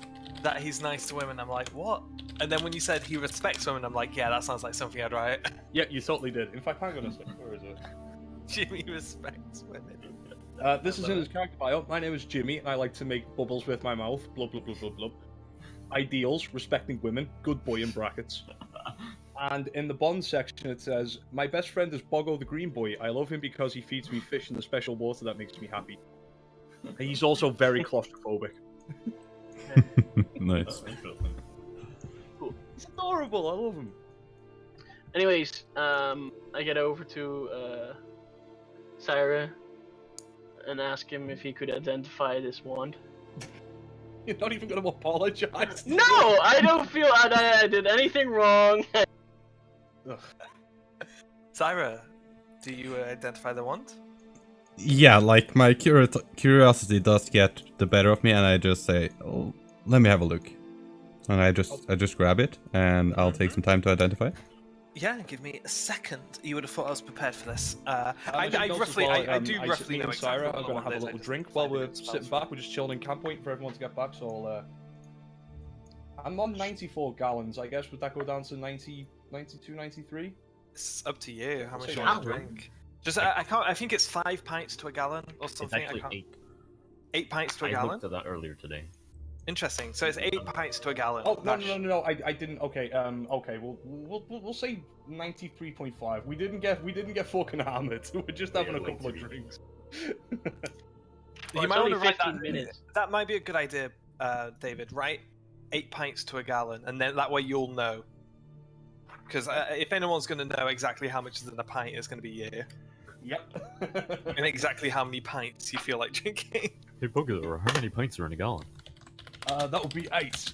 that he's nice to women, I'm like, what? And then when you said he respects women, I'm like, yeah, that sounds like something I'd write. Yeah, you totally did. In fact, hang on a second. Where is it? Jimmy respects women. This is in his character bio. My name is Jimmy, and I like to make bubbles with my mouth. Blub, blub, blub, blub, blub. Ideals, respecting women. Good boy in brackets. And in the Bond section, it says, my best friend is Boggo the Green Boy. I love him because he feeds me fish in the special water that makes me happy. And he's also very claustrophobic. Nice. Cool. He's adorable. I love him. Anyways, I get over to Syra and ask him if he could identify this wand. You're not even going to apologize. No, I don't feel I did anything wrong. Syra, do you identify the wand? Yeah, like my curiosity does get the better of me, and I just say, "Oh, let me have a look," and I just grab it, and I'll take some time to identify. Yeah, give me a second. You would have thought I was prepared for this. I do roughly know and exactly Syra are what the going to wand have a is. I little just drink find while it we're in sitting spells. back. We're just chilling in camp waiting for everyone to get back. So I'm on 94 gallons. I guess would that go down to 90, 92, 93? It's up to you. How much Say you want to gallon. drink? Just I can't. I think it's 5 pints to a gallon or It's something. actually I can't. 8. 8 pints to a I gallon. looked at that earlier today. Interesting. So it's 8 pints to a gallon. Oh no! I didn't. Okay. Okay. We'll say 93.5. We didn't get fucking hammered. We're just having a Yeah, way couple of too drinks. You Well, might it's want only to write 15 that. minutes. That might be a good idea, David. Write 8 pints to a gallon, and then that way you'll know. Because if anyone's going to know exactly how much is in a pint, it's going to be you. Yep. And exactly how many pints you feel like drinking. Hey, Bugler, how many pints are in a gallon? That would be 8.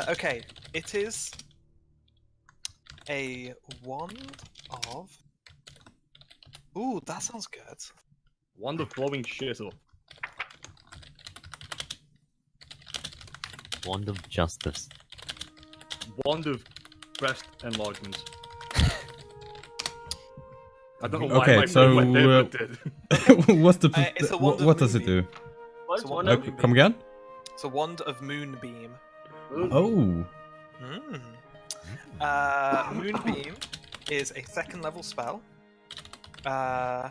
Okay, it is a wand of. Ooh, that sounds good. Wand of blowing shit up. Wand of justice. Wand of breast enlargement. I don't know why Okay, my so, brain went there, but did. What's the It's a wand of what does it do? moonbeam. What's So one what- of Moonbeam. Come again? It's a wand of moonbeam. Oh, Moonbeam is a 2nd level spell. I'll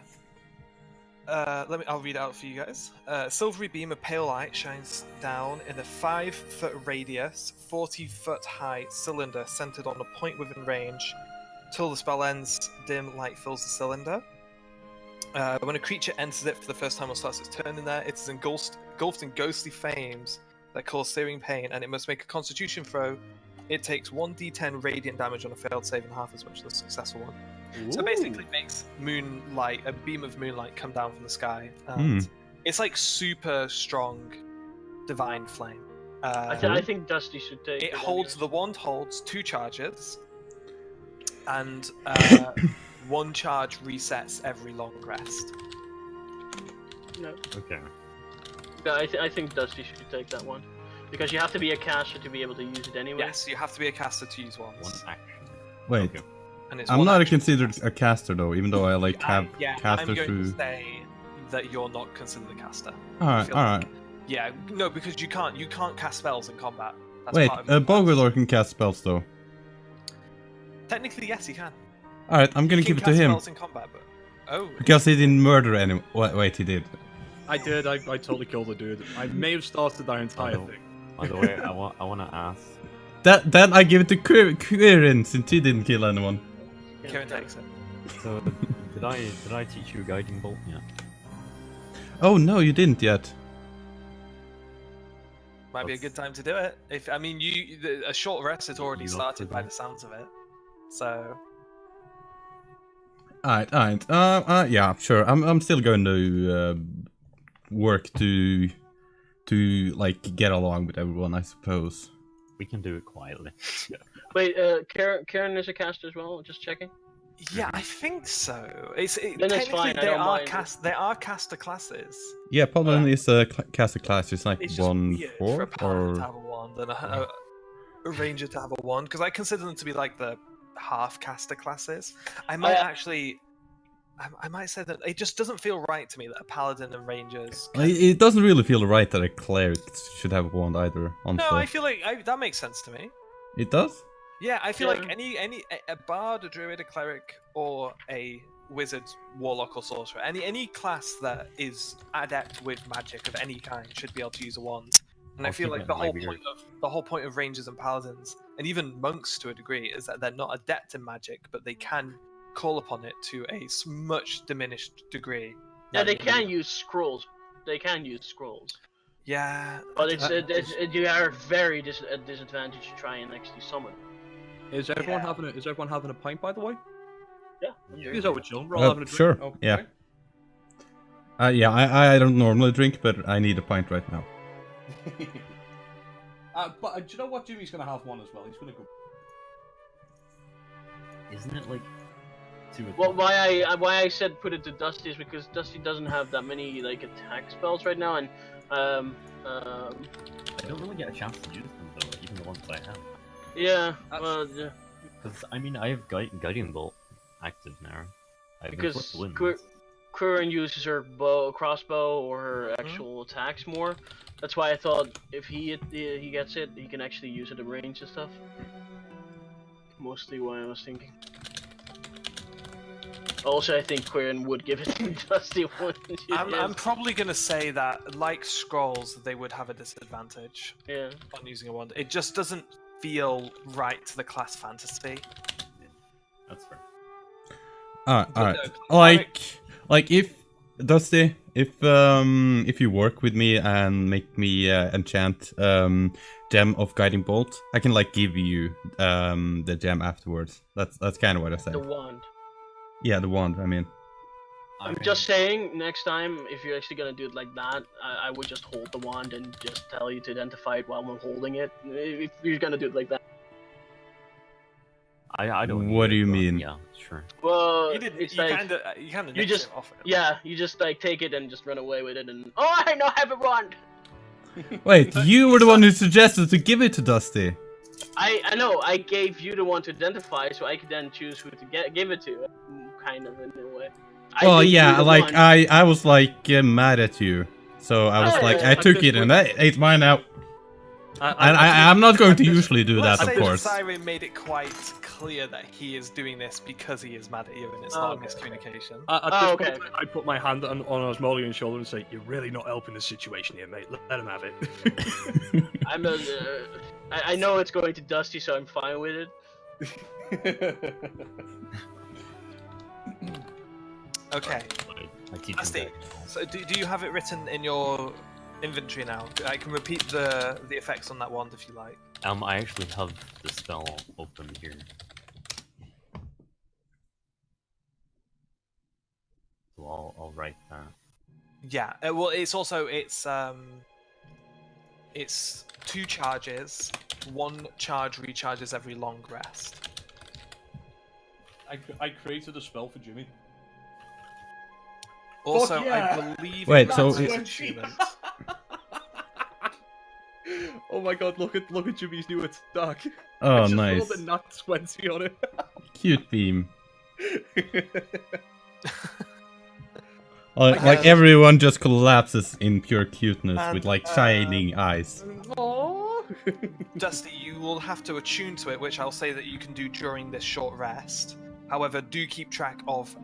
read it out for you guys. Silvery beam of pale light shines down in a 5-foot radius, 40-foot high cylinder centered on a point within range. Till the spell ends, dim light fills the cylinder. When a creature enters it for the first time or starts its turn in there, it is engulfed in ghostly flames that cause searing pain, and it must make a Constitution throw. It takes 1d10 radiant damage on a failed save and half as much as the successful one. So basically, it makes moonlight, a beam of moonlight, come down from the sky, and it's like super strong, divine flame. I think Dusty should take it. The wand holds 2 charges, and 1 charge resets every long rest. No. Okay. Yeah, I think Dusty should take that one. Because you have to be a caster to be able to use it anyway. Yes, you have to be a caster to use wands. One action. wait. Okay. And it's I'm one not action. considered a caster though, even though I like have I'm caster going through. to say that you're not considered a caster. Alright, feel alright. Yeah, no, because you can't cast spells in combat. That's Wait, part of your class. Bogwilor can cast spells though. Technically, yes, he can. Alright, I'm gonna He can give it to cast him. spells in combat, but Because he didn't murder anyone. Wait, he did. I did. I totally killed the dude. I may have started that entire Oh. thing. By the way, I want to ask. Then I give it to Quirin since he didn't kill anyone. Kieran takes it. So, did I teach you guiding bolt yet? Oh no, you didn't yet. Might be a good time to do it. If a short rest has already You started up for by that? the sounds of it. So Alright. Yeah, sure. I'm still going to work to like get along with everyone, I suppose. We can do it quietly. Wait, Karen is a caster as well. Just checking. yeah, I think so. Then it's Technically fine, I they don't are mind. they are caster classes. Yeah, Paladin is a caster class. It's like It's just weird for a 1/4 paladin to or have a wand and a ranger to have a wand, because I consider them to be like the half caster classes. I might actually. I might say that it just doesn't feel right to me that a paladin and rangers. It doesn't really feel right that a cleric should have a wand either. Honestly. No, I feel like that makes sense to me. It does. Yeah, I feel Yeah. like a bard, a druid, a cleric, or a wizard, warlock, or sorcerer, any class that is adept with magic of any kind should be able to use a wand. And I I'll feel keep like it the in my whole beard. point of rangers and paladins, and even monks to a degree, is that they're not adept in magic, but they can call upon it to a much diminished degree. Yeah, than they you- can use scrolls. They can use scrolls, Yeah, but you are very disadvantaged to try and actually summon. Is everyone Yeah. having a pint, by the way? Yeah. Is that what chilling? We're all having a drink. Sure, Okay. yeah. Yeah, I don't normally drink, but I need a pint right now. But do you know what? Jimmy's gonna have one as well. He's gonna go. Isn't it like 2 Well, o'clock? why I said put it to Dusty is because Dusty doesn't have that many like attack spells right now, and I don't really get a chance to use them though, even the ones I have. yeah, That's- well, yeah, Because I mean, I have Guiding Bolt active now. I've been because flipped winds. Quirin uses her crossbow or her actual attacks more. That's why I thought if he gets it, he can actually use it in range and stuff. Mostly why I was thinking. Also, I think Quirin would give it to Dusty once. I'm probably gonna say that, like scrolls, they would have a disadvantage Yeah. on using a wand. It just doesn't feel right to the class fantasy. That's fair. Alright. Cleric- Like if Dusty, if you work with me and make me enchant gem of guiding bolt, I can like give you the gem afterwards. That's kind of what I said. The wand. Yeah, the wand. I mean, I'm just saying, next time, if you're actually gonna do it like that, I would just hold the wand and just tell you to identify it while I'm holding it. If you're gonna do it like that. I don't. What need do it, you but mean? Yeah, sure. Well, You didn't. it's You like kind of. You kind of. you just- off it. yeah, you just like take it and just run away with it, and oh, I know, have a wand. wait, you were the one who suggested to give it to Dusty. I know, I gave you the one to identify, so I could then choose who to give it to, kind of in a way. I Oh gave you yeah, the like one. I was like mad at you, so I was Oh, like yeah, I took it and it's mine now. And I I'm not going to usually do Let's that, say of course. Siren made it quite clear that he is doing this because he is mad at you, and it's not Okay. a miscommunication. At this Oh, point, okay. I put my hand on Osmolian's shoulder and say, "You're really not helping the situation here, mate. Let him have it." I'm a, I know it's going to Dusty, so I'm fine with it. Okay. I teach him Dusty, that. so do you have it written in your inventory now? I can repeat the effects on that wand if you like. I actually have the spell open here. So I'll write that. Yeah. Well, it's also it's 2 charges. 1 charge recharges every long rest. I created a spell for Jimmy. Also, yeah! I believe Wait, it's so an it- attunement. Oh my god! Look at Jimmy's new attack. Oh, I just nice. rolled a nat 20 on it. Cute beam. Like, Like everyone just collapses in pure cuteness with like And, shining eyes. Aww. Dusty, you will have to attune to it, which I'll say that you can do during this short rest. However, do keep track of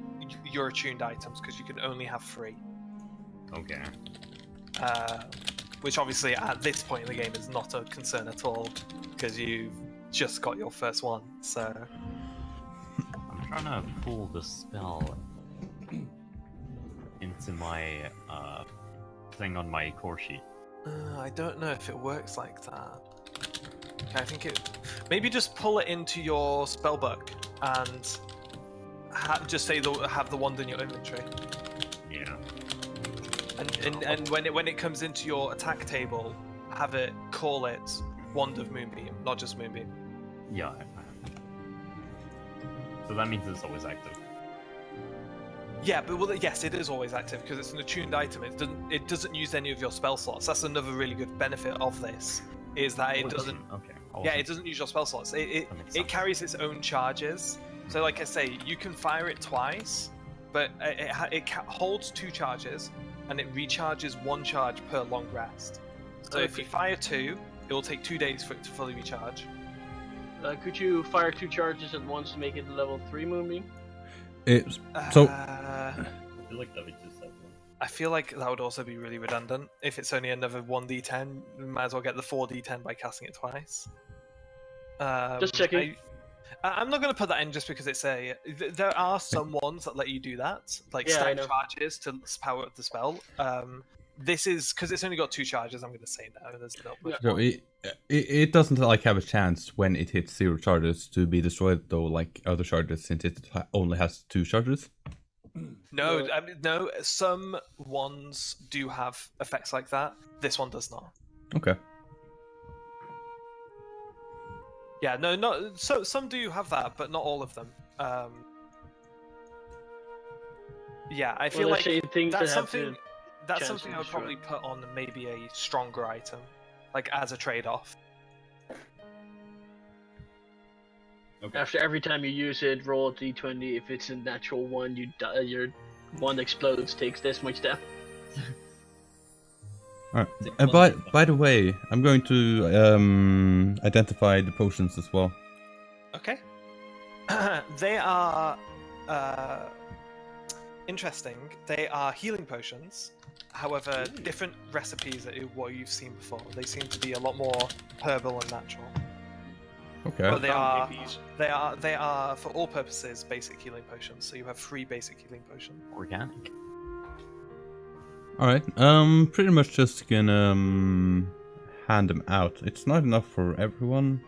your attuned items because you can only have 3. Okay. Which obviously at this point in the game is not a concern at all because you've just got your first one. So I'm trying to pull the spell into my thing on my core sheet. I don't know if it works like that. I think it maybe just pull it into your spellbook and just say have the wand in your inventory. Yeah. And when it comes into your attack table, have it call it Wand of Moonbeam, not just Moonbeam. Yeah. So that means it's always active. Yeah, but well, yes, it is always active because it's an attuned item. It doesn't use any of your spell slots. That's another really good benefit of this, is that Oh, it doesn't. Okay. Yeah, it doesn't use your spell slots. It carries its own charges. So, like I say, you can fire it twice, but it holds 2 charges, and it recharges 1 charge per long rest. So if you fire 2, it will take 2 days for it to fully recharge. Could you fire 2 charges at once to make it a level 3 moonbeam? So I feel like that would just have one. I feel like that would also be really redundant. If it's only another 1d10, we might as well get the 4d10 by casting it twice. Just checking. I'm not going to put that in just because it's a. There are some ones that let you do that, like Yeah, I stack know. charges to power up the spell. This is because it's only got 2 charges. I'm going to say no. There's not much. So point. it doesn't like have a chance when it hits 0 charges to be destroyed though, like other charges, since it only has 2 charges. No, I mean, no. Some ones do have effects like that. This one does not. Okay. Yeah, no, not so. Some do have that, but not all of them. Yeah, I feel Well, like things that's that have something. to That's chance something to I would destroy. probably put on maybe a stronger item, like as a trade-off. Okay. After every time you use it, roll a d20. If it's a natural 1, you die, your 1 explodes, takes this much damage. Alright. By the way, I'm going to identify the potions as well. Okay. They are interesting. They are healing potions. However, different recipes than what you've seen before. They seem to be a lot more herbal and natural. Okay. But they are for all purposes basic healing potions. So you have 3 basic healing potions. Organic. Alright. Pretty much just gonna hand them out. It's not enough for everyone.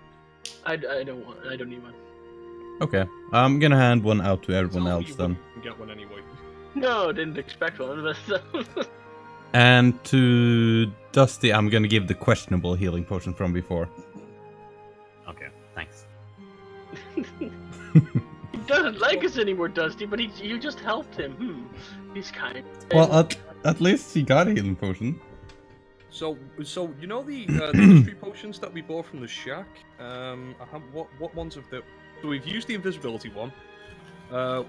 I don't need one. Okay. I'm gonna hand one out to everyone else then. Get one anyway. No, didn't expect one, but And to Dusty, I'm gonna give the questionable healing potion from before. Okay, thanks. he doesn't like us anymore, Dusty. But you just helped him. He's kind. Well, at least he got a healing potion. So you know the mystery potions that we bought from the shack. What ones have the? So we've used the invisibility one.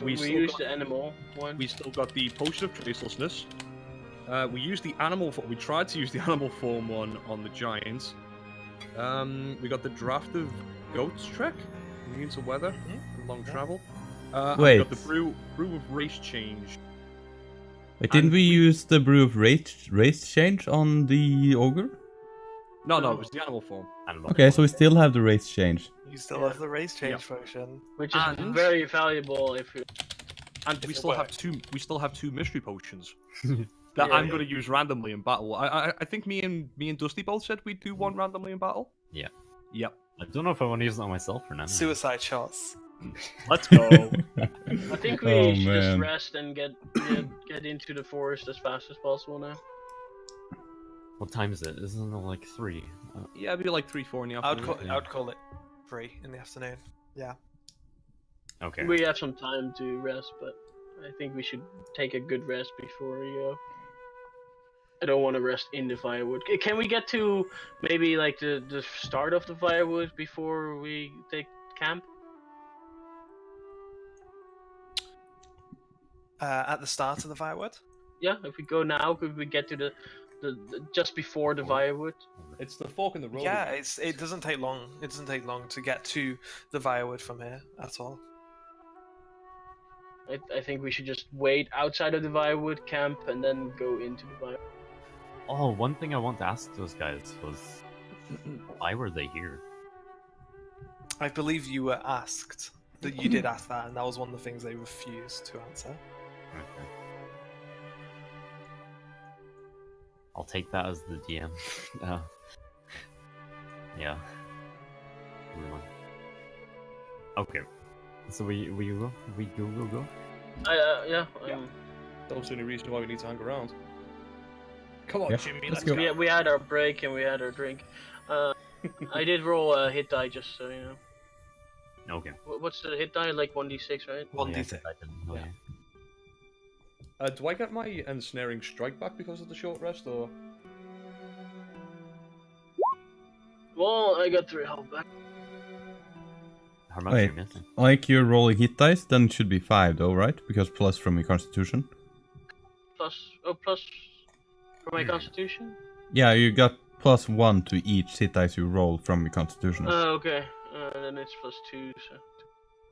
we used the animal one. We still got the potion of tracelessness. We used the animal. We tried to use the animal form one on the giants. We got the draft of goats trek, immune to weather and long travel. And Wait. we got the brew of race change. Wait, didn't And we use the brew of race change on the ogre? No, it was the animal form. Okay, so we still have the race change. You still have the race change potion, Which is And- very valuable if you. And we it still have works. 2. We still have 2 mystery potions that Yeah, I'm yeah. going to use randomly in battle. I think me and Dusty both said we'd do one randomly in battle. Yeah. Yep. I don't know if I want to use it on myself or not. suicide shots. Let's go. I think we Oh, should just man. rest and get into the forest as fast as possible now. What time is it? Isn't it like 3? Yeah, it'd be like 3-4 in the I afternoon. would call it 3 in the afternoon. Yeah. Okay. We have some time to rest, but I think we should take a good rest before we go. I don't want to rest in the firewood. Can we get to maybe like the start of the firewood before we take camp? At the start of the firewood. Yeah, if we go now, could we get to the just before the firewood? It's the fork in the road. Yeah, it doesn't take long. It doesn't take long to get to the firewood from here at all. I think we should just wait outside of the firewood camp and then go into the firewood. Oh, one thing I want to ask those guys was, why were they here? I believe you were asked that you did ask that, and that was one of the things they refused to answer. Okay. I'll take that as the DM. Yeah. Never mind. Okay. So we go. Yeah. That's the only reason why we need to hang around. Come on, Yeah, Jimmy, let's let's go. go. We had our break and we had our drink. I did roll a hit die just so you know. Okay. What's the hit die? Like 1d6, right? 1d6. I didn't know Yeah. that. Do I get my ensnaring strike back because of the short rest, or? Well, I got 3 health back. How much are Wait. you missing? Like you're rolling hit dice, then it should be 5 though, right? Because plus from your constitution. Plus for my constitution. Yeah, you got +1 to each hit dice you roll from your constitution. Oh, okay. Then it's +2. So.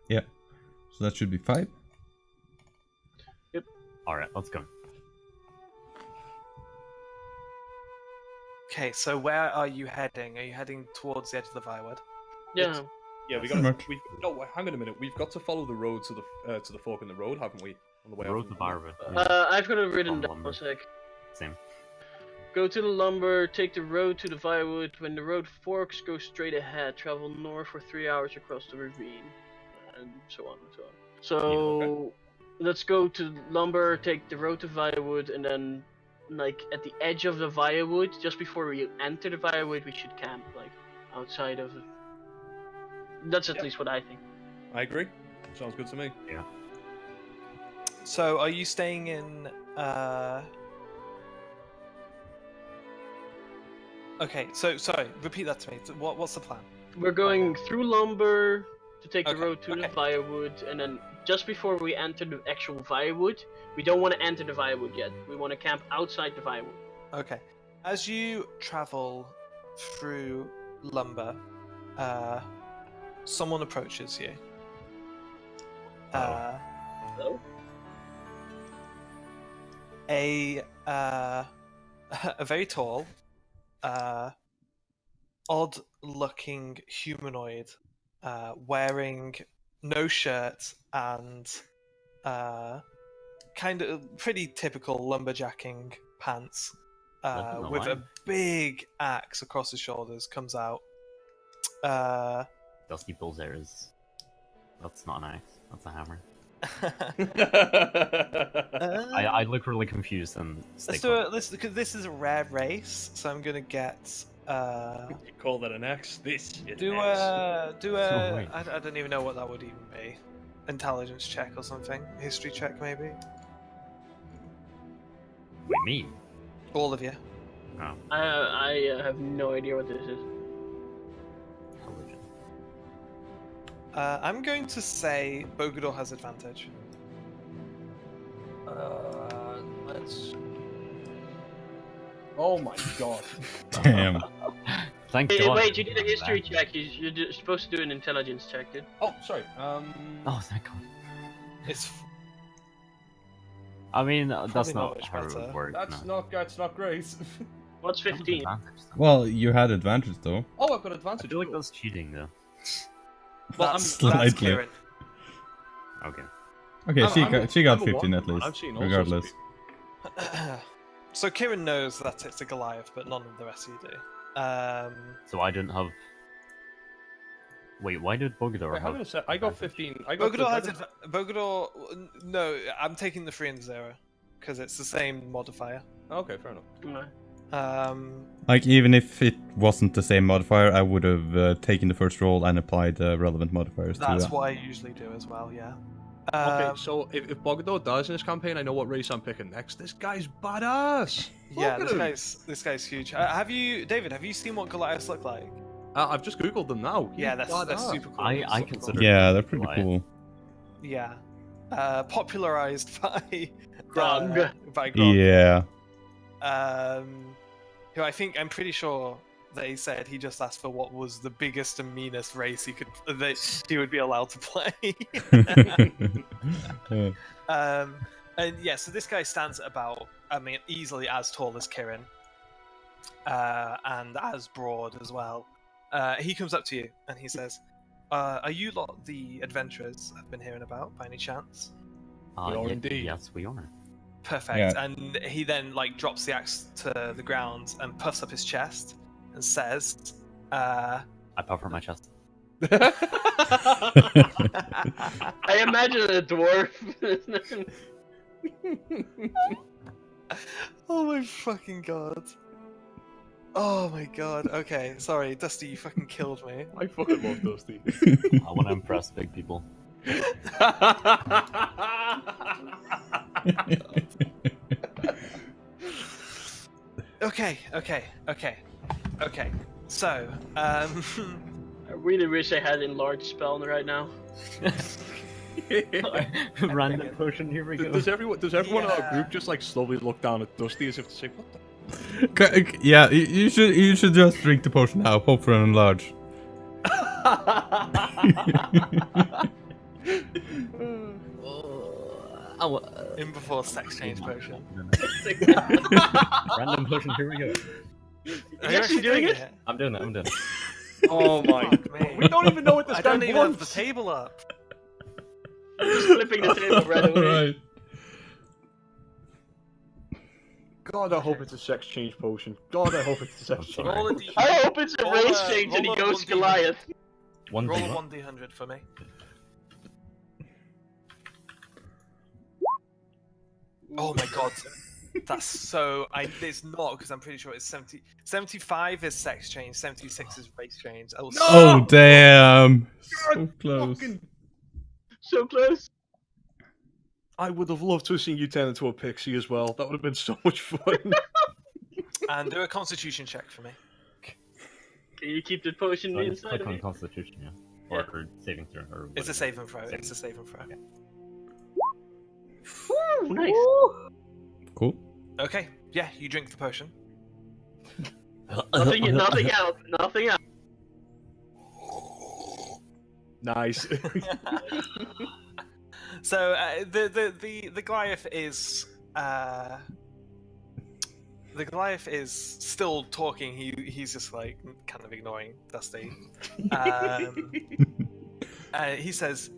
Yeah. So that should be 5. Alright, let's go. Okay, so where are you heading? Are you heading towards the edge of the Firewood? Yeah. Yeah, we Pretty got. much. No, hang on a minute. We've got to follow the road to the fork in the road, haven't we? On the way. Road up to from Lumber? Barwood. I've got it written On down. lumber. 1 sec. Same. Go to the lumber, take the road to the firewood. When the road forks, go straight ahead. Travel north for 3 hours across the ravine, and so on and so on. So let's go to lumber, take the road to firewood, and then, like at the edge of the firewood, just before we enter the firewood, we should camp, like outside of. That's at least what I think. I agree. Sounds good to me. So are you staying in Okay, so sorry, repeat that to me. What's the plan? We're going through lumber to take the Okay, road to the okay. firewood, and then just before we enter the actual firewood, we don't want to enter the firewood yet. We want to camp outside the firewood. Okay. As you travel through lumber, someone approaches you. Hello? A very tall, odd-looking humanoid, wearing no shirt and kind of pretty typical lumberjacking pants, Living the with a life. big axe across his shoulders, comes out. Dusty pulls theirs. That's not an axe. That's a hammer. I look really confused and Let's stick do with it. Let's, because this is a rare race, so I'm gonna get. You call that an X? This is Do X. Oh, wait. I don't even know what that would even be. Intelligence check or something. History check maybe. Wait, me? All of you. Oh, I have no idea what this is. intelligent. I'm going to say Bogador has advantage. Let's. Oh my god. Damn. Thank Hey, God. wait, you did a history check. You're supposed to do an intelligence check, dude. Oh, sorry. Oh, thank God. It's I mean, that's Probably not not much how it better. would work. That's no. not great. What's That was 15? advantage, though. Well, you had advantage though. Oh, I've got I advantage. feel like cool. that's cheating, though. Well, that's Slightly. Kieran. Okay. Okay, I'm she got a 15 one. at least, I've seen all sorts of regardless. people. So Kieran knows that it's a Goliath, but none of the rest of you do. So I didn't have. Wait, why did Bogador Wait, hang on a sec. I got advantage? 15. I got Bogador has the- Bogador. No, I'm taking the 3 and 0 because it's the same modifier. Okay, fair enough. No. Like, even if it wasn't the same modifier, I would have taken the first roll and applied the relevant modifiers to That's that. what I usually do as well. Yeah. Okay, so if Bogador dies in this campaign, I know what race I'm picking next. This guy's badass. Yeah, Look at this guy's huge. Have you, David? Have you seen what Goliaths look like? I've just googled them now. Yeah, He's that's badass. super cool. I Super consider- cool. Yeah, they're pretty Goliath. cool. Yeah. Popularized by Grog. by Grog. Yeah. Who I'm pretty sure they said he just asked for what was the biggest and meanest race that he would be allowed to play. And yeah, so this guy stands at about, easily as tall as Kirin, and as broad as well. He comes up to you and he says, "Are you lot the adventurers I've been hearing about by any chance?" We are indeed. Yes, we are. Perfect. Yeah. And he then drops the axe to the ground and puffs up his chest and says, I puff my chest. I imagine a dwarf. "Oh my fucking god. Oh my god. Okay, sorry, Dusty, you fucking killed me." I fucking love Dusty. I want to impress big people. Okay. So, I really wish I had enlarged spell right now. Random potion. Here we go. Does everyone in our Yeah. group just like slowly look down at Dusty as if to say, "What the?" Yeah, you should just drink the potion now. Hope for an enlarge. in before sex change potion. Random potion. Here we go. Are you actually doing it? I'm doing it. I'm doing it. Oh my! Fuck me. We don't even know what this I guy don't even have the wants. table up. I'm just flipping the table right away. Right. God, I hope it's a sex change potion. God, I hope it's a sex I'm change. sorry. Roll a d. I hope it's a Roll race a- change and he roll a goes 1d100. Goliath. One Roll thing. a 1d100 for me. Oh my god. That's so... It's not, because I'm pretty sure it's 70... 75 is sex change, 76 is race change. Oh, No! Oh damn! So God, close. fucking- So close. I would have loved to have seen you turn into a pixie as well. That would have been so much fun. And do a constitution check for me. Can you keep the potion So I just inside click of on me? Constitution, yeah, or saving throw, or It's a whatever. save and throw. It's a save and throw. Woo, nice. Cool. Okay, yeah, you drink the potion. Nothing out. Nothing out. Nice. So the Goliath is still talking. He's just like kind of ignoring Dusty. He says,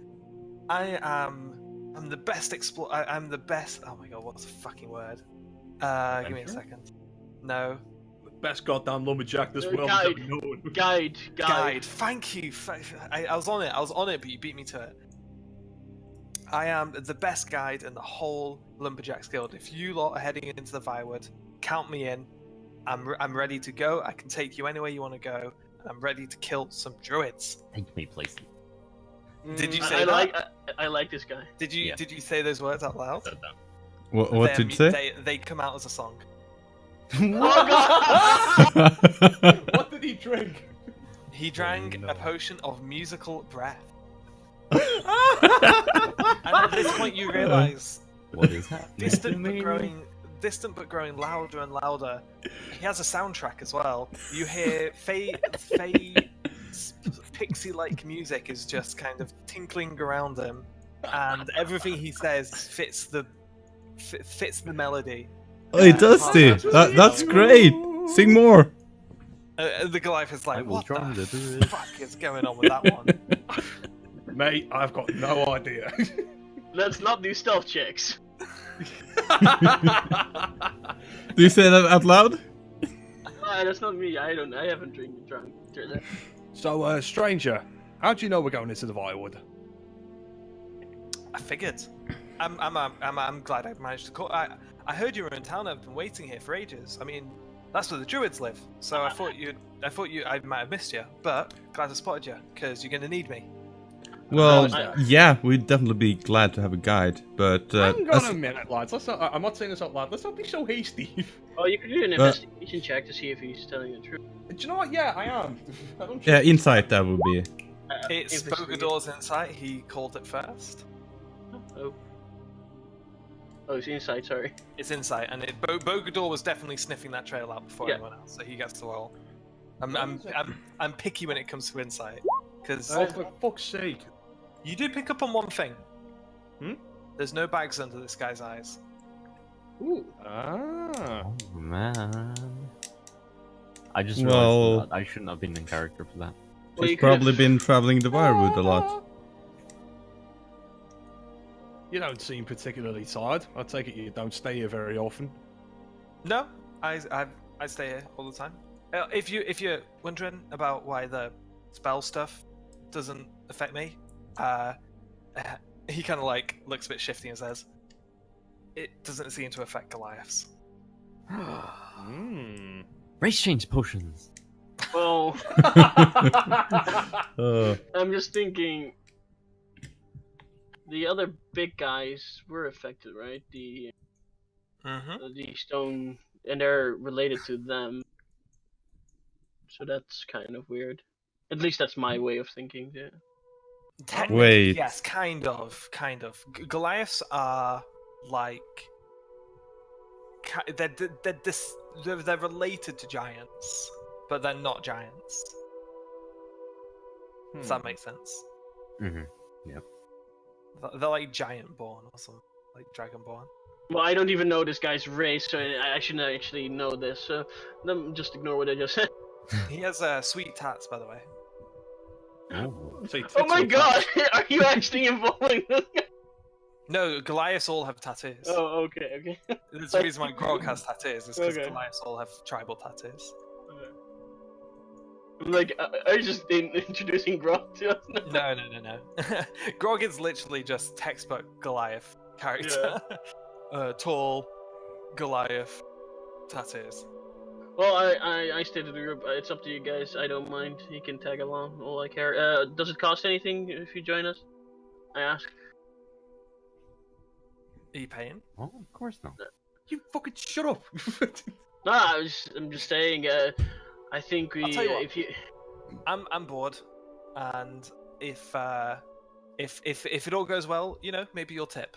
I'm the best I'm the best. Oh my god, what's the fucking word? Give me a second. No. Best goddamn lumberjack this world Guide. has ever known. Guide. Thank you. I was on it, but you beat me to it. I am the best guide in the whole Lumberjacks Guild. If you lot are heading into the Firewood, count me in. I'm ready to go. I can take you anywhere you want to go. And I'm ready to kill some druids. Take me places. Did you I say that? I like this guy. Did you Yeah. did you say those words out loud? Said that. What did you say? They come out as a song. Oh god! What did he drink? He drank no. a potion of musical breath. Ah! And at this point you realise What is happening? distant but growing louder and louder. He has a soundtrack as well. You hear pixie-like music is just kind of tinkling around him, and everything he says fits the melody. Hey, Dusty, that's great. Sing more. The Goliath is I like, will what charm the the druid." fuck is going on with that one? Mate, I've got no idea. Let's not do stealth checks. Do you say that out loud? That's not me. I haven't drunk. So, stranger, how do you know we're going into the Firewood? I figured. I'm glad I managed to call. I heard you were in town. I've been waiting here for ages. I mean, that's where the Druids live. So I thought I might have missed you, but glad I spotted you because you're gonna need me. Well, I- yeah, we'd definitely be glad to have a guide, but Hang on a minute, lads. I'm not saying this out loud. Let's not be so hasty. Oh, you could do an investigation check to see if he's telling the truth. Do you know what? Yeah, I am. I don't yeah, insight that would be. It's Investigate. Bogador's insight. He called it first. Oh, it's inside. Sorry. It's insight, and Bogador was definitely sniffing that trail out before Yeah. anyone else, so he gets to roll. I'm picky when it comes to insight because Oh, for fuck's sake. you do pick up on one thing. Hmm? There's no bags under this guy's eyes. Ooh. Ah. Oh man. I just Well- realized that I shouldn't have been in character for that. Well, you He's could've- probably been traveling the Firewood a lot. You don't seem particularly tired. I take it you don't stay here very often. No, I stay here all the time. If you're wondering about why the spell stuff doesn't affect me, he kind of like looks a bit shifty and says, "It doesn't seem to affect Goliaths." Hmm. Race change potions. Well, Uh, I'm just thinking. The other big guys were affected, right? The Mm-hmm. stone, and they're related to them. so that's kind of weird. At least that's my way of thinking. Yeah. Technically, Wait. yes, kind of. Goliaths are like they're related to giants, but they're not giants. Does that make sense? Mm-hmm. Yep. They're like giant-born or something, like dragon-born. Well, I don't even know this guy's race, so I shouldn't actually know this. So just ignore what I just said. He has sweet tats, by the way. Oh. Say Oh my tits or god! tats. Are you actually involving this guy? No, Goliaths all have tattoos. Oh, okay. That's the reason why Grog has tattoos, is because Okay. Goliaths all have tribal tattoos. Like, are you just introducing Grog to us now? No. Grog is literally just textbook Goliath character. Tall, Goliath, tattoos. Well, I stay to the group. It's up to you guys. I don't mind. You can tag along. All I care. Does it cost anything if you join us? I ask. Are you paying? Oh, of course not. You fucking shut up. No, I'm just saying. I think we. I'll tell you what. If you. I'm bored, and if it all goes well, you know, maybe you'll tip.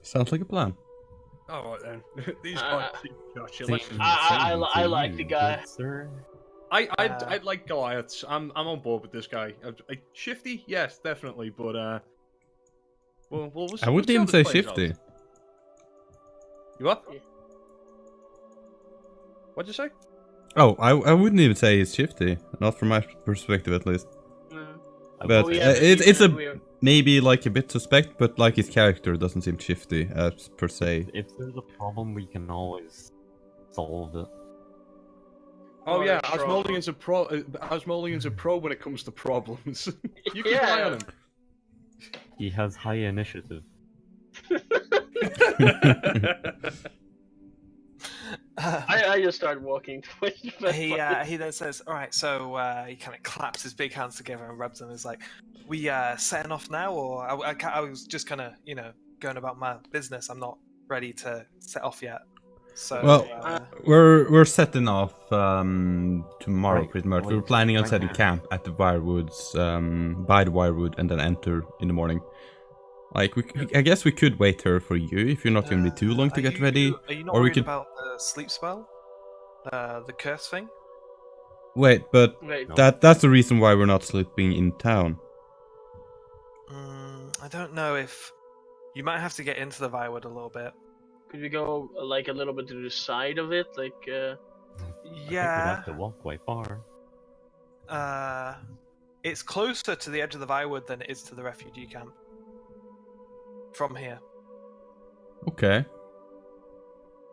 Sounds like a plan. Alright then. These Uh, guys seem gotcha. Same- I same I to like you, the guy. good sir. I like Goliaths. I'm on board with this guy. Shifty, yes, definitely, but we'll I wouldn't even say shifty. You what? Yeah. What'd you say? Oh, I wouldn't even say he's shifty. Not from my perspective, at least. But it's maybe like a bit suspect, but like his character doesn't seem shifty as per se. If there's a problem, we can always solve it. Oh yeah, that's wrong. Asmoleon's a pro when it comes to problems. You can rely on him. He has high initiative. I just start walking towards the He then says, "All right." So he kind of claps his big hands together and rubs them. He's like, "We setting off now, or I was just kind of going about my business. I'm not ready to set off yet." So Well, we're setting off tomorrow, Right, pretty much. wait, We're planning on right setting now. camp at the Wirewoods, by the Wirewood, and then enter in the morning. Like, I guess we could wait here for you if you're not going to be too long to get ready. Are you not or we worried could about the sleep spell, the curse thing? wait, but Wait, No. that's the reason why we're not sleeping in town. I don't know if you might have to get into the Virewood a little bit. could we go like a little bit to the side of it, like? I think we'd Yeah. have to walk quite far. It's closer to the edge of the Virewood than it is to the refugee camp. From here. Okay.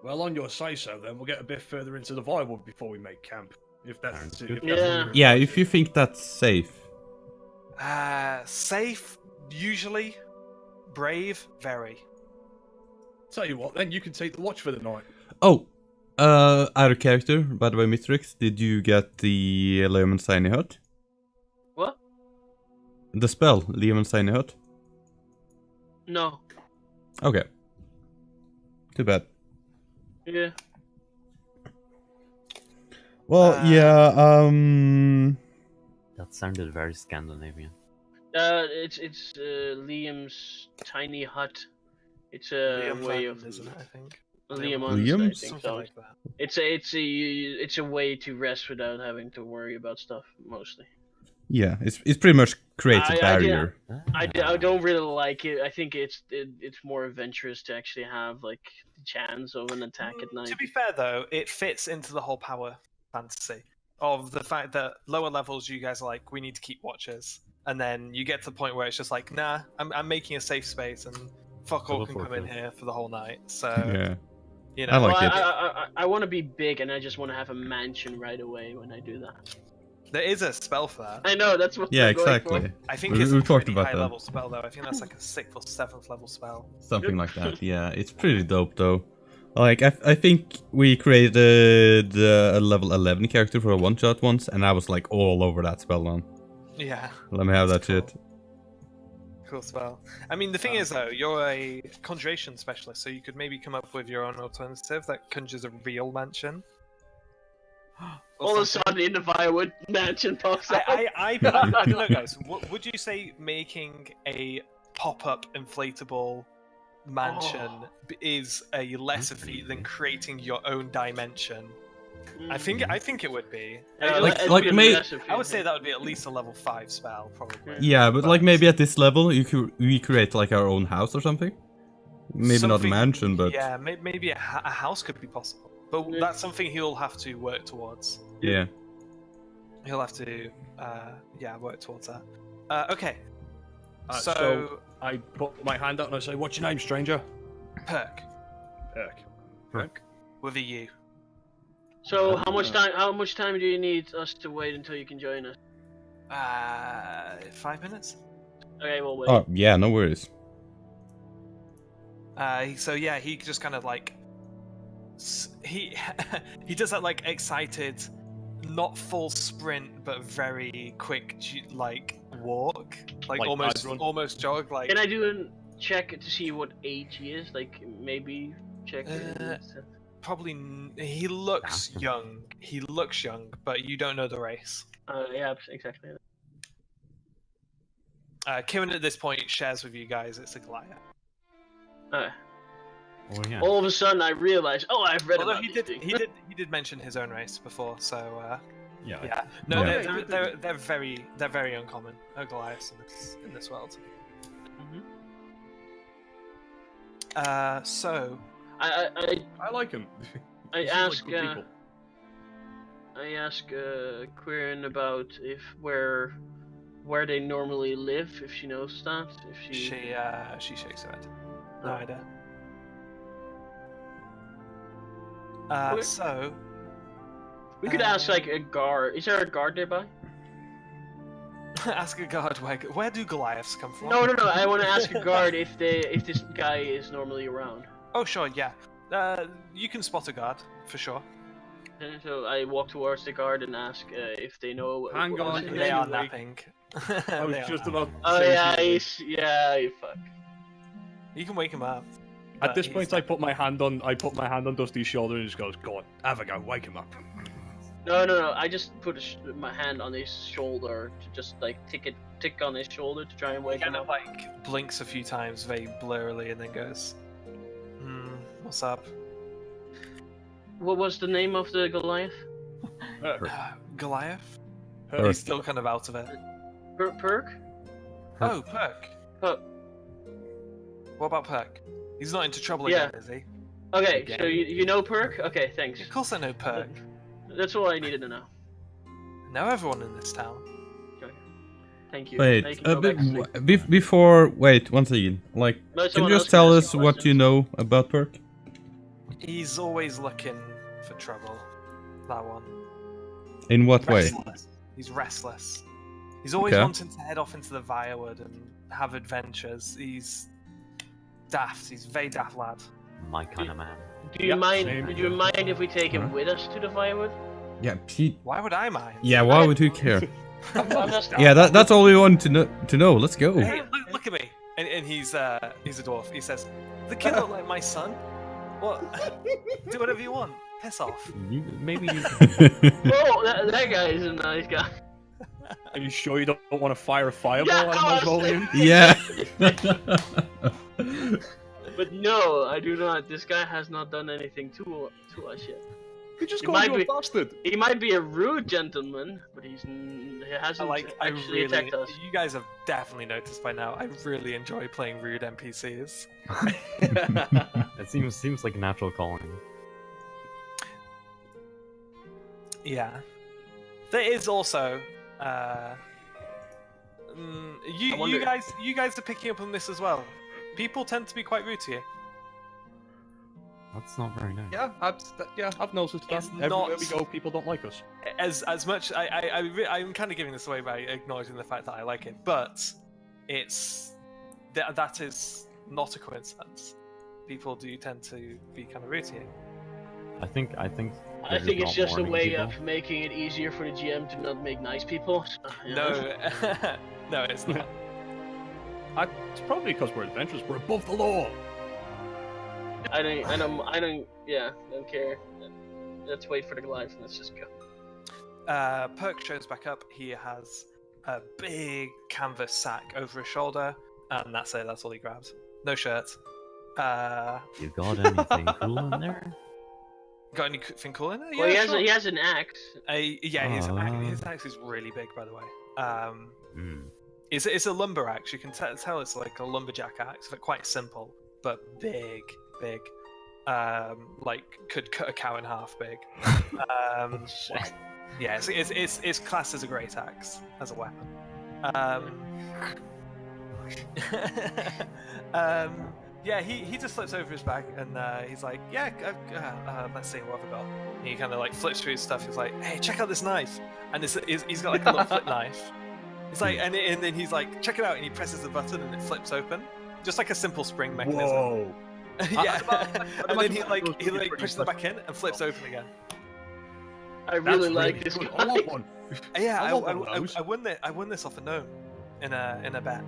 Well, on your say-so, then we'll get a bit further into the Virewood before we make camp. If that's Sounds if good. that's Yeah. what you're Yeah, advising. if you think that's safe. Safe, usually. Brave, very. Tell you what, then you can take the watch for the night. Oh, out of character, by the way, Mistrix, did you get the Leomund's Tiny Hut? What? The spell, Leomund's Tiny Hut? No. Okay. Too bad. Yeah. Well, That sounded very Scandinavian. It's Liam's tiny hut. It's a Liam way Van, of isn't it, I think? Liam's, Liam's? I think Something so. like that. It's a way to rest without having to worry about stuff mostly. yeah, it's pretty much creates a I barrier. I don't really like it. I think it's more adventurous to actually have like the chance of an attack at night. To be fair, though, it fits into the whole power fantasy of the fact that lower levels, you guys are like, we need to keep watchers, and then you get to the point where it's just like, nah, I'm making a safe space, and fuck all can come in here for the whole night. So Yeah. you know, I like it. I want to be big, and I just want to have a mansion right away when I do that. there is a spell for that. I know that's what. Yeah, I'm going exactly. for. I think We- it's we a talked pretty about high that. level spell, though. I think that's like a 6th or 7th level spell. Something like that. Yeah, it's pretty dope though. Like I think we created a level 11 character for a one shot once, and I was like all over that spell now. Yeah, Let me have that Cool. shit. cool spell. I mean, the thing is, though, you're a conjuration specialist, so you could maybe come up with your own alternative that conjures a real mansion. All of a sudden, in the firewood mansion pops up. I don't know, guys. Would you say making a pop-up inflatable mansion is a lesser feat than creating your own dimension? I think it would be. I would say that would be at least a level 5 spell, probably. Yeah, but like maybe at this level you could recreate like our own house or something. Maybe not a mansion, but yeah, maybe a house could be possible. But that's something he'll have to work towards. yeah. He'll have to, work towards that. Okay. So I put my hand out and I say, "What's your name, stranger?" Perk. Perk. With a U. So how much time do you need us to wait until you can join us? 5 minutes. Okay, we'll wait. Oh yeah, no worries. So yeah, he just kind of like he does that like excited, not full sprint but very quick like walk, like almost jog. Like can I do a check to see what age he is? Like maybe check. Probably he looks young. He looks young, but you don't know the race. Yeah, exactly. Kieran at this point shares with you guys it's a Goliath. Oh, yeah. All of a sudden, I realized, I've read Although about he these did, things. he did mention his own race before, so Yeah. No, Yeah. they're very uncommon. Goliaths in this world. So I like him. I He seems ask like good people. I ask Quirin about where they normally live, if she knows that. If she shakes her head. No Oh. idea. Okay. So we could ask like a guard. Is there a guard nearby? ask a guard where do Goliaths come from? No. I want to ask a guard if this guy is normally around. Oh sure, yeah. You can spot a guard for sure. And so I walk towards the guard and ask if they know. Hang on, They are Anyway. napping. I was just about. Oh to yeah, say you fuck. You can wake him up. At but this he's point, I put my hand on Dusty's shoulder and he just goes, "Go on, have a go, wake him up." No. I just put my hand on his shoulder to just like tick on his shoulder to try and He wake him kind of up. like blinks a few times very blurrily and then goes, what's up? What was the name of the Goliath? Goliath? Perk. He's still kind of out of it. Perk? Oh, Perk. Oh. What about Perk? He's not into trouble Yeah. again, is he? Okay, Again. so you know Perk? Okay, thanks. Of course I know Perk. That's all I needed to know. I know everyone in this town. Okay. Thank you. Wait, Now you can go back to sleep. before wait, one second. Like, No, can someone you else just tell ask us what you questions. know about Perk? He's always looking for trouble. That one. In what way? Restless. He's restless. He's always Okay. wanting to head off into the Virewood and have adventures. He's daft. He's a very daft lad. My kind of man. Do you Yep, mind? same. Do you mind if we take him Alright. with us to the firewood? Yeah, Pete. Why would I mind? Yeah, why would you care? I'm just. Yeah, that's all we want to know. Let's go. Hey, look at me. And he's a dwarf. He says, "The kid look like my son. What? Do whatever you want. Piss off." Maybe you. Whoa, that guy is a nice guy. Are you sure you don't want to fire a fireball Yeah, at him as well, Ian? Yeah. But no, I do not. This guy has not done anything to us yet. You just He called might you a be- bastard. He might be a rude gentleman, but he hasn't actually attacked us. You guys have definitely noticed by now. I really enjoy playing rude NPCs. It seems like a natural calling. Yeah. There is also. You wonder- you guys are picking up on this as well. People tend to be quite rude to you. That's not very nice. Yeah, I've noticed that. It's Everywhere not- we go, people don't like us. As much I'm kind of giving this away by acknowledging the fact that I like it, but it's that is not a coincidence. People do tend to be kind of rude to you. I think. I they're think it's not just a warning way people. of making it easier for the GM to not make nice people. So, you know. No, no, it's not. It's probably because we're adventurers. We're above the law. I don't care. Let's wait for the Goliath and let's just go. Perk shows back up. He has a big canvas sack over his shoulder, and that's it. That's all he grabs. No shirt. You got anything cool in there? Got anything cool in there? Well, Yeah, he has an axe. Yeah, his axe is really big, by the way. Hmm. It's a lumber axe. You can tell it's like a lumberjack axe, but quite simple, but big. Like could cut a cow in half big. Yeah, it's classed as a great axe as a weapon. Yeah, he just flips over his bag and he's like, yeah, let's see what have I got. And he kind of like flips through his stuff. He's like, hey, check out this knife, and he's got like a little flip knife. It's like, and then he's like, check it out, and he presses the button and it flips open, just like a simple spring mechanism. Whoa. Yeah, and then he pushes it back in and flips open again. I really like this good. guy. I want one. Yeah, I want one of those. I won this off a gnome in a bet.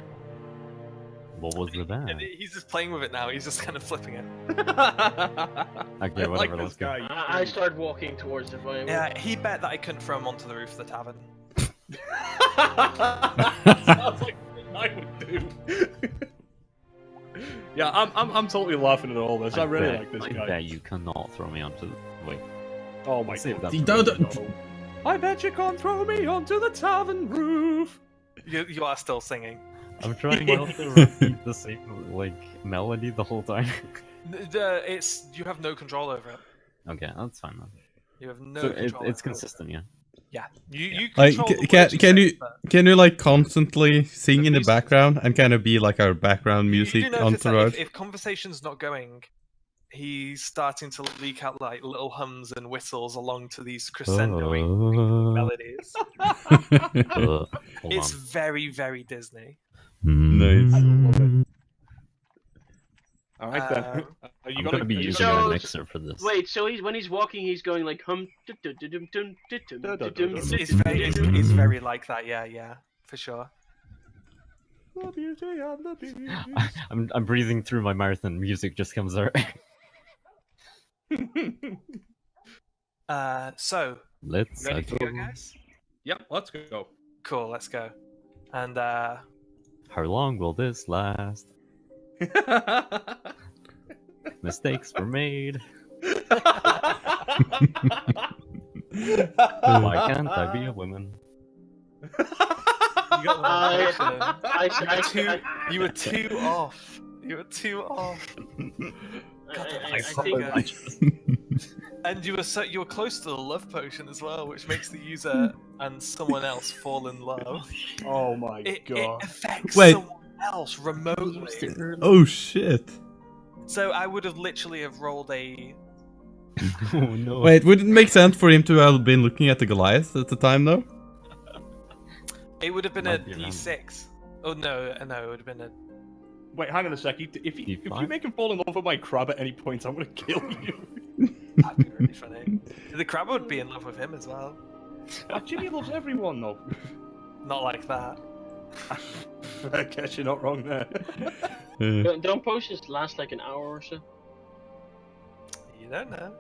What was the band? And he's just playing with it now. He's just kind of flipping it. Okay, whatever. Let's go. I start walking towards the fire. Yeah, he bet that I couldn't throw him onto the roof of the tavern. Sounds like something I would do. Yeah, I'm totally laughing at all this. I really like this guy. Yeah, you cannot throw me onto the... Wait. Oh my Save god. that. I bet you can't throw me onto the tavern roof. You are still singing. I'm trying not to repeat the same, melody the whole time. You have no control over it. Okay, that's fine then. You have no So control. it's over consistent, yeah? it. Yeah. You Like, control the can words you say, can you like constantly sing in the music- background and kind of be like our background but you music do notice that entourage? if conversation's not going, he's starting to leak out like little hums and whistles along to these crescendoing melodies. Hold It's on. very, very Disney. Nice. All right then. Are you I'm gonna be using So- a mixer for this. Wait, so when he's walking, he's going like hum. It's very like that. Yeah, for sure. The beauty and the beast. I'm breathing through my mouth and music just comes out. So Let's ready to go, go. guys? Yep, let's go. Cool, let's go. And How long will this last? Mistakes were made. Why can't I be a woman? you got I you were too off. You were too off. I think And you were close to the love potion as well, which makes the user and someone else fall in love. Oh my It god. affects Wait. someone else remotely. Oh shit! So I would have literally have rolled a. Oh no. Wait, would it make sense for him to have been looking at the Goliath at the time though? It would have been Might a be around. D6. Oh no, it would have been a. Wait, hang on a sec. If you D5? make him fall in love with my crab at any point, I'm gonna kill you. That'd be really funny. The crab would be in love with him as well. Jimmy loves everyone though. Not like that. I guess you're not wrong there. don't potions last like an hour or so. You don't know.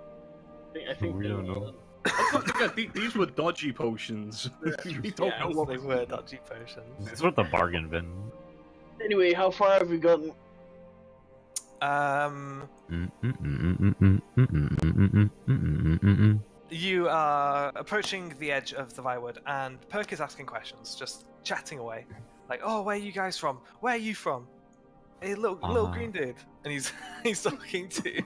I think We they don't will. know. Let's not forget, these were dodgy potions. We don't know Yes, what they were dodgy potions. It's worth a bargain bin. Anyway, how far have we gotten? You are approaching the edge of the Virewood, and Perk is asking questions, just chatting away. Like, oh, where are you guys from? Where are you from? Hey, little green dude. And he's talking to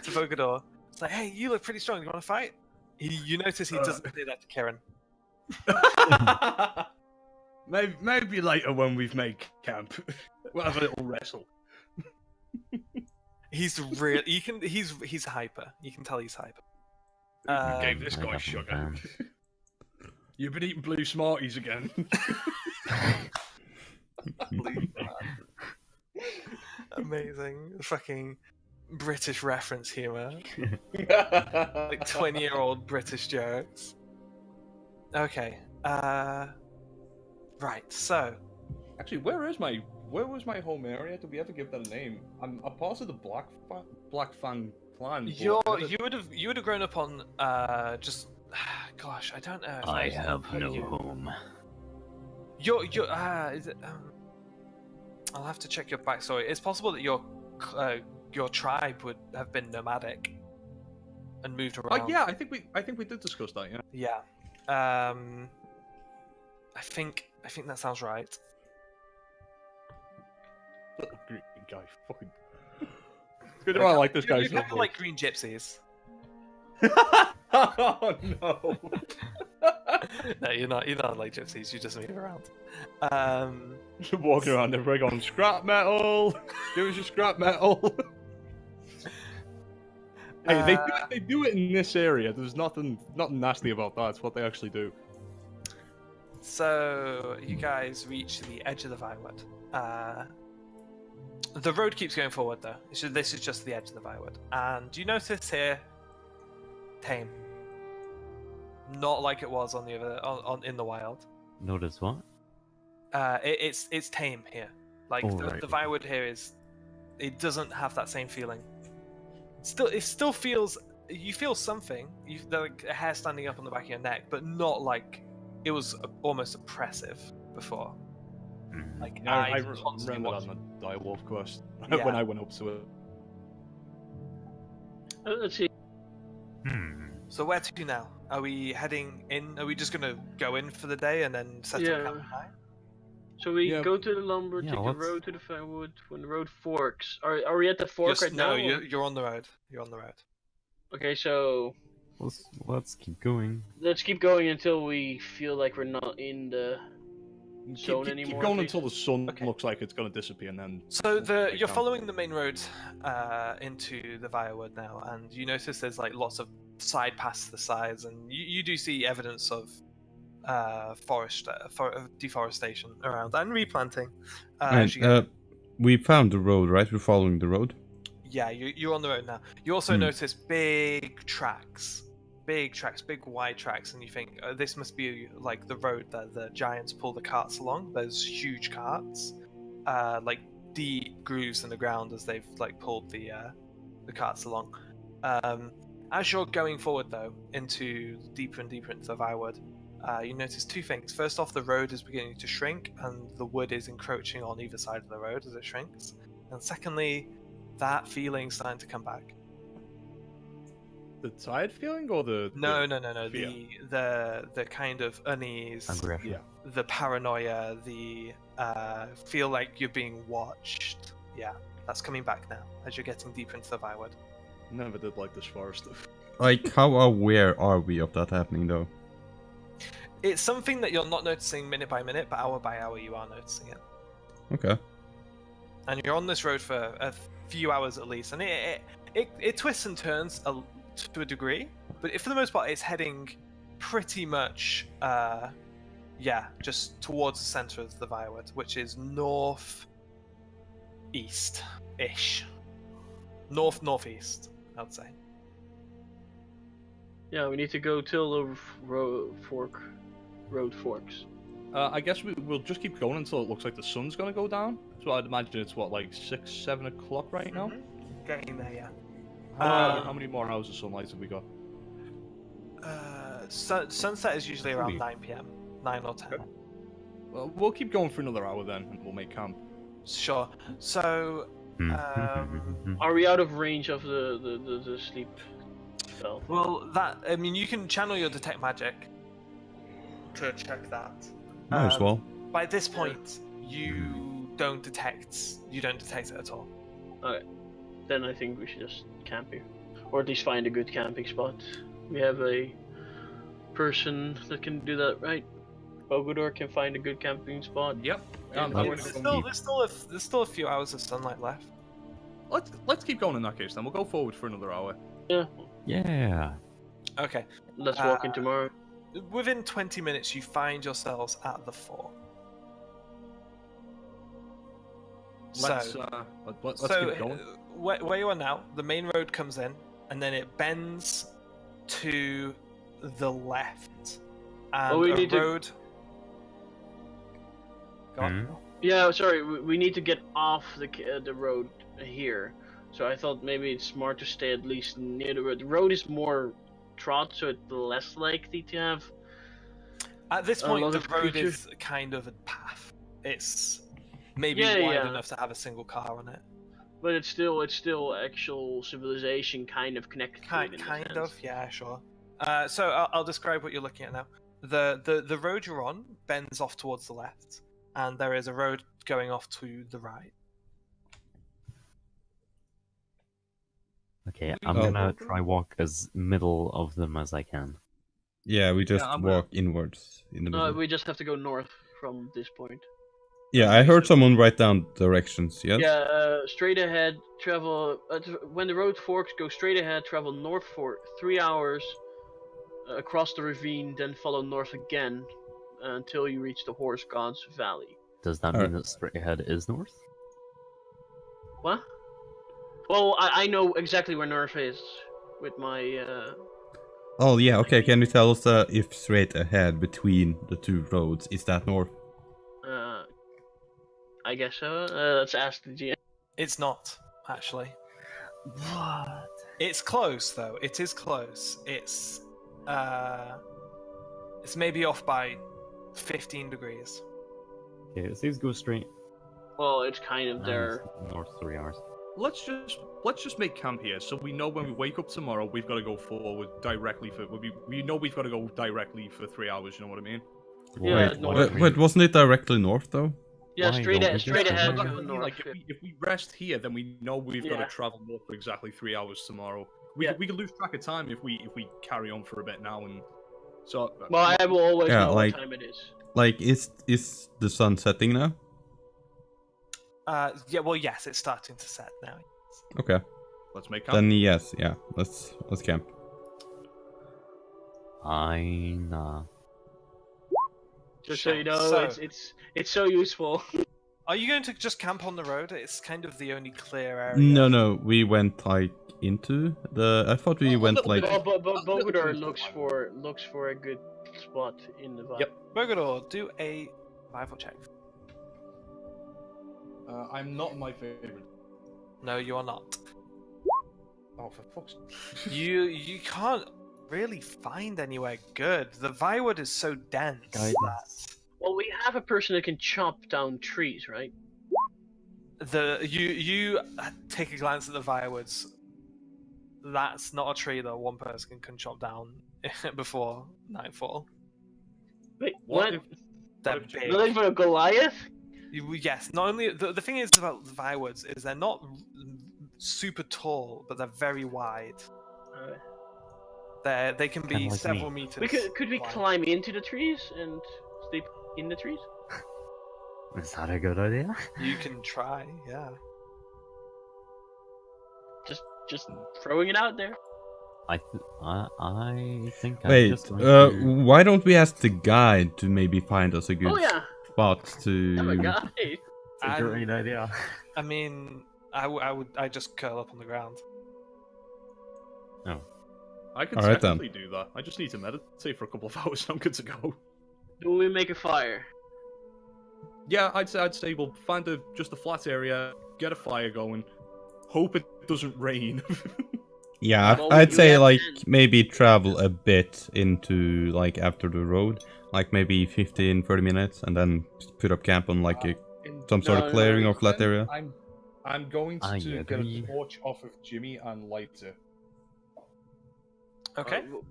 Vogador. It's like, hey, you look pretty strong. You want to fight? You notice he doesn't say that to Kieran. maybe later when we've made camp. We'll have a little wrestle. He's real. He's hyper. You can tell he's hyper. You gave this I guy definitely sugar. can. You've been eating blue Smarties again. Amazing. Fucking British reference humor. Like 20-year-old British jokes. Okay. Right. So Actually, where was my home area? Did we ever give that a name? I'm a part of the Black Fang clan. but you would have grown up on just Gosh, I don't know. If I was have putting no you- home. You're is it? I'll have to check your backstory. It's possible that your tribe would have been nomadic and moved around. Oh yeah, I think we did discuss that. Yeah. Yeah. I think that sounds right. Little green guy, fucking. It's good. I like this guy You're so kind of much. like green gypsies. Oh no. No, you're not. You're not like gypsies. You just move around. Just walking around everywhere going scrap metal. Give us your scrap metal. Hey, they do it in this area. There's nothing nasty about that. It's what they actually do. So you guys reach the edge of the Vinewood. The road keeps going forward though. So this is just the edge of the Vinewood. And you notice here, tame. Not like it was on the other in the wild. Notice what? It's tame here. Like Oh, the right. Vinewood here it doesn't have that same feeling. It still feels, you feel something. Like a hair standing up on the back of your neck, but not like it was almost oppressive before. Mm. Like I constantly remember that watching. on the direwolf quest Yeah. when I went up to it. Let's see. So where to now? Are we heading in? Are we just gonna go in for the day and then set Yeah. up camp at night? So we Yeah. go to the lumber, Yeah, take the let's- road to the firewood. When the road forks, are we at the fork right now? No, you're on the road. You're on the road. Okay, so Let's keep going. let's keep going until we feel like we're not in the zone Keep anymore. going please. until the sun Okay. looks like it's going to disappear, and then. So take you're down. following the main road into the Virewood now, and you notice there's like lots of side paths to the sides, and you do see evidence of deforestation around and replanting. as you get- We found the road, right? We're following the road. Yeah, you're on the road now. You also Hmm. notice big wide tracks, and you think this must be like the road that the giants pull the carts along. There's huge carts, like deep grooves in the ground as they've like pulled the carts along. As you're going forward though, into deeper and deeper into the Virewood, you notice two things. First off, the road is beginning to shrink, and the wood is encroaching on either side of the road as it shrinks. And secondly, that feeling's starting to come back. The tired feeling or the. No. fear? The kind of unease, Aggression. Yeah. the paranoia, the feel like you're being watched. Yeah, that's coming back now as you're getting deeper into the Virewood. Never did like this forest stuff. Like, how aware are we of that happening, though? It's something that you're not noticing minute by minute, but hour by hour you are noticing it. Okay. And you're on this road for a few hours at least, and it twists and turns to a degree, but for the most part, it's heading pretty much, just towards the center of the Virewood, which is northeast-ish, northeast, I'd say. Yeah, we need to go till the road forks. I guess we'll just keep going until it looks like the sun's going to go down. So I'd imagine it's what, like 6, 7 o'clock right now? Getting there, yeah. How many more hours of sunlight have we got? Sunset is usually around Maybe. 9 p.m., 9 or 10. Okay. Well, we'll keep going for another hour then, and we'll make camp. Sure. So, Are we out of range of the sleep spell? well, you can channel your detect magic to check that. Might as well. By this point, you don't detect it at all. Then I think we should just camp here, or at least find a good camping spot. We have a person that can do that, right? Bogodor can find a good camping spot. Yep. And Yeah, we're- There's still a few hours of sunlight left. Let's keep going in that case then. We'll go forward for another hour. Yeah. Okay. Let's walk in tomorrow. Within 20 minutes, you find yourselves at the fort. Let's so, keep going. Where you are now, the main road comes in, and then it bends to the left, and we a need to- road. Go on. Yeah, sorry, we need to get off the road here. So I thought maybe it's smart to stay at least near the road. The road is more trod, so it's less likely to have. At this A point, lot the of road creature- is kind of a path. It's maybe Yeah, wide yeah. enough to have a single car on it. But it's still actual civilization kind of connected to it in a Kind sense. of, yeah, sure. So I'll describe what you're looking at now. The road you're on bends off towards the left, and there is a road going off to the right. Okay, I'm Oh. gonna try walk as middle of them as I can. Yeah, we just I'm walk inwards in the middle. We just have to go north from this point. Yeah, I heard someone write down directions, yes? Yeah, straight ahead, travel. When the road forks, go straight ahead, travel north for 3 hours, across the ravine, then follow north again until you reach the Horse God's Valley. Does that mean that straight ahead is north? What? Well, I know exactly where north is with my. Oh, yeah, okay, can you tell us if straight ahead between the two roads, is that north? I guess so. Let's ask the GM. It's not, actually. What? It's close, though. It is close. It's maybe off by 15 degrees. Okay, it says go straight. Well, it's kind of and there. North 3 hours. Let's just make camp here, so we know when we wake up tomorrow, we've got to go forward directly for. We know we've got to go directly for 3 hours. You know what I mean? Yeah, Wait, north. Wait, wasn't it directly north, though? Yeah, Why straight don't ahead. we Straight just ahead. go Go north? north. Like if we rest here, then we know we've got Yeah. to travel north for exactly 3 hours tomorrow. We Yeah. we could lose track of time if we carry on for a bit now, and so. Well, I will always Yeah, know like- what time it is. Like, is the sun setting now? Yeah, well, yes, it's starting to set now. Okay, Let's make camp. then yes, yeah, let's camp. Nah. Just so you know, So- it's so useful. Are you going to just camp on the road? It's kind of the only clear area. No, we went, like, into the... I thought we A went, little like... bit But A little Bogador bit looks for a good spot in the vibe. Yep. Bogador, do a survival check. I'm not my favorite. No, you are not. Oh, for fuck's sake. You can't really find anywhere good. The Virewood is so dense. Guidance. Well, we have a person that can chop down trees, right? You take a glance at the Virewoods. That's not a tree that one person can chop down before nightfall. Wait, What what? if- They're if- big. Not even a Goliath? Yes, not only the thing is about the Virewoods is they're not super tall, but they're very wide. They can be Kinda like several me. meters. Could we wide. climb into the trees and sleep in the trees? Is that a good idea? You can try, yeah. Just throwing it out there. I think I'm Wait, just going to... why don't we ask the guide to maybe find us a good Oh yeah, spot to... I'm a guy. It's a great idea. I mean, I just curl up on the ground. I can Alright, then. technically do that. I just need to meditate for a couple of hours. I'm good to go. Do we make a fire? Yeah, I'd say we'll find just a flat area, get a fire going, hope it doesn't rain. Yeah, Well, I'd we say have like ten. maybe travel a bit into like after the road, like maybe 15-30 minutes, and then put up camp on like some sort No, of clearing no, or flat area. I'm going I to get agree. a torch off of Jimmy and light it. Okay. Wait,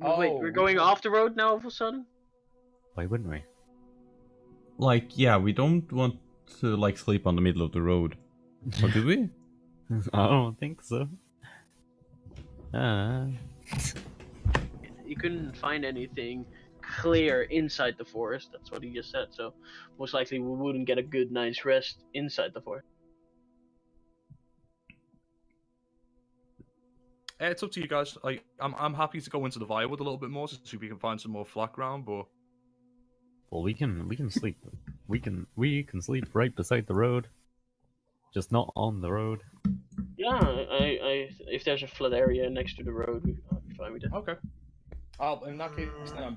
Oh, we're going we- off the road now all of a sudden? Why wouldn't we? Like, yeah, we don't want to like sleep on the middle of the road. Or do we? I don't think so. You couldn't find anything clear inside the forest. That's what he just said. So most likely we wouldn't get a good night's rest inside the forest. It's up to you guys. I'm happy to go into the Virewood a little bit more to see if we can find some more flat ground, but Well, we can sleep. We can sleep right beside the road, just not on the road. Yeah, I if there's a flat area next to the road, I'll be fine with it. okay. In that case, then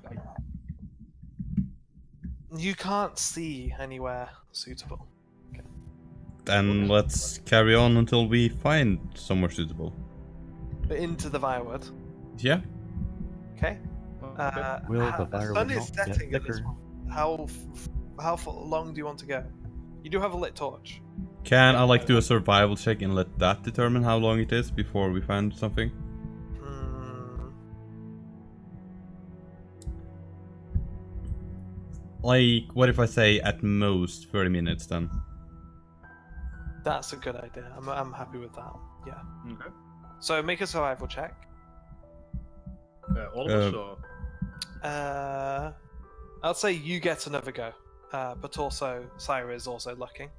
You can't see anywhere suitable. Then let's carry on until we find somewhere suitable. But into the Virewood. Yeah. Okay. Will the The fire sun would is not get setting at this thicker. point. How long do you want to go? You do have a lit torch. Can I like do a survival check and let that determine how long it is before we find something? Hmm. Like, what if I say at most 30 minutes then? That's a good idea. I'm happy with that. Yeah. Okay. So make a survival check. All of us, or I'll say you get another go, but also Syra is also looking,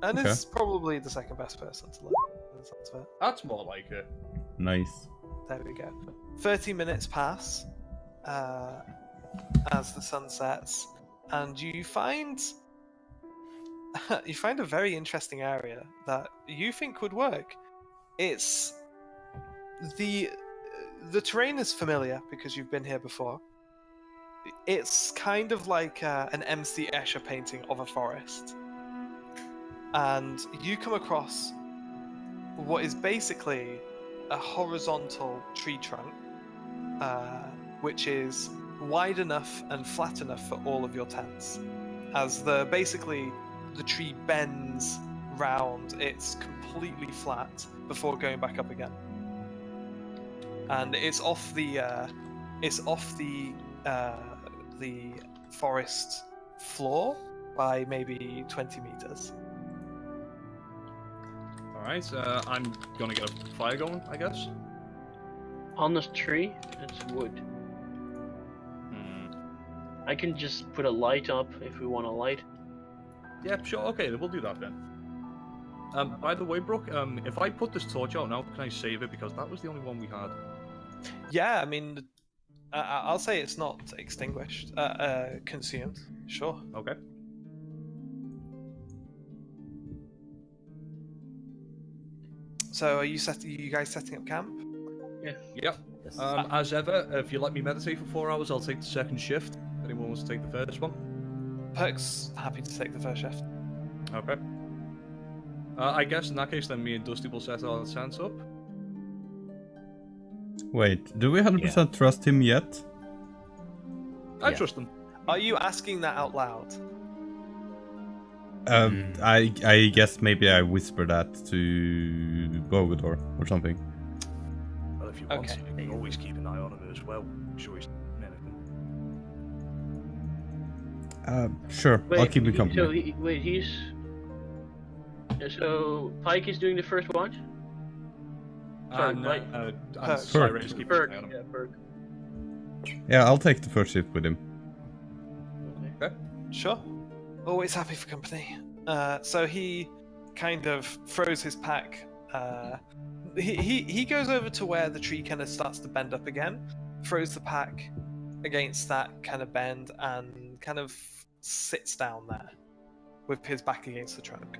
and Okay. is probably the second best person to look. that's more like it. Nice. There we go. 30 minutes pass as the sun sets, and you find a very interesting area that you think would work. It's the terrain is familiar because you've been here before. It's kind of like an MC Escher painting of a forest, and you come across what is basically a horizontal tree trunk, which is wide enough and flat enough for all of your tents. As the tree bends round, it's completely flat before going back up again, and it's off the forest floor by maybe 20 meters. Alright, I'm gonna get a fire going, I guess. On this tree, it's wood. Hmm. I can just put a light up if we want a light. Yeah, sure, okay, we'll do that then. By the way, Brooke, if I put this torch out now, can I save it? Because that was the only one we had. Yeah, I mean, I'll say it's not extinguished, consumed. Sure. Okay. So are you guys setting up camp? Yeah. Yep. Yes. As ever, if you let me meditate for 4 hours, I'll take the second shift. If anyone wants to take the first one. Perk's happy to take the first shift. Okay. I guess in that case, then me and Dusty will set our tents up. Wait, do we 100% trust him yet? I Yeah. trust them. Are you asking that out loud? I guess maybe I whisper that to Bogador or something. Well, if you want Okay. to, you can always keep an eye on him as well. I'm sure he's not anything. Sure, I'll keep him company. So so Pike is doing the first watch? Sorry, And, Pike. and Syra is keeping an Berg. eye on him. Yeah, Berg. Yeah, I'll take the first shift with him. Okay. Sure. Always happy for company. So he kind of throws his pack. He goes over to where the tree kind of starts to bend up again, throws the pack against that kind of bend, and kind of sits down there with his back against the trunk.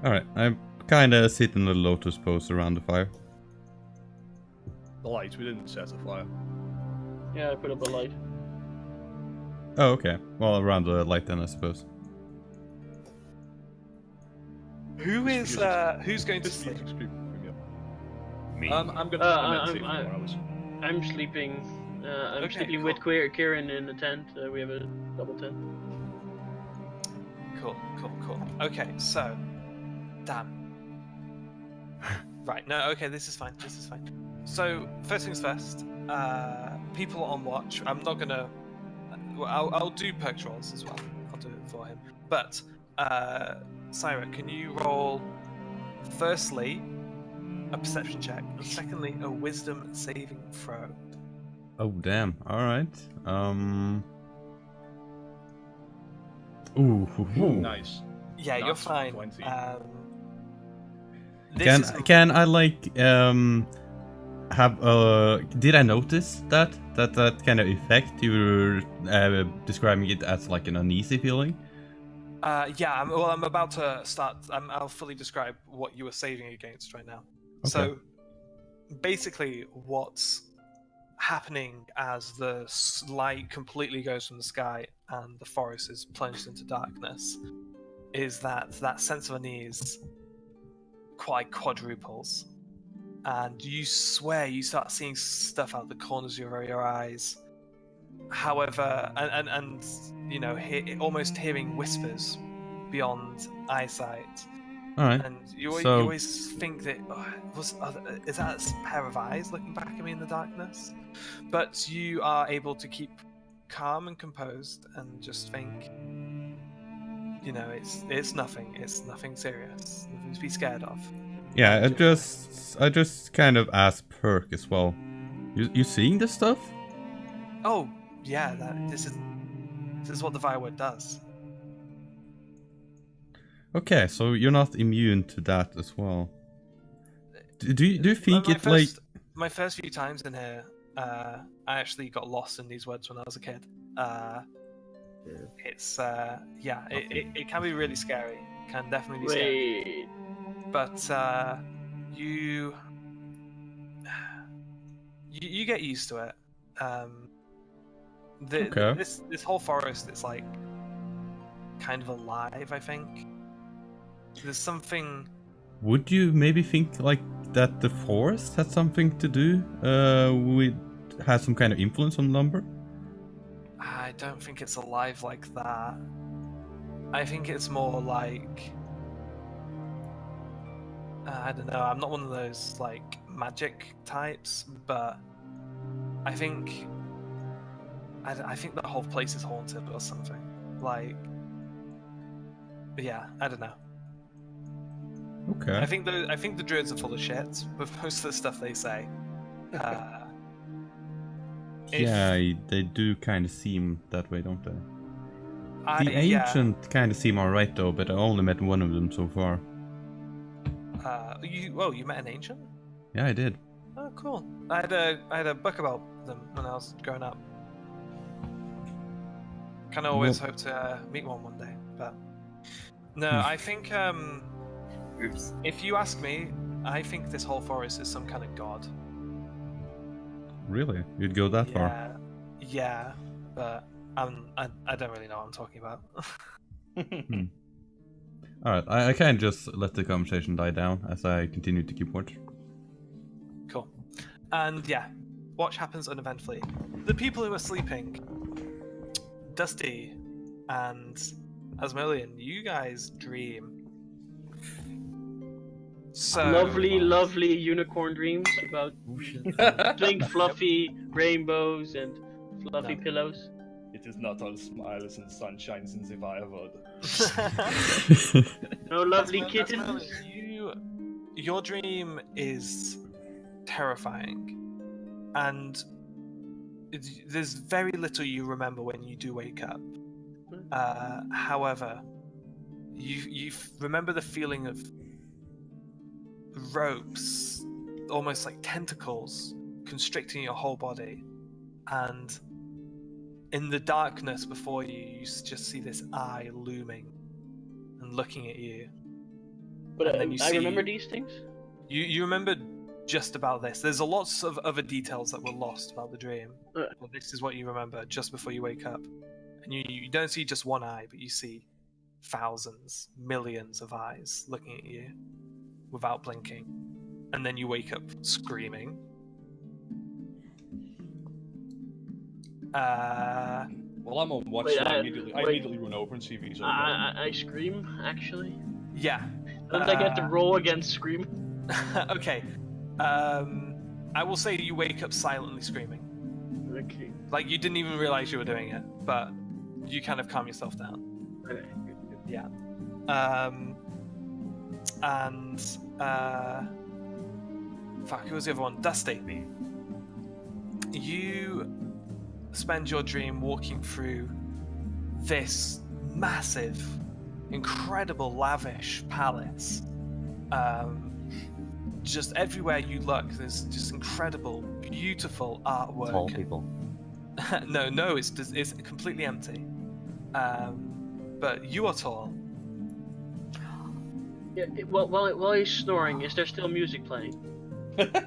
Alright, I kinda sit in a lotus pose around the fire. The lights, we didn't set a fire. Yeah, I put up a light. Oh, okay. Well, around the light then, I suppose. Who's going to sleep? Me. I'm gonna meditate for 4 hours. I'm sleeping. I'm Okay, sleeping with Kieran in the tent. We have a double tent. Cool. Okay, so, damn. Right. No. Okay. This is fine. So first things first. People on watch. I'm not gonna. Well, I'll do perk rolls as well. I'll do it for him. But Syra, can you roll? Firstly, a perception check, and secondly, a wisdom saving throw. Oh, damn. Alright. Ooh. Nice. Yeah, you're That's fine. 20. Can I like have did I notice that kind of effect you were describing it as like an uneasy feeling? Yeah. I'm about to start. I'll fully describe what you were saving against right now. Okay. So, basically, what's happening as the light completely goes from the sky and the forest is plunged into darkness is that sense of unease quite quadruples. and you swear you start seeing stuff out the corners of your eyes. However, and you know, almost hearing whispers beyond eyesight. All right. And you So- always think that is that a pair of eyes looking back at me in the darkness? But you are able to keep calm and composed and just think, you know, it's nothing. It's nothing serious. Nothing to be scared of. Yeah, And I just kind of asked Perk as well. You seeing this stuff? oh yeah, this is what the Fireword does. Okay, so you're not immune to that as well. Do you think My first few times in here, I actually got lost in these words when I was a kid. It's it can be really scary. It can definitely be scary. Wait. But you get used to it. Okay. This whole forest is like kind of alive, I think. There's something. Would you maybe think like that the forest had something to do with has some kind of influence on lumber? I don't think it's alive like that. I think it's more like I don't know. I'm not one of those like magic types, but I think I think the whole place is haunted or something. Like, yeah, I don't know. Okay. I think the Druids are full of shit with most of the stuff they say. Yeah, they do kind of seem that way, don't they? The Yeah. ancient kind of seem alright though, but I only met one of them so far. You met an ancient? Yeah, I did. Oh, cool. I had a book about them when I was growing up. Kind of always hope to meet one day, but no, I think Oops. if you ask me, I think this whole forest is some kind of god. Really? You'd go that far? Yeah, but I don't really know what I'm talking about. Alright, I can't just let the conversation die down as I continue to keep watch. Cool. And yeah, watch happens uneventfully. The people who are sleeping, Dusty and Asmolian, you guys dream. So Lovely unicorn dreams about pink fluffy rainbows and fluffy pillows. It is not all smiles and sunshine since if I avoid. No lovely Asmolian, kittens. your dream is terrifying, and there's very little you remember when you do wake up. However, you remember the feeling of ropes, almost like tentacles, constricting your whole body, and in the darkness before you, you just see this eye looming and looking at you. But And then you I see- remember these things. You remember just about this. There's a lots of other details that were lost about the dream. But this is what you remember just before you wake up. And you don't see just one eye, but you see thousands, millions of eyes looking at you without blinking. And then you wake up screaming. Well, I'm on watch, Wait, so I I- immediately run over and see if he's okay. I scream actually. Yeah. Don't I get to roll against scream? Okay. I will say you wake up silently screaming. Okay. Like you didn't even realize you were doing it, but you kind of calm yourself down. Okay. Yeah. And fuck, who was the other one? Dusty. You spend your dream walking through this massive, incredible, lavish palace. Just everywhere you look, there's just incredible, beautiful artwork. Tall people. no, it's completely empty. But you are tall. Yeah, while he's snoring, is there still music playing? That's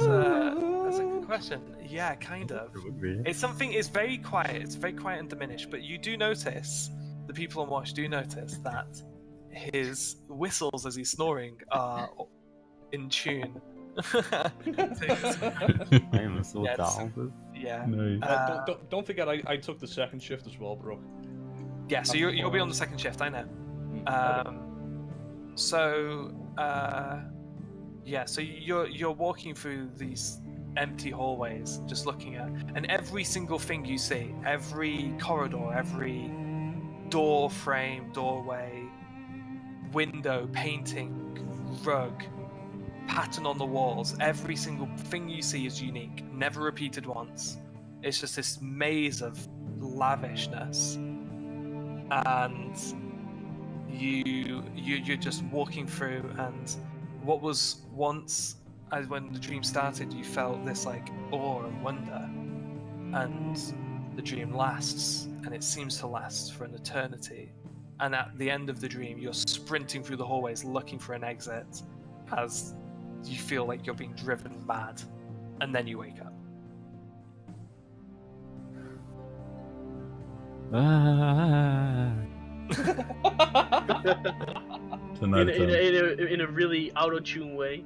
a good question. Yeah, kind of. It would be. It's something. It's very quiet. It's very quiet and diminished. But you do notice, the people on watch do notice that his whistles as he's snoring are in tune. I am so Yeah, it's- talented. Yeah. Nice. Don't forget, I took the second shift as well, bro. Yeah, so you'll be on the second shift, I know. So yeah, so you're walking through these empty hallways, just looking at, and every single thing you see, every corridor, every door frame, doorway, window, painting, rug, pattern on the walls, every single thing you see is unique, never repeated once. It's just this maze of lavishness, and you're just walking through, and what was once, as when the dream started, you felt this like awe and wonder, and the dream lasts, and it seems to last for an eternity, and at the end of the dream you're sprinting through the hallways looking for an exit as you feel like you're being driven mad, and then you wake up. Ah. Tonight, in a really out-of-tune way.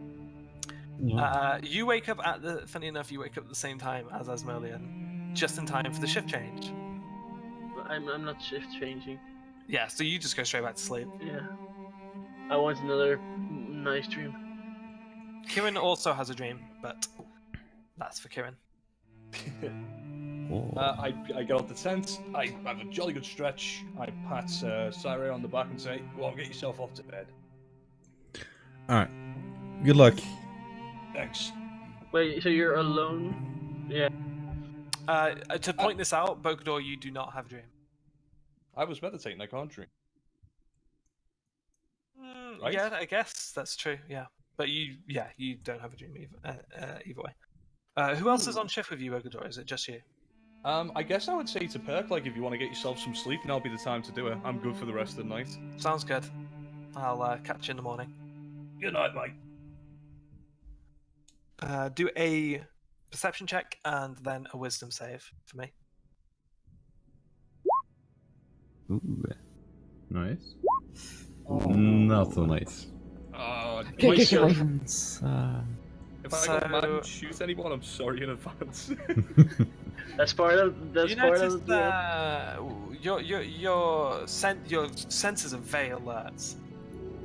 Yeah. You wake up at the, funny enough, you wake up at the same time as Asmodean, just in time for the shift change. I'm not shift changing. Yeah, so you just go straight back to sleep. Yeah. I want another nice dream. Kieran also has a dream, but that's for Kieran. Oh. I get off the tent, I have a jolly good stretch, I pat Syre on the back and say, go on, get yourself off to bed. Alright. Good luck. Thanks. Wait, so you're alone? Yeah. To point this out, Bogador, you do not have a dream. I was meditating, I can't dream. Right? Yeah, I guess that's true. Yeah, but you don't have a dream either way. Who else is on shift with you, Bogador? Is it just you? I guess I would say to Perk, like, if you want to get yourself some sleep, now'll be the time to do it. I'm good for the rest of the night. Sounds good. I'll catch you in the morning. Good night, mate. Do a perception check and then a wisdom save for me. Ooh. Nice. Oh. Not so nice. My son, Ravens. if I got mad and shoot anyone, I'm sorry in advance. That's part of. That's You part notice of. your senses are very alert,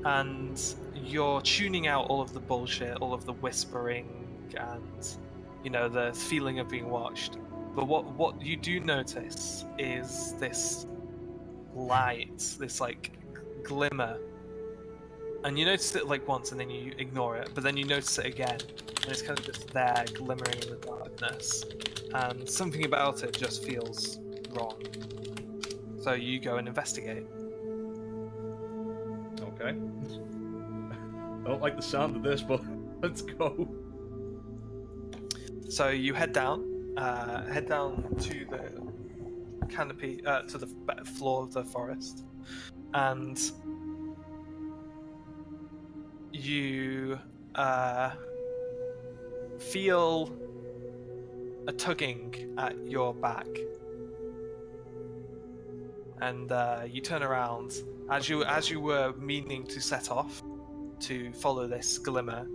and you're tuning out all of the bullshit, all of the whispering, and the feeling of being watched. But what you do notice is this light, this like glimmer, and you notice it like once, and then you ignore it. But then you notice it again, and it's kind of just there, glimmering in the darkness, and something about it just feels wrong. So you go and investigate. Okay. I don't like the sound of this, but let's go. So you head down to the canopy, to the floor of the forest, and you feel a tugging at your back, and you turn around as you were meaning to set off to follow this glimmer.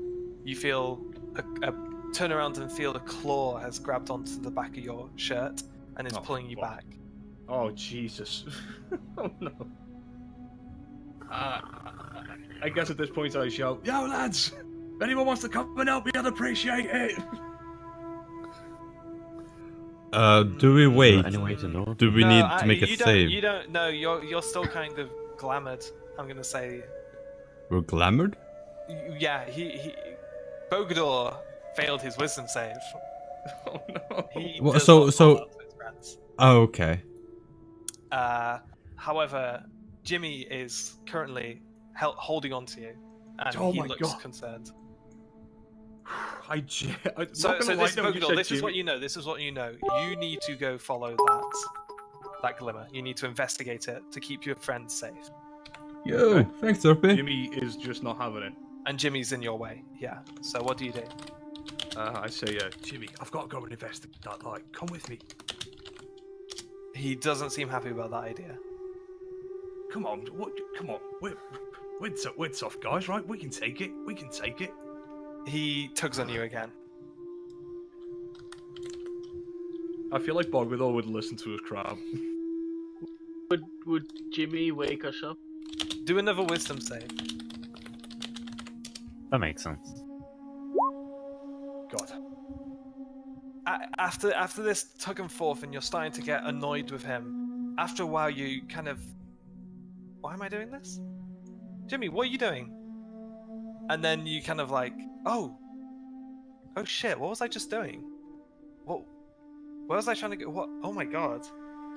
You feel a turn around and feel a claw has grabbed onto the back of your shirt and is pulling you back. Oh, Jesus. Oh, no. I guess at this point I shout, yo, lads! If anyone wants to come and help me, I'd appreciate it! Do we wait? Any way to know? Do we need to make a save? You don't. No, you're still kind of glamoured. I'm gonna say. We're glamoured? Yeah, he Bogador failed his wisdom save. Oh, no. He Well, does so- not so- follow his friends. Oh, okay. However, Jimmy is currently holding on to you, and Oh he my looks God. concerned. So This is what you know. This is what you know. You need to go follow that glimmer. You need to investigate it to keep your friends safe. Yo, Okay. thanks, Derpy. Jimmy is just not having it. And Jimmy's in your way. Yeah. So what do you do? I say, Jimmy, I've got to go and investigate that light. Come with me. He doesn't seem happy about that idea. Come on, come on. We're tough guys, right? We can take it. he tugs on you again. I feel like Bogwithal would listen to his crab. Would Jimmy wake us up? Do another wisdom save. That makes sense. God. After this tug and forth, and you're starting to get annoyed with him. After a while, you kind of, why am I doing this? Jimmy, what are you doing? And then you kind of like, oh shit, what was I just doing? What? Where was I trying to go? What? Oh my god.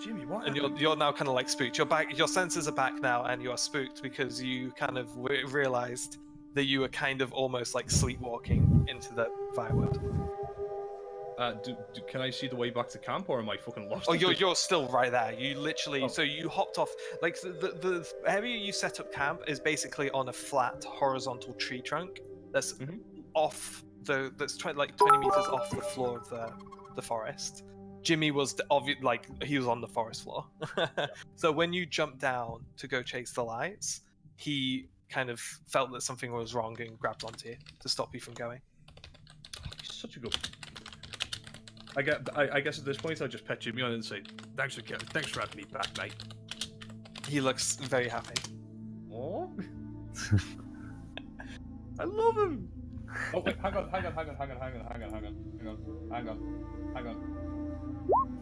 Jimmy, what? And you're now kind of like spooked. You're back. Your senses are back now, and you are spooked because you kind of realized that you were kind of almost like sleepwalking into the firewood. Can I see the way back to camp, or am I fucking lost? Oh, you're still right there. You literally, Oh. so you hopped off. Like the area you set up camp is basically on a flat horizontal tree trunk that's off that's 20 meters off the floor of the forest. Jimmy was he was on the forest floor. So when you jumped down to go chase the lights, he kind of felt that something was wrong and grabbed onto you to stop you from going. He's such a good. I guess at this point I'll just pet Jimmy on and say, thanks for having me back, mate. He looks very happy. Aww. I love him. Oh wait, hang on.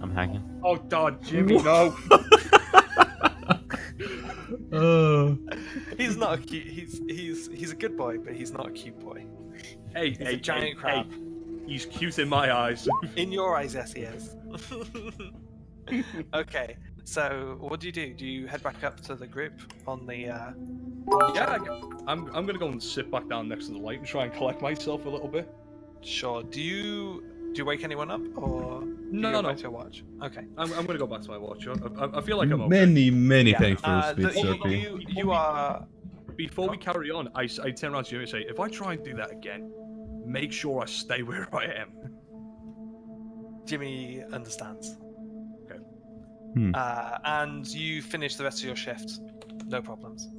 I'm hanging. Oh God, Jimmy, no. He's not a cute. He's a good boy, but he's not a cute boy. He's a giant crab. Hey, he's cute in my eyes. In your eyes, yes, he is. Okay, so what do? Do you head back up to the group on the? Yeah, I'm gonna go and sit back down next to the light and try and collect myself a little bit. Sure. Do you wake anyone up, or do No, you go no. back to your watch? Okay. I'm gonna go back to my watch. I feel like I'm okay. Many Yeah, thanks for the speed, Sophie. you are. Before we carry on, I turn around to Jimmy and say, if I try and do that again, make sure I stay where I am. Jimmy understands. Okay. And you finish the rest of your shift, no problems.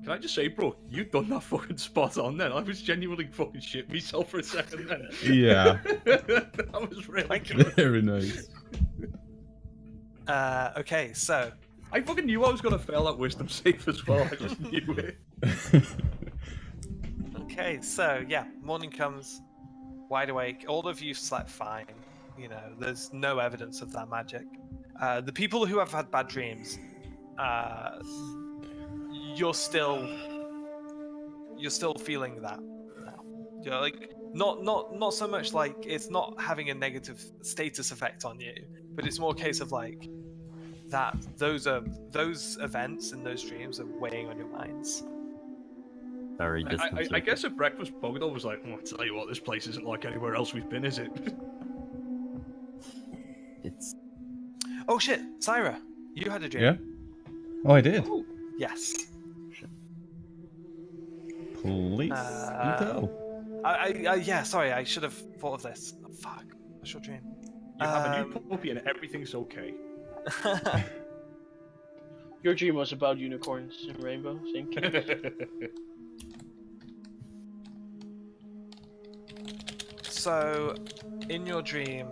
Can I just say, bro, you done that fucking spot on then. I was genuinely fucking shit myself for a second then. Yeah. That was really good. Very nice. Okay, so. I fucking knew I was gonna fail that wisdom save as well. I just knew it. Okay, so yeah, morning comes, wide awake. All of you slept fine. You know, there's no evidence of that magic. The people who have had bad dreams, you're still feeling that now. You're like not so much like it's not having a negative status effect on you, but it's more a case of like that those events and those dreams are weighing on your minds. Very distant. I guess at breakfast, Bogdell was like, I'll tell you what, this place isn't like anywhere else we've been, is it? It's Oh shit, Syra, you had a dream. Yeah? Oh, I did. Oh, Yes. Please do Yeah, sorry, I should have thought of this. Oh, fuck, what's your dream? you have a new puppy and everything's okay. Your dream was about unicorns and rainbows and kittens. So, in your dream,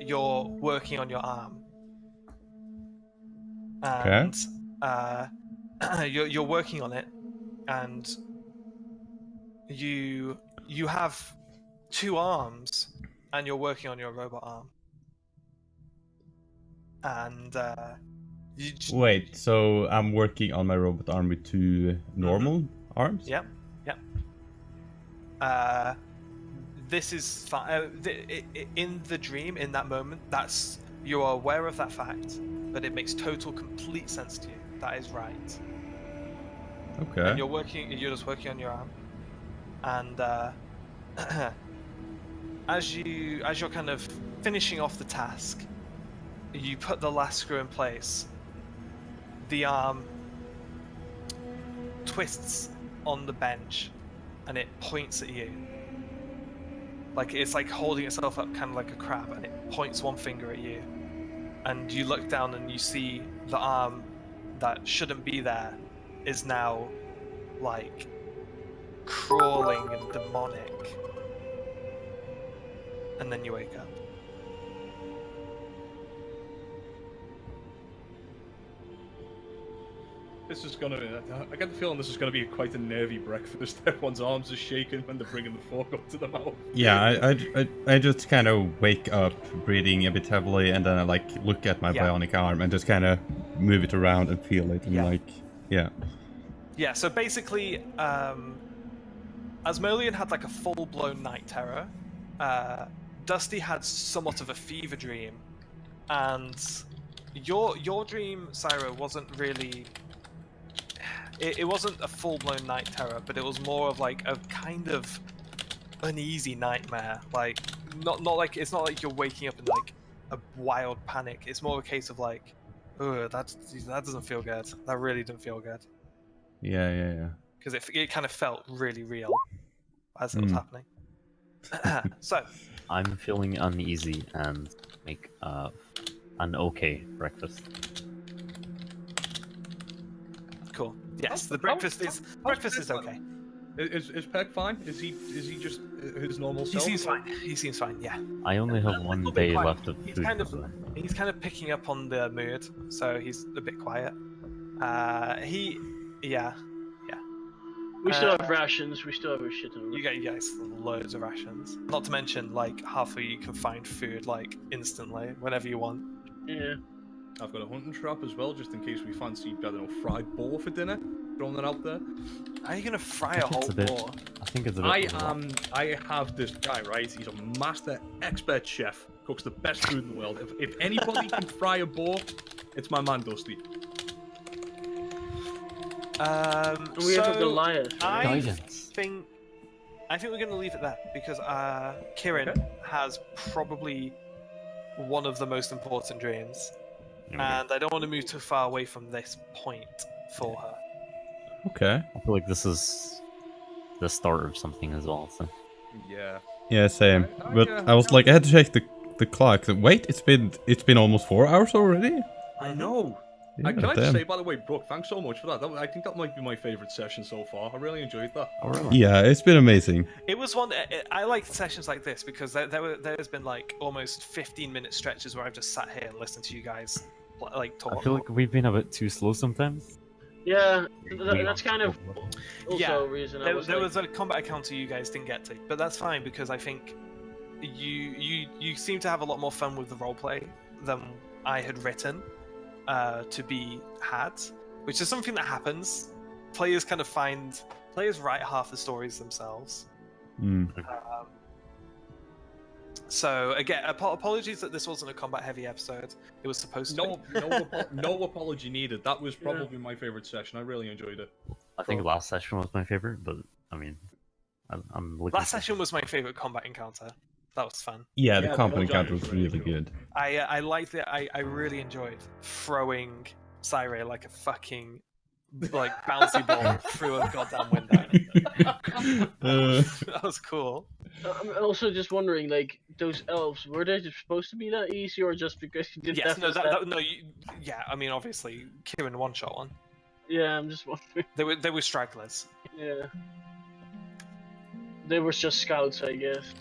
you're working on your arm. And, you're working on it, and you have 2 arms, and you're working on your robot arm. And Wait, so I'm working on my robot arm with 2 normal arms? Yep. This is in the dream, in that moment, you are aware of that fact, but it makes complete sense to you. That is right. Okay. And you're just working on your arm, and as you're kind of finishing off the task, you put the last screw in place. The arm twists on the bench, and it points at you. Like it's like holding itself up, kind of like a crab, and it points one finger at you. And you look down and you see the arm that shouldn't be there is now like crawling bubbling and demonic. And then you wake up. This is gonna. I get the feeling this is gonna be quite a nervy breakfast. Everyone's arms are shaking when they're bringing the fork up to the mouth. Yeah, I just kind of wake up, breathing a bit heavily, and then I like look at my Yeah. bionic arm and just kind of move it around and feel it, and Yeah. like, yeah. Yeah, so basically, Asmodean had like a full-blown night terror. Dusty had somewhat of a fever dream, and your dream, Syro, wasn't really. It wasn't a full-blown night terror, but it was more of like a kind of uneasy nightmare. Like not like it's not like you're waking up in like a wild panic. It's more of a case of like, ugh, that doesn't feel good. That really didn't feel good. Yeah. Because it kind of felt really real as it was happening. So, I'm feeling uneasy and make an okay breakfast. cool. Yes, the How's breakfast is Peg okay. Is Peg fine? Is he just his normal He self? seems fine. He seems fine. Yeah. I only have A one little bit day quiet. left of He's food. kind of- by the way. He's kind of picking up on the mood, so he's a bit quiet. Yeah. We still have rations. We still have a shit ton of You guys loads of rations. Not to mention, like half of you can find food like instantly whenever you want. Yeah. I've got a hunting trap as well, just in case we fancy, I don't know, fried boar for dinner. Throwing that out there. How are you gonna fry I a think it's whole a bit- boar? I think it's a bit. I have this guy, right? He's a master expert chef. Cooks the best food in the world. If anybody can fry a boar, it's my man Dusty. And we have a Goliath. Right? Guidance. I think we're gonna leave it there because Kieran Okay. has probably one of the most important dreams, Okay. and I don't want to move too far away from this point for her. Okay. I feel like this is the start of something as well. So Yeah. Yeah, same. I- But I was like, I had to check the clock. Wait, it's been almost 4 hours already. I know. Yeah, Can I just damn. say, by the way, Brooke, thanks so much for that. I think that might be my favourite session so far. I really enjoyed that. oh, really? Yeah, it's been amazing. It was one. I like sessions like this because there's been like almost 15-minute stretches where I've just sat here and listened to you guys like talk. I feel like we've been a bit too slow sometimes. Yeah, We- that's kind of also Yeah, a reason. there was a combat encounter you guys didn't get to, but that's fine because I think you seem to have a lot more fun with the roleplay than I had written to be had, which is something that happens. Players write half the stories themselves. Mm. So again, apologies that this wasn't a combat-heavy episode. It was supposed to be. No apology needed. That was probably my favourite session. I really enjoyed it. I think last session was my favorite, but I mean, I'm looking. Last session was my favorite combat encounter. That was fun. Yeah, Yeah, the the company whole count giant was was really really cool. good. I liked it. I really enjoyed throwing Syre like a fucking bouncy ball through a goddamn window. That was cool. I'm also just wondering, like, those elves, were they supposed to be that easy, or just because you did Yes, that? no, for that? yeah. I mean, obviously, Kieran one-shot one. Yeah, I'm just wondering. They were stragglers. Yeah. They were just scouts, I guess.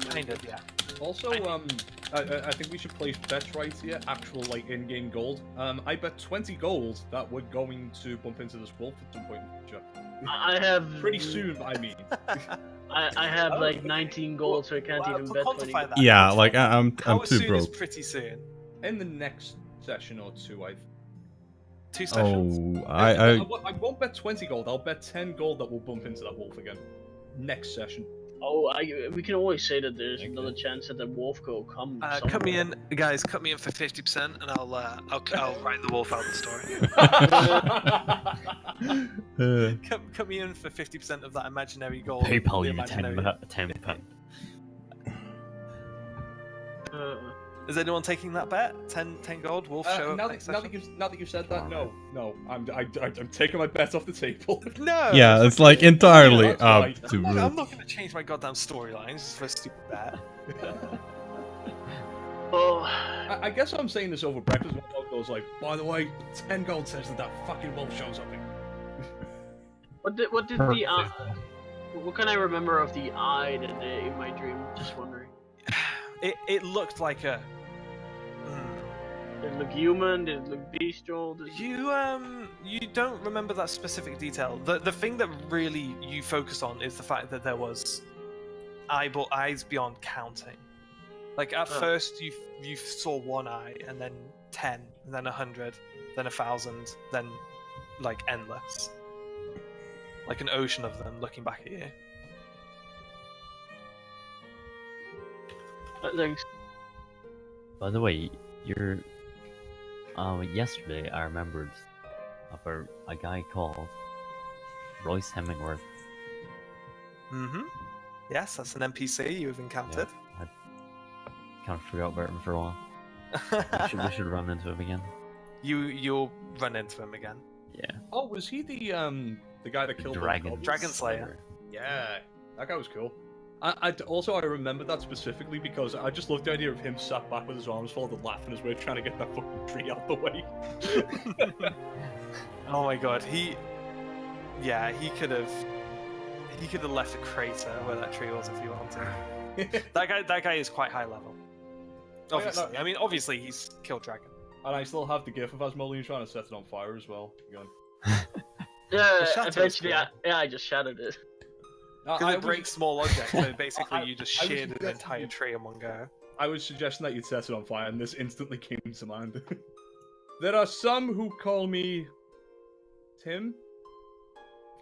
Kind of, yeah. Also, I think we should place bets right here. Actual in-game gold. I bet 20 gold that we're going to bump into this wolf at some point in the future. I have Pretty soon, I mean. I have like 19 gold, so I can't Well, even to bet 20. quantify that, Yeah, like I'm how too soon is broke. pretty soon? In the next session or two, 2 sessions. Oh, I won't bet 20 gold. I'll bet 10 gold that we'll bump into that wolf again. Next session. Oh, we can always say that there's another chance that the wolf will come. Cut me in, guys. Cut me in for 50%, and I'll write the wolf out the story. Cut me in for 50% of that imaginary gold. PayPal the you imaginary- 10 pence. Is anyone taking that bet? 10 gold. Wolf show up now next that session? you've said that, no, I'm taking my bet off the table. No. Yeah, it's like entirely Yeah, that's up right. to I'm Brooke. not going to change my goddamn storylines just for a stupid bet. Oh, I guess I'm saying this over breakfast when Dog goes like, by the way, 10 gold says that fucking wolf shows up here. what did the What can I remember of the eye that in my dream? Just wondering. It looked like a. Did it look human? Did it look bestial? You don't remember that specific detail. The thing that really you focus on is the fact that there was eyes beyond counting. Like at first you saw one eye, and then 10, and then 100, then 1,000, then like endless. Like an ocean of them looking back at you. Thanks. By the way, you're. Yesterday I remembered of a guy called Royce Hemingworth. Mm-hmm. Yes, that's an NPC you've encountered. Yeah, I kind of forgot about him for a while. we should run into him again. You'll run into him again. Yeah. Oh, was he the guy that killed Dragon Slayer? Yeah, that guy was cool. I remember that specifically because I just loved the idea of him sat back with his arms folded, laughing his way, trying to get that fucking tree out the way. Oh my god, he could have left a crater where that tree was if he wanted. that guy is quite high level. Obviously, Oh, yeah, no. I mean, obviously he's killed dragon. And I still have the gif of Asmodean trying to set it on fire as well. Again. Yeah, shatter is eventually, cool. I just shattered it. Because it breaks small objects, so basically you just I was sheared an suggesting entire you- tree in one go. I was suggesting that you'd set it on fire, and this instantly came to mind. There are some who call me Tim.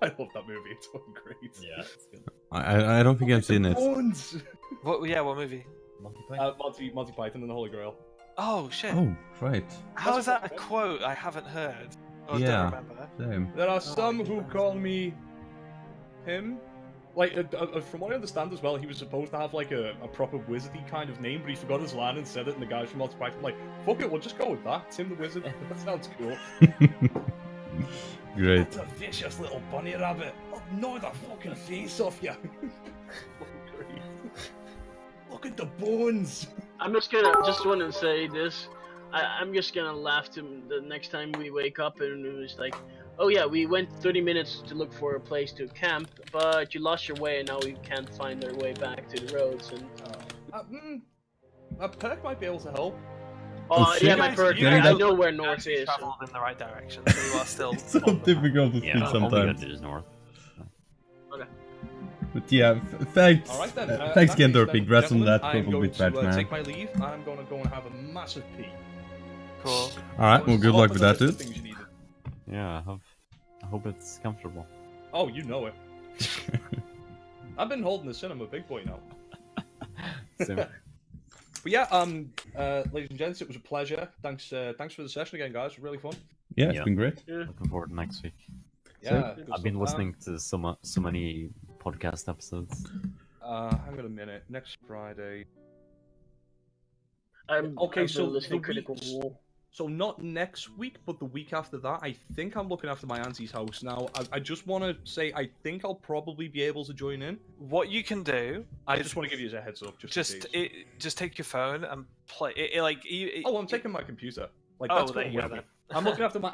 I love that movie. It's fucking great. Yeah, it's good. I don't think I've seen it. Bones! What movie? Monty Python and the Holy Grail. Oh shit. Oh, right. How is that a quote I haven't heard? Or Yeah. don't remember? Same. There are some my who goodness. call me him. Like, from what I understand as well, he was supposed to have like a proper wizardy kind of name, but he forgot his line and said it, and the guys from Monty Python were like, fuck it, we'll just go with that. Tim the Wizard. That sounds cool. Great. That's a vicious little bunny rabbit. I'll gnaw the fucking face off you. Fucking great. Look at the bones. I'm just want to say this. I'm just gonna laugh to him the next time we wake up and it was like, oh yeah, we went 30 minutes to look for a place to camp, but you lost your way and now we can't find our way back to the roads. And A perk might be able to help. Oh, shit. yeah, my guys- perk. you I guys- know where You north actually is. travelled in the right direction, so you are still. It's so on the map. difficult to speak Yeah, all we gotta sometimes. do is north. But yeah, thanks. Alright then. Thanks, in that case Gendor. then, Big rest on gentlemen, that I'm probably going bad to man. take my leave, and I'm going to go and have a massive pee. Cool. Alright, well, good luck with that, dude. Things you needed. Yeah, I hope it's comfortable. Oh, you know it. I've been holding this in. I'm a big boy now. So, But yeah, ladies and gents, it was a pleasure. Thanks for the session again, guys. It was really fun. Yeah, it's Yeah. been great. looking forward to next week. Yeah, good I've been stuff. listening to so many podcast episodes. Hang on a minute. Next Friday. I'm Okay, I've been so listening the Critical weeks- Role. So not next week, but the week after that. I think I'm looking after my auntie's house now. I just want to say I think I'll probably be able to join in. What you can do, I is just want to give you a heads up. Just take your phone and play. Oh, I'm taking my computer. Like Oh, that's there what you I'm go gonna be.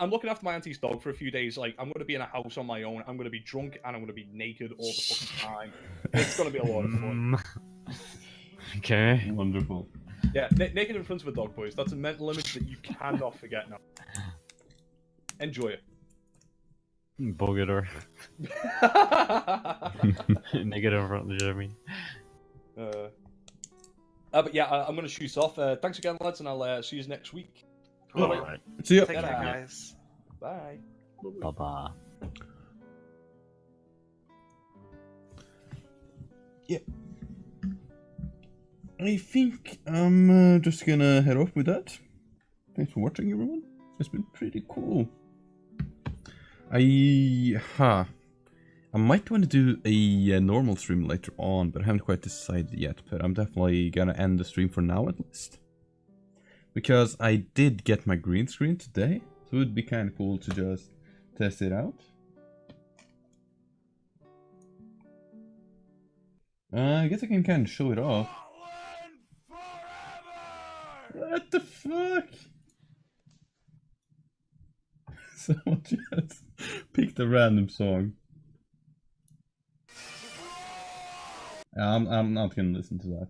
I'm looking after my auntie's dog for a few days. Like I'm gonna be in a house on my own. I'm gonna be drunk and I'm gonna be naked all the fucking time. It's gonna be a lot of fun. Okay. Wonderful. Yeah, naked in front of a dog, boys. That's a mental image that you cannot forget now. Enjoy it. Bogator. Negative in front of Jeremy. But yeah, I'm gonna shoot off. Thanks again, lads, and I'll see you next week. Alright. See ya. Take care, Ta-da. guys. Bye. Bye bye. I think I'm just gonna head off with that. Thanks for watching, everyone. It's been pretty cool. I might want to do a normal stream later on, but I haven't quite decided yet. But I'm definitely gonna end the stream for now, at least, because I did get my green screen today, so it would be kind of cool to just test it out. I guess I can kind of show it off. What the fuck? Someone just picked a random song. I'm not gonna listen to that.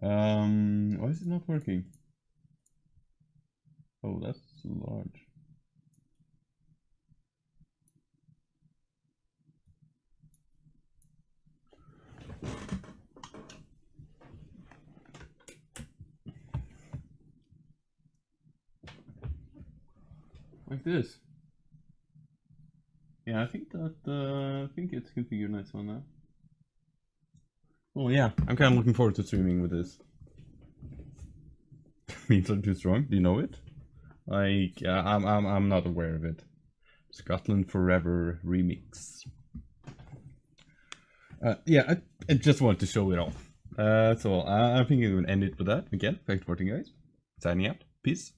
Why is it not working? Oh, that's large. Like this. Yeah, I think it's configured nice one now. Oh yeah, I'm kind of looking forward to streaming with this. Memes are too strong. Do you know it? Like, I'm not aware of it. Scotland Forever remix. Yeah, I just wanted to show it off. So I think I'm gonna end it with that again. Thanks for watching, guys. Signing out. Peace.